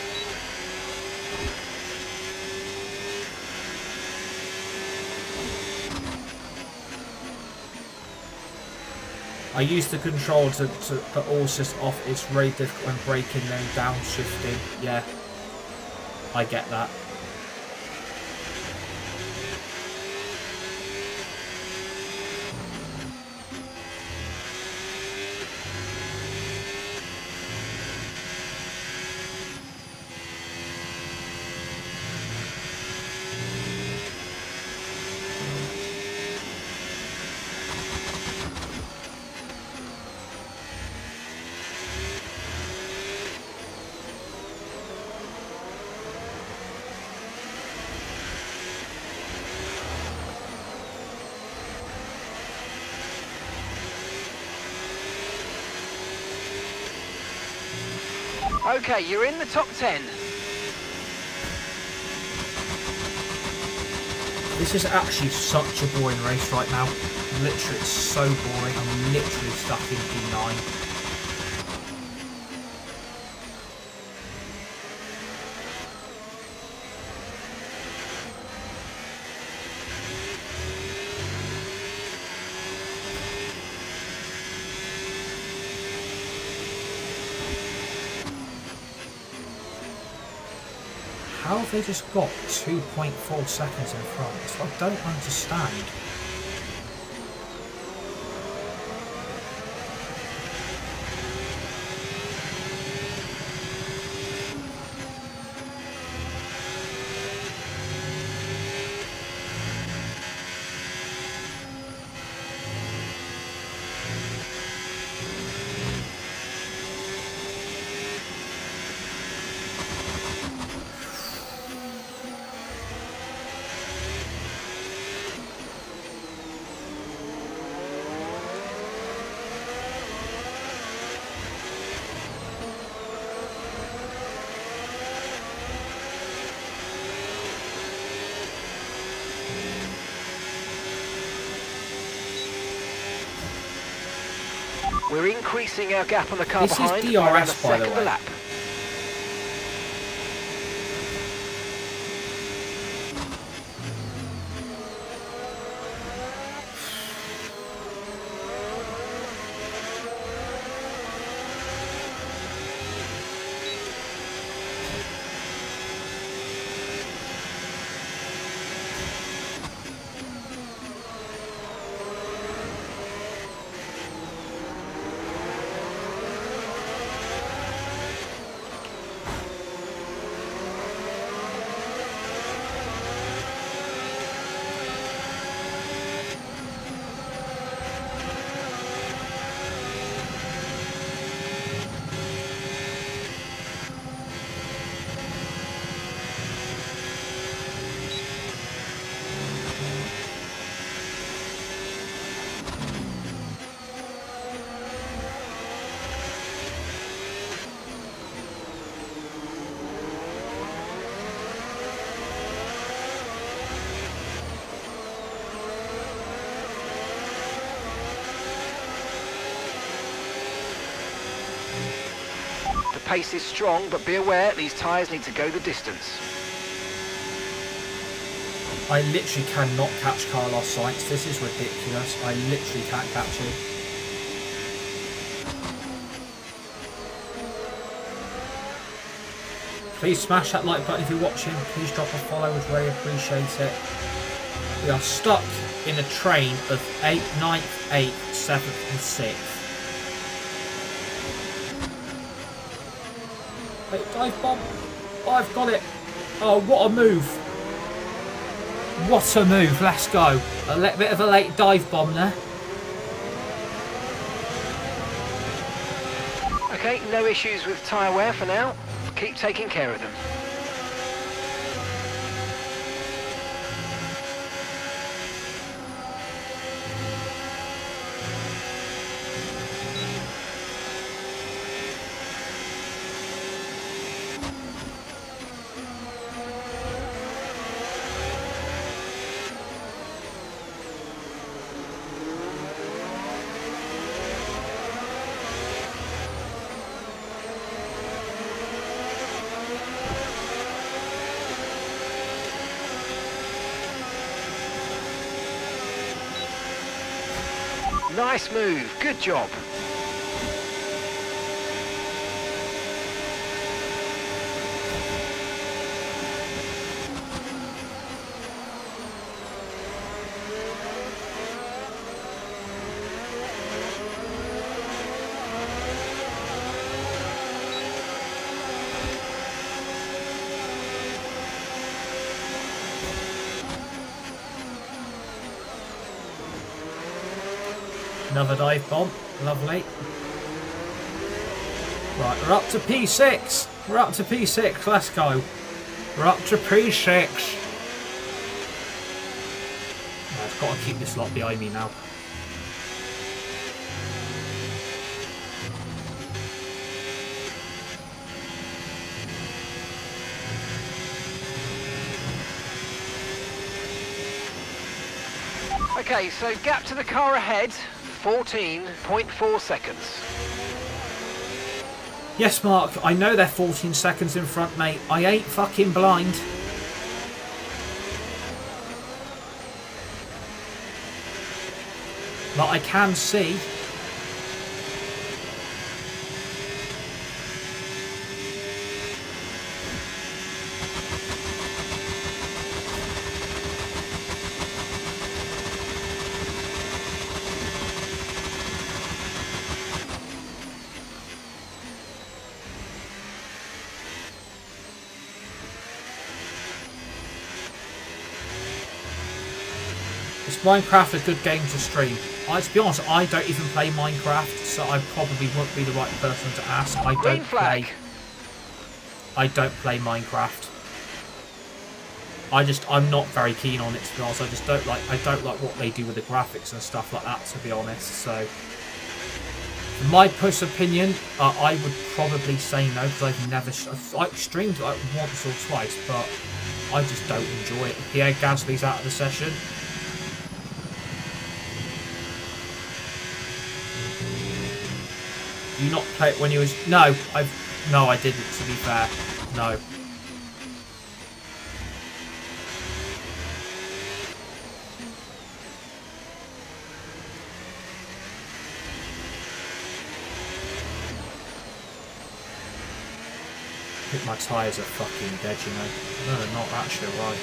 Speaker 1: I use the control to put all assist off. It's really difficult when braking then downshifting. Yeah, I get that.
Speaker 4: Okay, you're in the top 10.
Speaker 1: This is actually such a boring race right now. Literally, it's so boring. I'm literally stuck in P9. How have they just got 2.4 seconds in front? That's what I don't understand.
Speaker 4: We're increasing our gap on the car
Speaker 1: this
Speaker 4: behind
Speaker 1: is
Speaker 4: by around a
Speaker 1: DRS, by the
Speaker 4: second a
Speaker 1: way.
Speaker 4: lap. The pace is strong, but be aware these tyres need to go the distance.
Speaker 1: I literally cannot catch Carlos Sainz. This is ridiculous. I literally can't catch him. Please smash that like button if you're watching. Please drop a follow, would really appreciate it. We are stuck in a train of 8th, 9th, 8th, 7th and 6th. Wait, dive bomb. Oh, I've got it. Oh, what a move. What a move. Let's go. A bit of a late dive bomb there.
Speaker 4: Okay, no issues with tyre wear for now. Keep taking care of them. Nice move, good job.
Speaker 1: Another dive bomb. Lovely. Right, we're up to P6. We're up to P6. Let's go. We're up to P6. I've got to keep this lot behind me now.
Speaker 4: Okay, so gap to the car ahead, 14.4 seconds.
Speaker 1: Yes, Mark, I know they're 14 seconds in front, mate. I ain't fucking blind. But I can see. Is Minecraft a good game to stream? To be honest, I don't even play Minecraft, so I probably won't be the right person to ask. I don't play Minecraft. I'm not very keen on it, to be honest. I don't like what they do with the graphics and stuff like that, to be honest. So, in my personal opinion, I would probably say no, because I've streamed like once or twice, but I just don't enjoy it. Pierre Gasly's out of the session. You not play it when you was... No, I didn't, to be fair. No. I think my tyres are fucking dead, you know. No, they're not actually, right.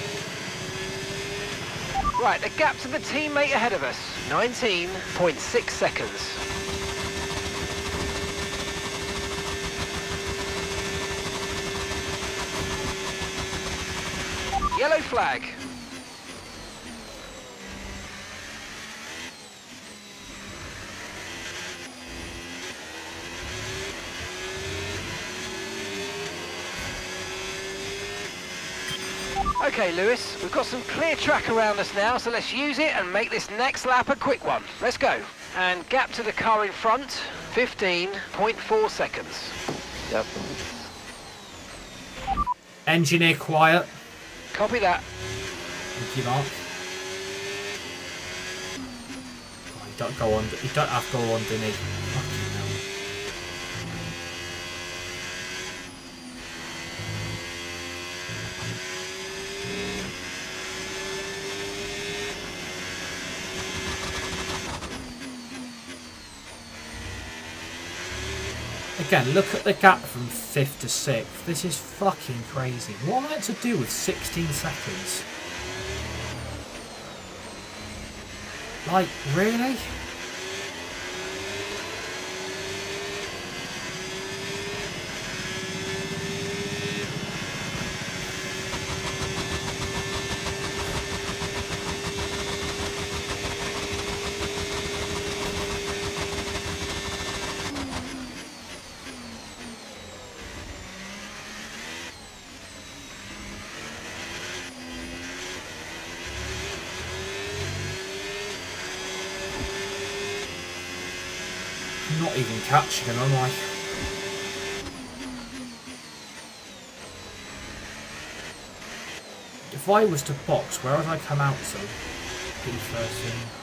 Speaker 4: Right, the gap to the teammate ahead of us, 19.6 seconds. Yellow flag. Okay, Lewis, we've got some clear track around us now, so let's use it and make this next lap a quick one. Let's go. And gap to the car in front, 15.4 seconds.
Speaker 2: Yep.
Speaker 1: Engineer quiet.
Speaker 4: Copy that.
Speaker 1: Thank you, Mark. Oh, you don't go on. You don't have to go on, do you? Fucking hell. Again, look at the gap from 5th to 6th. This is fucking crazy. What am I meant to do with 16 seconds? Like, really? Not even catching him, am I? If I was to box, where would I come out to? P13.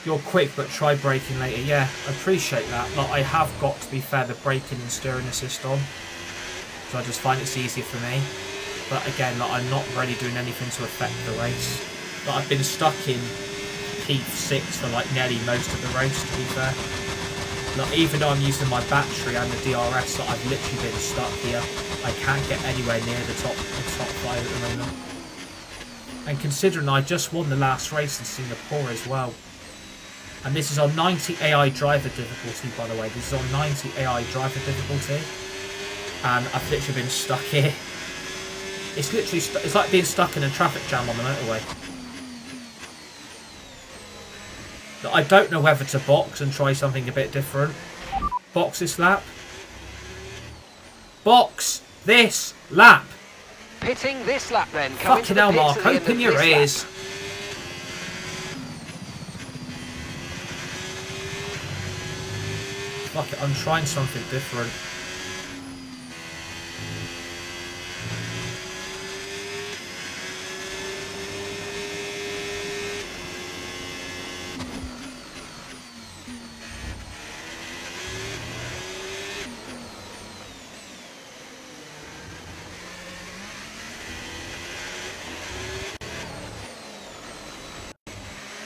Speaker 1: You're quick, but try braking later. Yeah, I appreciate that. Like, I have got, to be fair, the braking and steering assist on, so I just find it's easier for me. But again, like, I'm not really doing anything to affect the race. Like, I've been stuck in P6 for like nearly most of the race, to be fair. Like, even though I'm using my battery and the DRS, like, I've literally been stuck here. I can't get anywhere near the top 5 at the moment. And considering I just won the last race in Singapore as well. And this is on 90 AI driver difficulty, by the way. This is on 90 AI driver difficulty. And I've literally been stuck here. It's literally, it's like being stuck in a traffic jam on the motorway. I don't know whether to box and try something a bit different. Box this lap. Box this lap.
Speaker 4: Pitting this lap then.
Speaker 1: Fucking hell, Mark. Open your ears. Fuck it, I'm trying something different.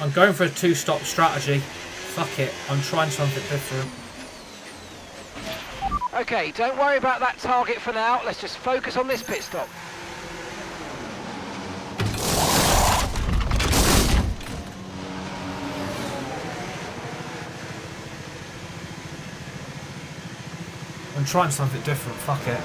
Speaker 1: I'm going for a 2-stop strategy. Fuck it, I'm trying something different.
Speaker 4: Okay, don't worry about that target for now. Let's just focus on this pit stop.
Speaker 1: I'm trying something different, fuck it.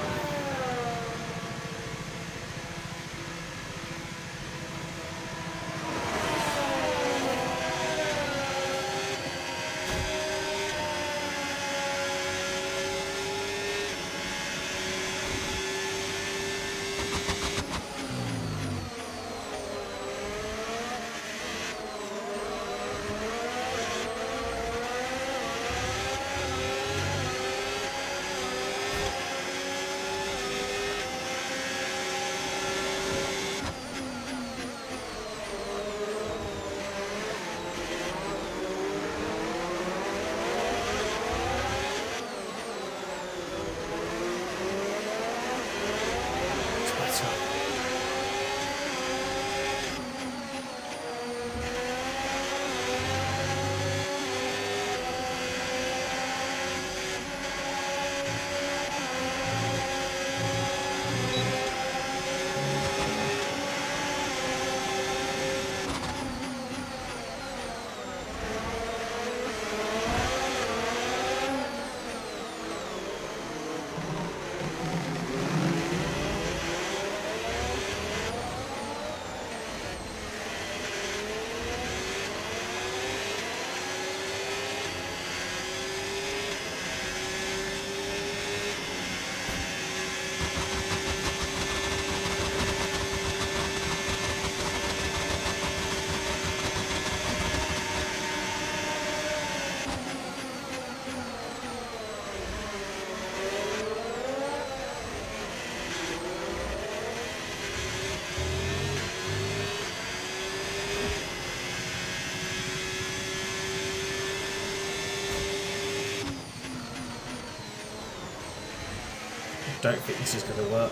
Speaker 1: don't think this is going to work.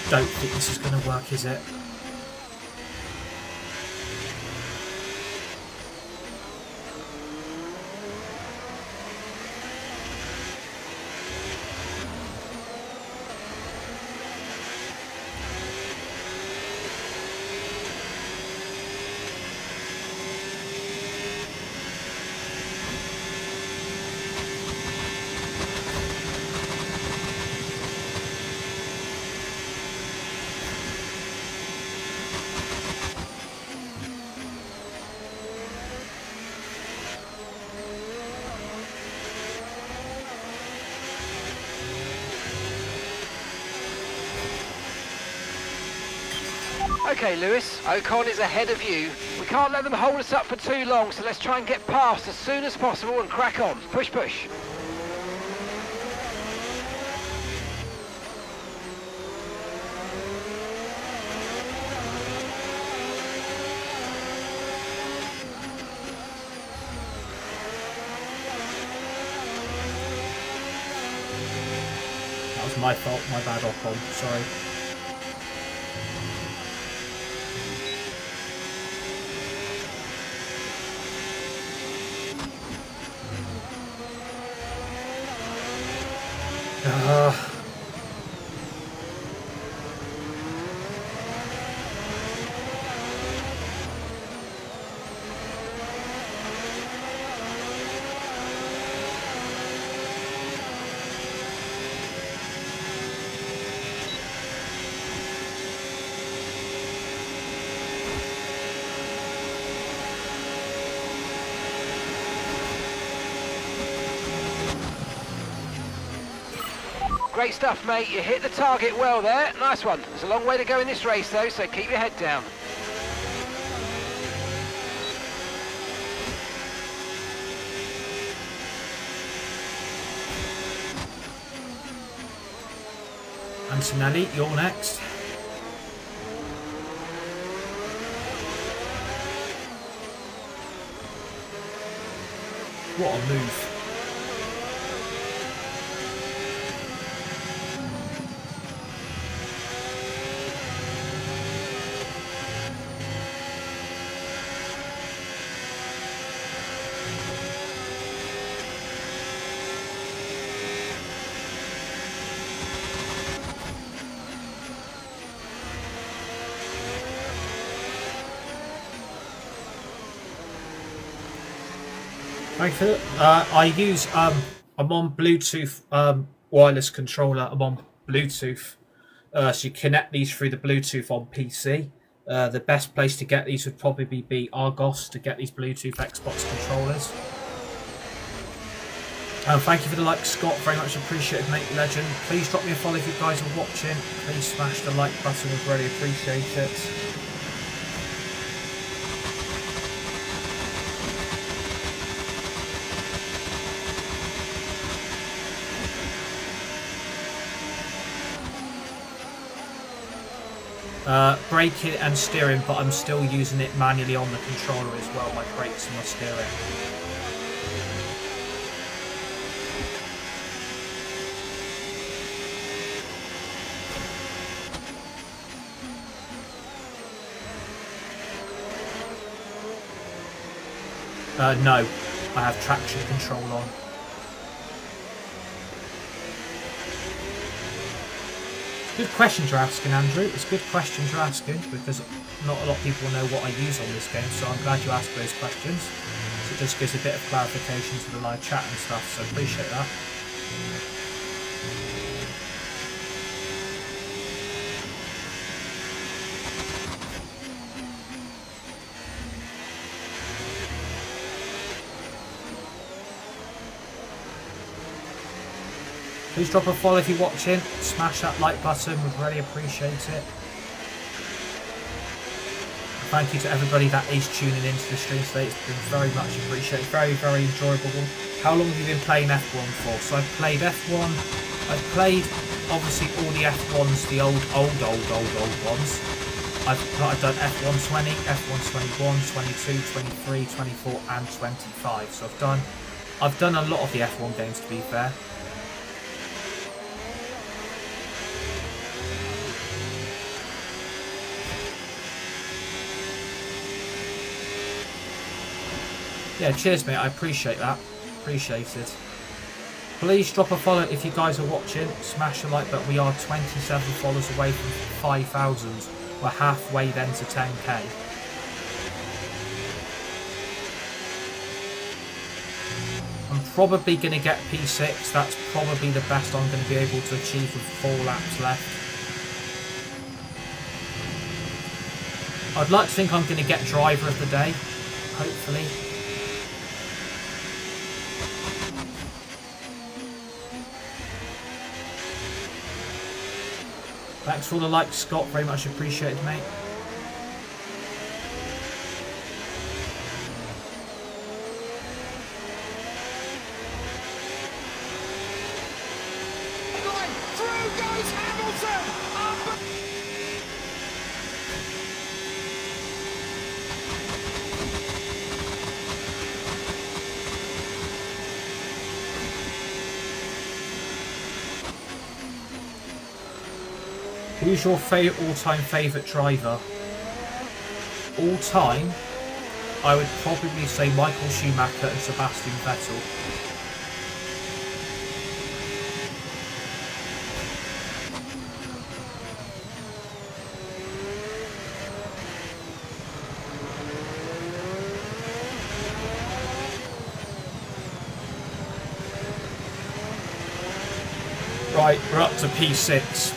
Speaker 1: Don't think this is going to work, is it?
Speaker 4: Okay, Lewis, Ocon is ahead of you. We can't let them hold us up for too long, so let's try and get past as soon as possible and crack on. Push, push.
Speaker 1: That was my fault, my bad, Ocon, sorry.
Speaker 4: Great stuff, mate. You hit the target well there. Nice one. There's a long way to go in this race, though, so keep your head down.
Speaker 1: Antonelli, you're next. What a move. I use I'm on Bluetooth wireless controller. I'm on Bluetooth, so you connect these through the Bluetooth on PC. The best place to get these would probably be Argos to get these Bluetooth Xbox controllers. Thank you for the like, Scott. Very much appreciated, mate. Legend. Please drop me a follow if you guys are watching. Please smash the like button. We'd really appreciate it. Braking and steering, but I'm still using it manually on the controller as well, my brakes and my steering. No, I have traction control on. Good questions you're asking, Andrew. It's good questions you're asking because not a lot of people know what I use on this game, so I'm glad you asked those questions. So it just gives a bit of clarification to the live chat and stuff, so appreciate that. Please drop a follow if you're watching. Smash that like button. We'd really appreciate it. Thank you to everybody that is tuning into the stream today. It's been very much appreciated. Very, very enjoyable one. How long have you been playing F1 for? So I've played F1. I've played, obviously, all the F1s, the old ones. I've done F1 20, F1 21, 22, 23, 24 and 25. So I've done a lot of the F1 games, to be fair. Yeah, cheers mate, I appreciate that. Appreciate it. Please drop a follow if you guys are watching. Smash a like button. We are 27 followers away from 5,000. We're halfway then to 10k. I'm probably going to get P6. That's probably the best I'm going to be able to achieve with 4 laps left. I'd like to think I'm going to get driver of the day, hopefully. Thanks for all the likes, Scott. Very much appreciated, mate.
Speaker 5: Through goes Hamilton!
Speaker 1: Who's your all-time favourite driver? All-time, I would probably say Michael Schumacher and Sebastian Vettel. Right, we're up to P6.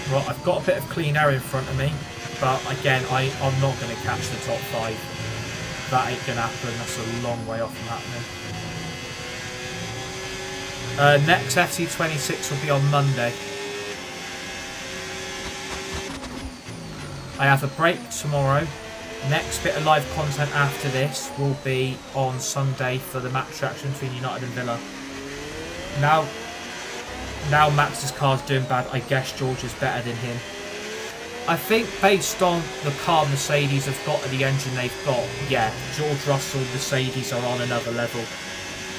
Speaker 1: Well, I've got a bit of clean air in front of me, but again, I'm not going to catch the top 5. That ain't going to happen. That's a long way off from happening. Next FC26 will be on Monday. I have a break tomorrow. Next bit of live content after this will be on Sunday for the match reaction between United and Villa. Now Max's car's doing bad, I guess George is better than him. I think based on the car Mercedes have got and the engine they've got, yeah, George Russell, Mercedes are on another level.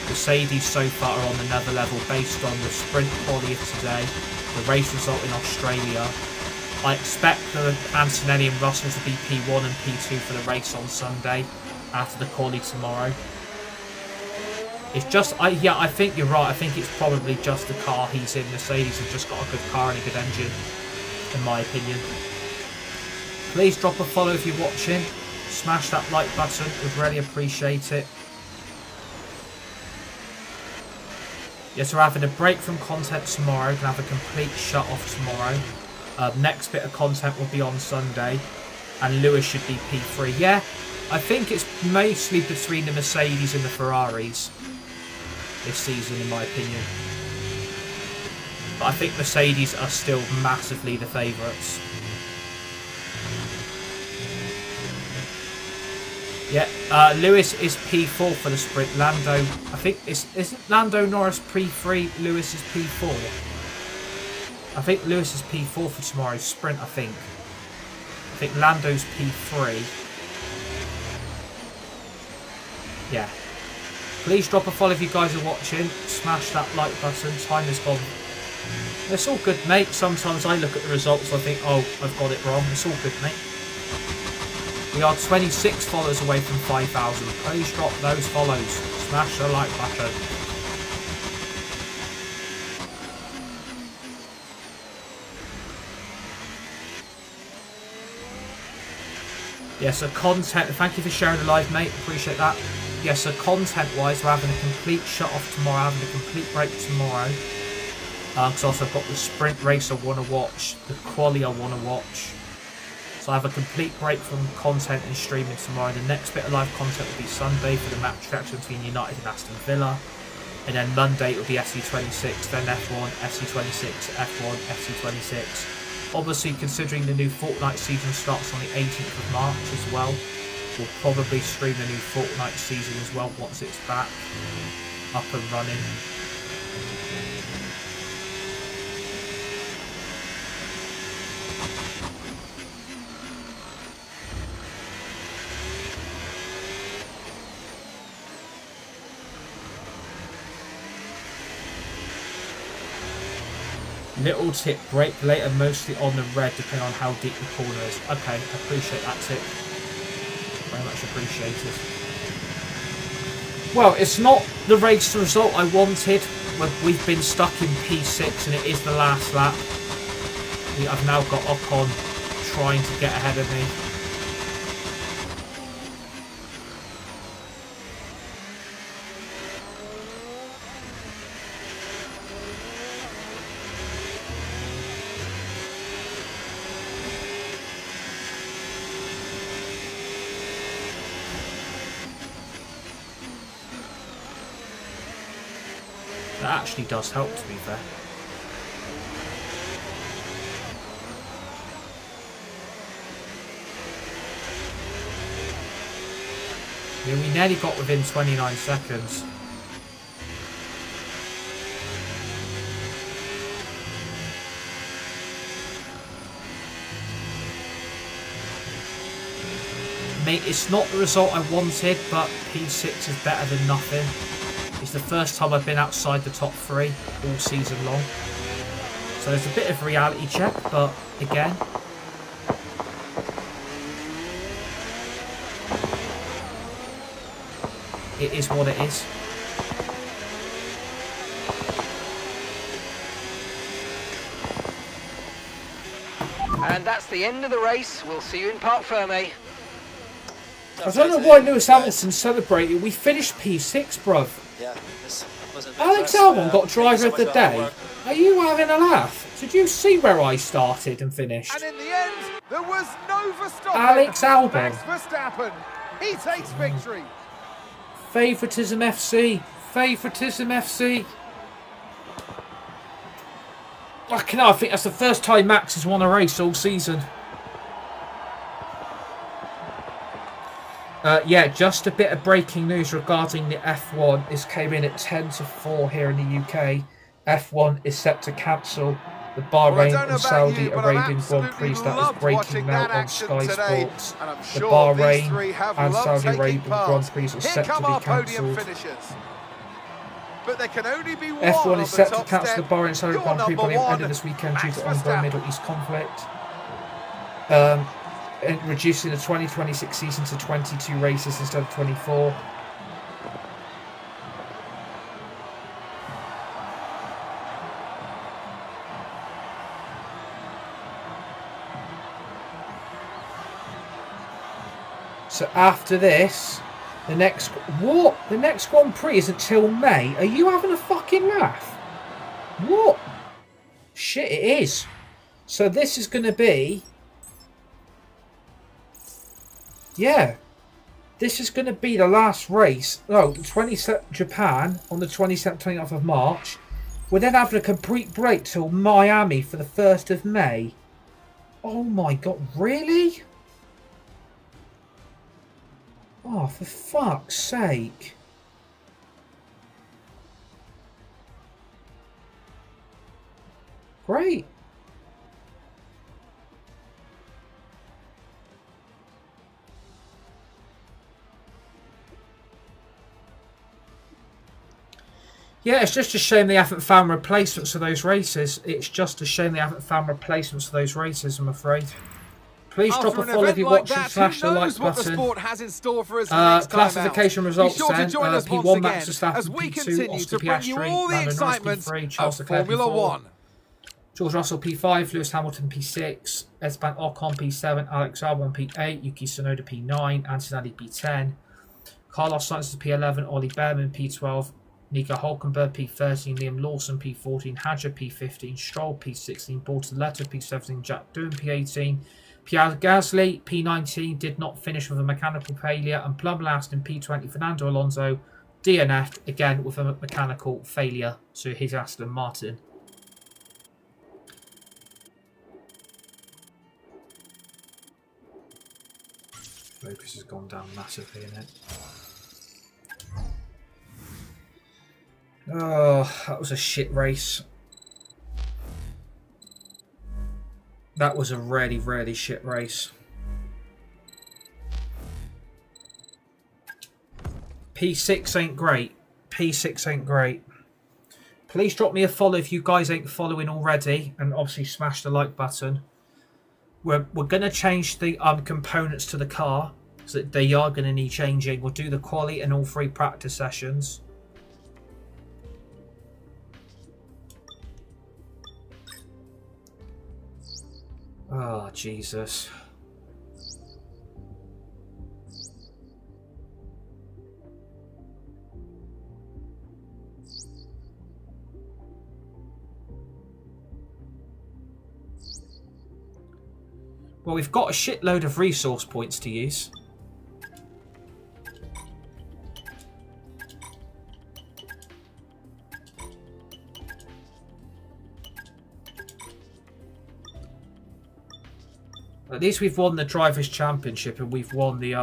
Speaker 1: Mercedes so far are on another level based on the sprint quality of today, the race result in Australia. I expect the Antonelli and Russell to be P1 and P2 for the race on Sunday after the quali tomorrow. It's just, yeah, I think you're right. I think it's probably just the car he's in. Mercedes have just got a good car and a good engine, in my opinion. Please drop a follow if you're watching. Smash that like button. We'd really appreciate it. Yes, we're having a break from content tomorrow. We're going to have a complete shut off tomorrow. Next bit of content will be on Sunday. And Lewis should be P3. Yeah, I think it's mostly between the Mercedes and the Ferraris this season, in my opinion. But I think Mercedes are still massively the favourites. Yeah, Lewis is P4 for the sprint. Lando, I think, isn't Lando Norris P3? Lewis is P4. I think Lewis is P4 for tomorrow's sprint, I think. I think Lando's P3. Yeah. Please drop a follow if you guys are watching. Smash that like button. Time has gone. It's all good, mate. Sometimes I look at the results and I think, oh, I've got it wrong. It's all good, mate. We are 26 followers away from 5,000. Please drop those follows. Smash the like button. Yes, so content. Thank you for sharing the live, mate. Appreciate that. Yes, so content-wise, we're having a complete shut-off tomorrow, having a complete break tomorrow. Because also I've got the sprint race I want to watch, the quali I want to watch. So I have a complete break from content and streaming tomorrow. The next bit of live content will be Sunday for the match reaction between United and Aston Villa. And then Monday it will be FC26, then F1, FC26, F1, FC26. Obviously, considering the new Fortnite season starts on the 18th of March as well, we'll probably stream the new Fortnite season as well once it's back up and running. Little tip, brake later, mostly on the red, depending on how deep the corner is. Okay, I appreciate that tip. Very much appreciated. Well, it's not the race result I wanted. We've been stuck in P6 and it is the last lap. I've now got Ocon trying to get ahead of me. That actually does help, to be fair. Yeah, we nearly got within 29 seconds. Mate, it's not the result I wanted, but P6 is better than nothing. It's the first time I've been outside the top 3 all season long. So there's a bit of a reality check, but again, it is what it is.
Speaker 4: And that's the end of the race. We'll see you in Parc Fermé.
Speaker 1: I don't know why Lewis Hamilton celebrated. We finished P6, bruv.
Speaker 2: Yeah, this wasn't
Speaker 1: Alex Albon got driver of the day. Are you having a laugh? Did you see where I started and finished?
Speaker 5: And in the end, there was no Verstappen.
Speaker 1: Alex Albon.
Speaker 5: Max Verstappen. He takes victory.
Speaker 1: Favoritism FC. Favoritism FC. I think that's the first time Max has won a race all season. Yeah, just a bit of breaking news regarding the F1. This came in at 10 to 4 here in the UK. F1 is set to cancel the Bahrain and Saudi Arabian Grand Prix. That is breaking now on Sky Sports. The Bahrain and Saudi Arabian Grand Prix are set to be cancelled.
Speaker 5: But there can only be one
Speaker 1: F1 is set to cancel
Speaker 5: step.
Speaker 1: the Bahrain and Saudi Grand Prix by the end of this weekend due to ongoing Middle East conflict. And reducing the 2026 season to 22 races instead of 24. So after this, the next Grand Prix isn't till May. Are you having a fucking laugh? What? Shit, it is. So this is going to be. Yeah, this is going to be the last race. No, Japan on the 27th, 29th of March. We're then having a complete break till Miami for the 1st of May. Oh my god, really? Oh, for fuck's sake. Great. Yeah, it's just a shame they haven't found replacements for those races. It's just a shame they haven't found replacements for those races, I'm afraid. Please drop a follow if you're watching, smash the like button. Classification results then. P1 Max Verstappen, P2 Oscar Piastri, Lando Norris P3, Charles Leclerc P4, George Russell P5, Lewis Hamilton P6, Esteban Ocon P7, Alex Albon P8, Yuki Tsunoda P9, Antonelli P10, Carlos Sainz P11, Ollie Behrman P12, Nico Hulkenberg P13, Liam Lawson P14, Hadjar P15, Stroll P16, Bortoleto P17, Jack Doohan P18, Pierre Gasly P19 did not finish with a mechanical failure, and plumb last in P20 Fernando Alonso DNF'd again with a mechanical failure to his Aston Martin. focus has gone down massively in it. Oh, that was a shit race. That was a really, really shit race. P6 ain't great. P6 ain't great. Please drop me a follow if you guys ain't following already, and obviously smash the like button. We're going to change the components to the car, so that they are going to need changing. We'll do the quali and all 3 practice sessions. Oh, Jesus. Well, we've got a shitload of resource points to use. At least we've won the Drivers' Championship and we've won the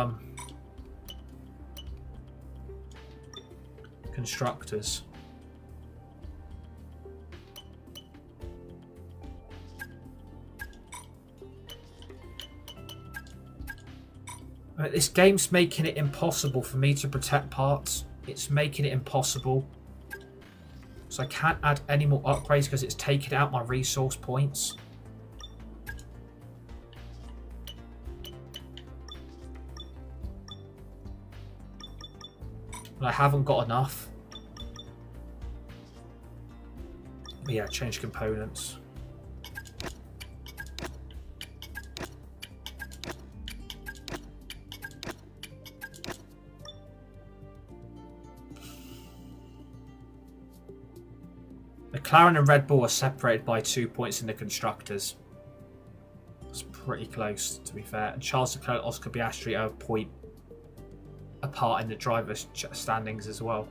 Speaker 1: Constructors. This game's making it impossible for me to protect parts. It's making it impossible. So I can't add any more upgrades because it's taking out my resource points. But I haven't got enough. But yeah, change components. McLaren and Red Bull are separated by 2 points in the Constructors. It's pretty close, to be fair. And Charles Leclerc and Oscar Piastri are a point apart in the drivers' standings as well.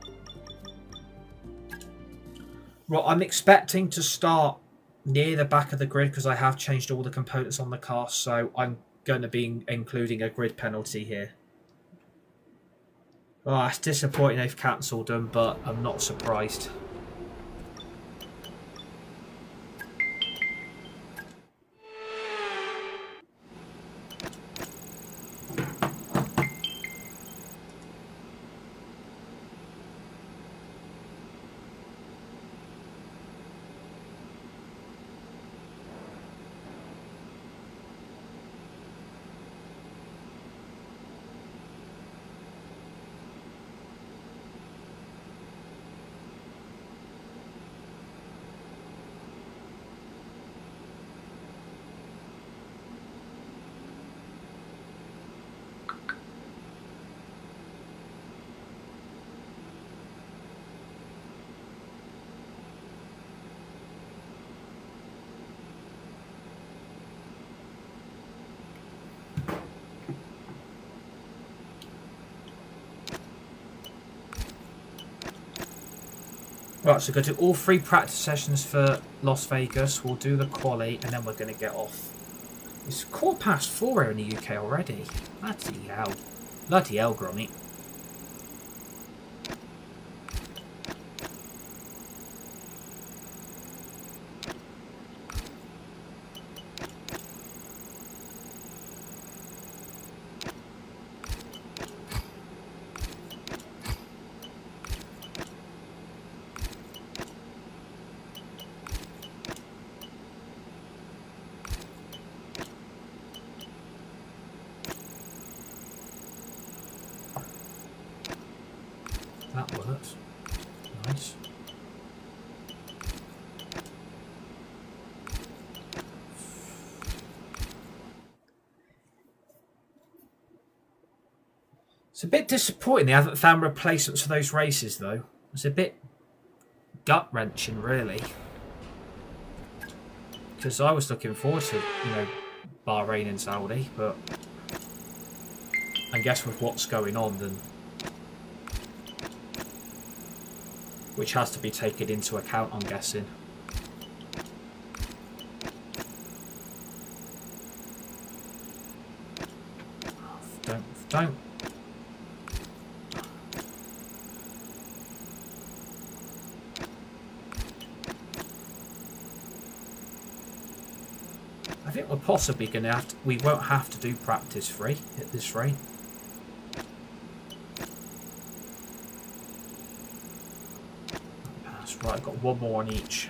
Speaker 1: Right, I'm expecting to start near the back of the grid because I have changed all the components on the car, so I'm going to be including a grid penalty here. Oh, it's disappointing they've cancelled them, but I'm not surprised. Right, so go to all 3 practice sessions for Las Vegas. We'll do the quali, and then we're going to get off. It's 4:15 here in the UK already. Bloody hell. Bloody hell, Gromit. That works. Nice. It's a bit disappointing they haven't found replacements for those races, though. It's a bit gut-wrenching, really. Because I was looking forward to, Bahrain and Saudi, but I guess with what's going on, then which has to be taken into account, I'm guessing. don't. I think we're possibly going to have to... We won't have to do practice free at this rate. Pass. Right, I've got one more on each.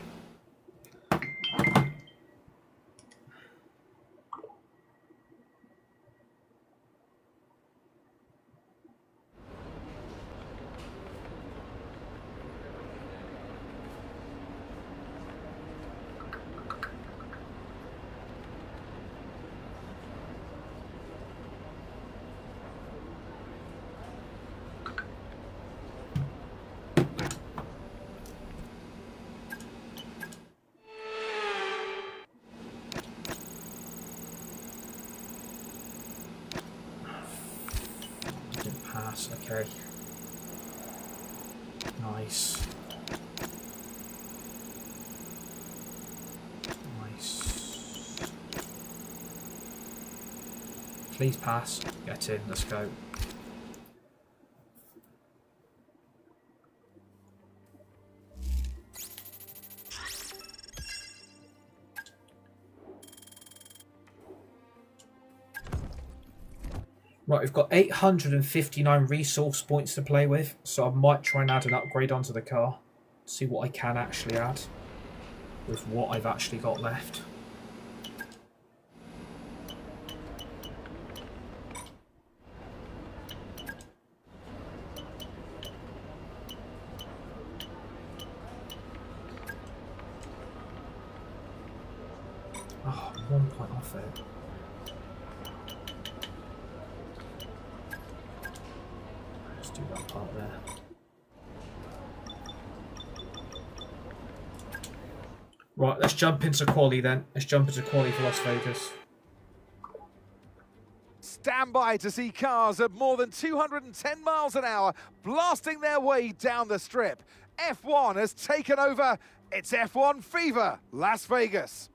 Speaker 1: Okay. Nice. Nice. Please pass. Get in. Let's go. Right, we've got 859 resource points to play with, so I might try and add an upgrade onto the car. See what I can actually add with what I've actually got left. Oh, 1 point off it. Do that part there. Right, let's jump into quali then. Let's jump into quali for Las Vegas.
Speaker 5: Stand by to see cars at more than 210 miles an hour blasting their way down the strip. F1 has taken over. It's F1 Fever, Las Vegas.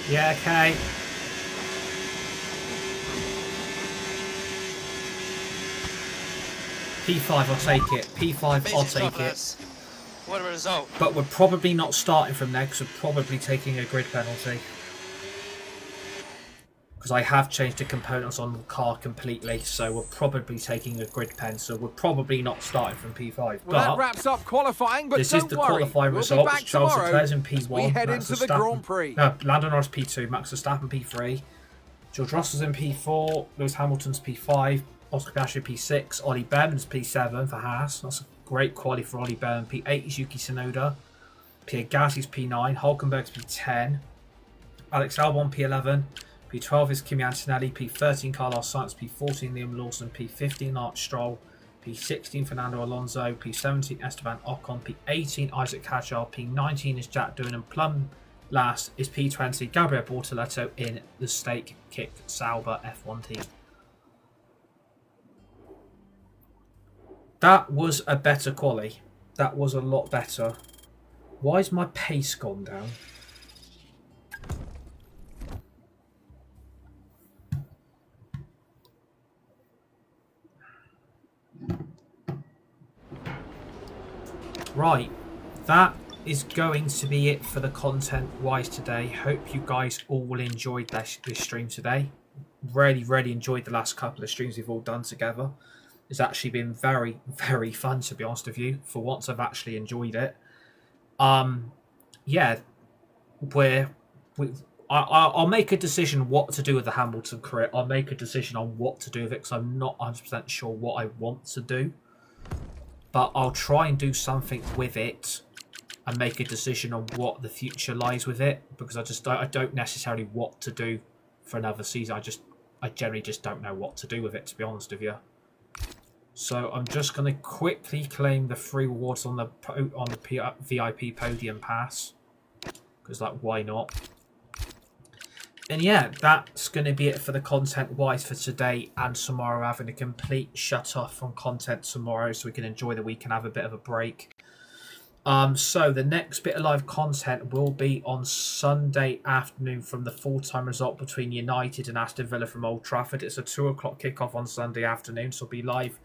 Speaker 1: Yeah, okay. P5, I'll take it. P5, I'll take it.
Speaker 2: What a result.
Speaker 1: But we're probably not starting from there because we're probably taking a grid penalty. Because I have changed the components on the car completely, so we're probably taking a grid pen, so we're probably not starting from P5.
Speaker 5: Well,
Speaker 1: but
Speaker 5: that wraps up qualifying, but
Speaker 1: this
Speaker 5: don't
Speaker 1: is the
Speaker 5: worry.
Speaker 1: qualifying
Speaker 5: We'll
Speaker 1: results. Charles Leclerc's in P1.
Speaker 5: We head
Speaker 1: Max
Speaker 5: into the Grand Prix.
Speaker 1: No, Lando Norris P2, Max Verstappen P3, George Russell's in P4, Lewis Hamilton's P5, Oscar Piastri P6, Ollie Behrman's P7 for Haas. That's a great quality for Ollie Behrman. P8 is Yuki Tsunoda. Pierre Gasly's P9, Hulkenberg's P10, Alex Albon P11, P12 is Kimi Antonelli. P13 Carlos Sainz. P14 Liam Lawson. P15 Art Stroll. P16 Fernando Alonso. P17 Esteban Ocon. P18 Isaac Hadjar. P19 is Jack Doohan. And plumb last is P20 Gabriel Bortoletto in the Stake Kick Sauber F1 team. That was a better quali. That was a lot better. Why is my pace gone down? Right, that is going to be it for the content-wise today. Hope you guys all enjoyed this stream today. Really enjoyed the last couple of streams we've all done together. It's actually been very, very fun, to be honest with you. For once, I've actually enjoyed it. Yeah, I'll make a decision what to do with the Hamilton career. I'll make a decision on what to do with it because I'm not 100% sure what I want to do. But I'll try and do something with it and make a decision on what the future lies with it, because I don't necessarily what to do for another season. I generally just don't know what to do with it, to be honest with you. So I'm just going to quickly claim the free rewards on the VIP podium pass, because like, why not? And yeah, that's going to be it for the content-wise for today and tomorrow. Having a complete shut-off from content tomorrow so we can enjoy the week and have a bit of a break. So the next bit of live content will be on Sunday afternoon from the full-time result between United and Aston Villa from Old Trafford. It's a 2 o'clock kickoff on Sunday afternoon, so we'll be live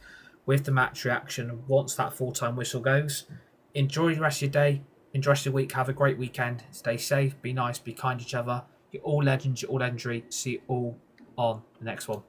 Speaker 1: with the match reaction once that full-time whistle goes. Enjoy the rest of your day. Enjoy the rest of your week. Have a great weekend. Stay safe. Be nice. Be kind to each other. You're all legends. You're all legendary. See you all on the next one.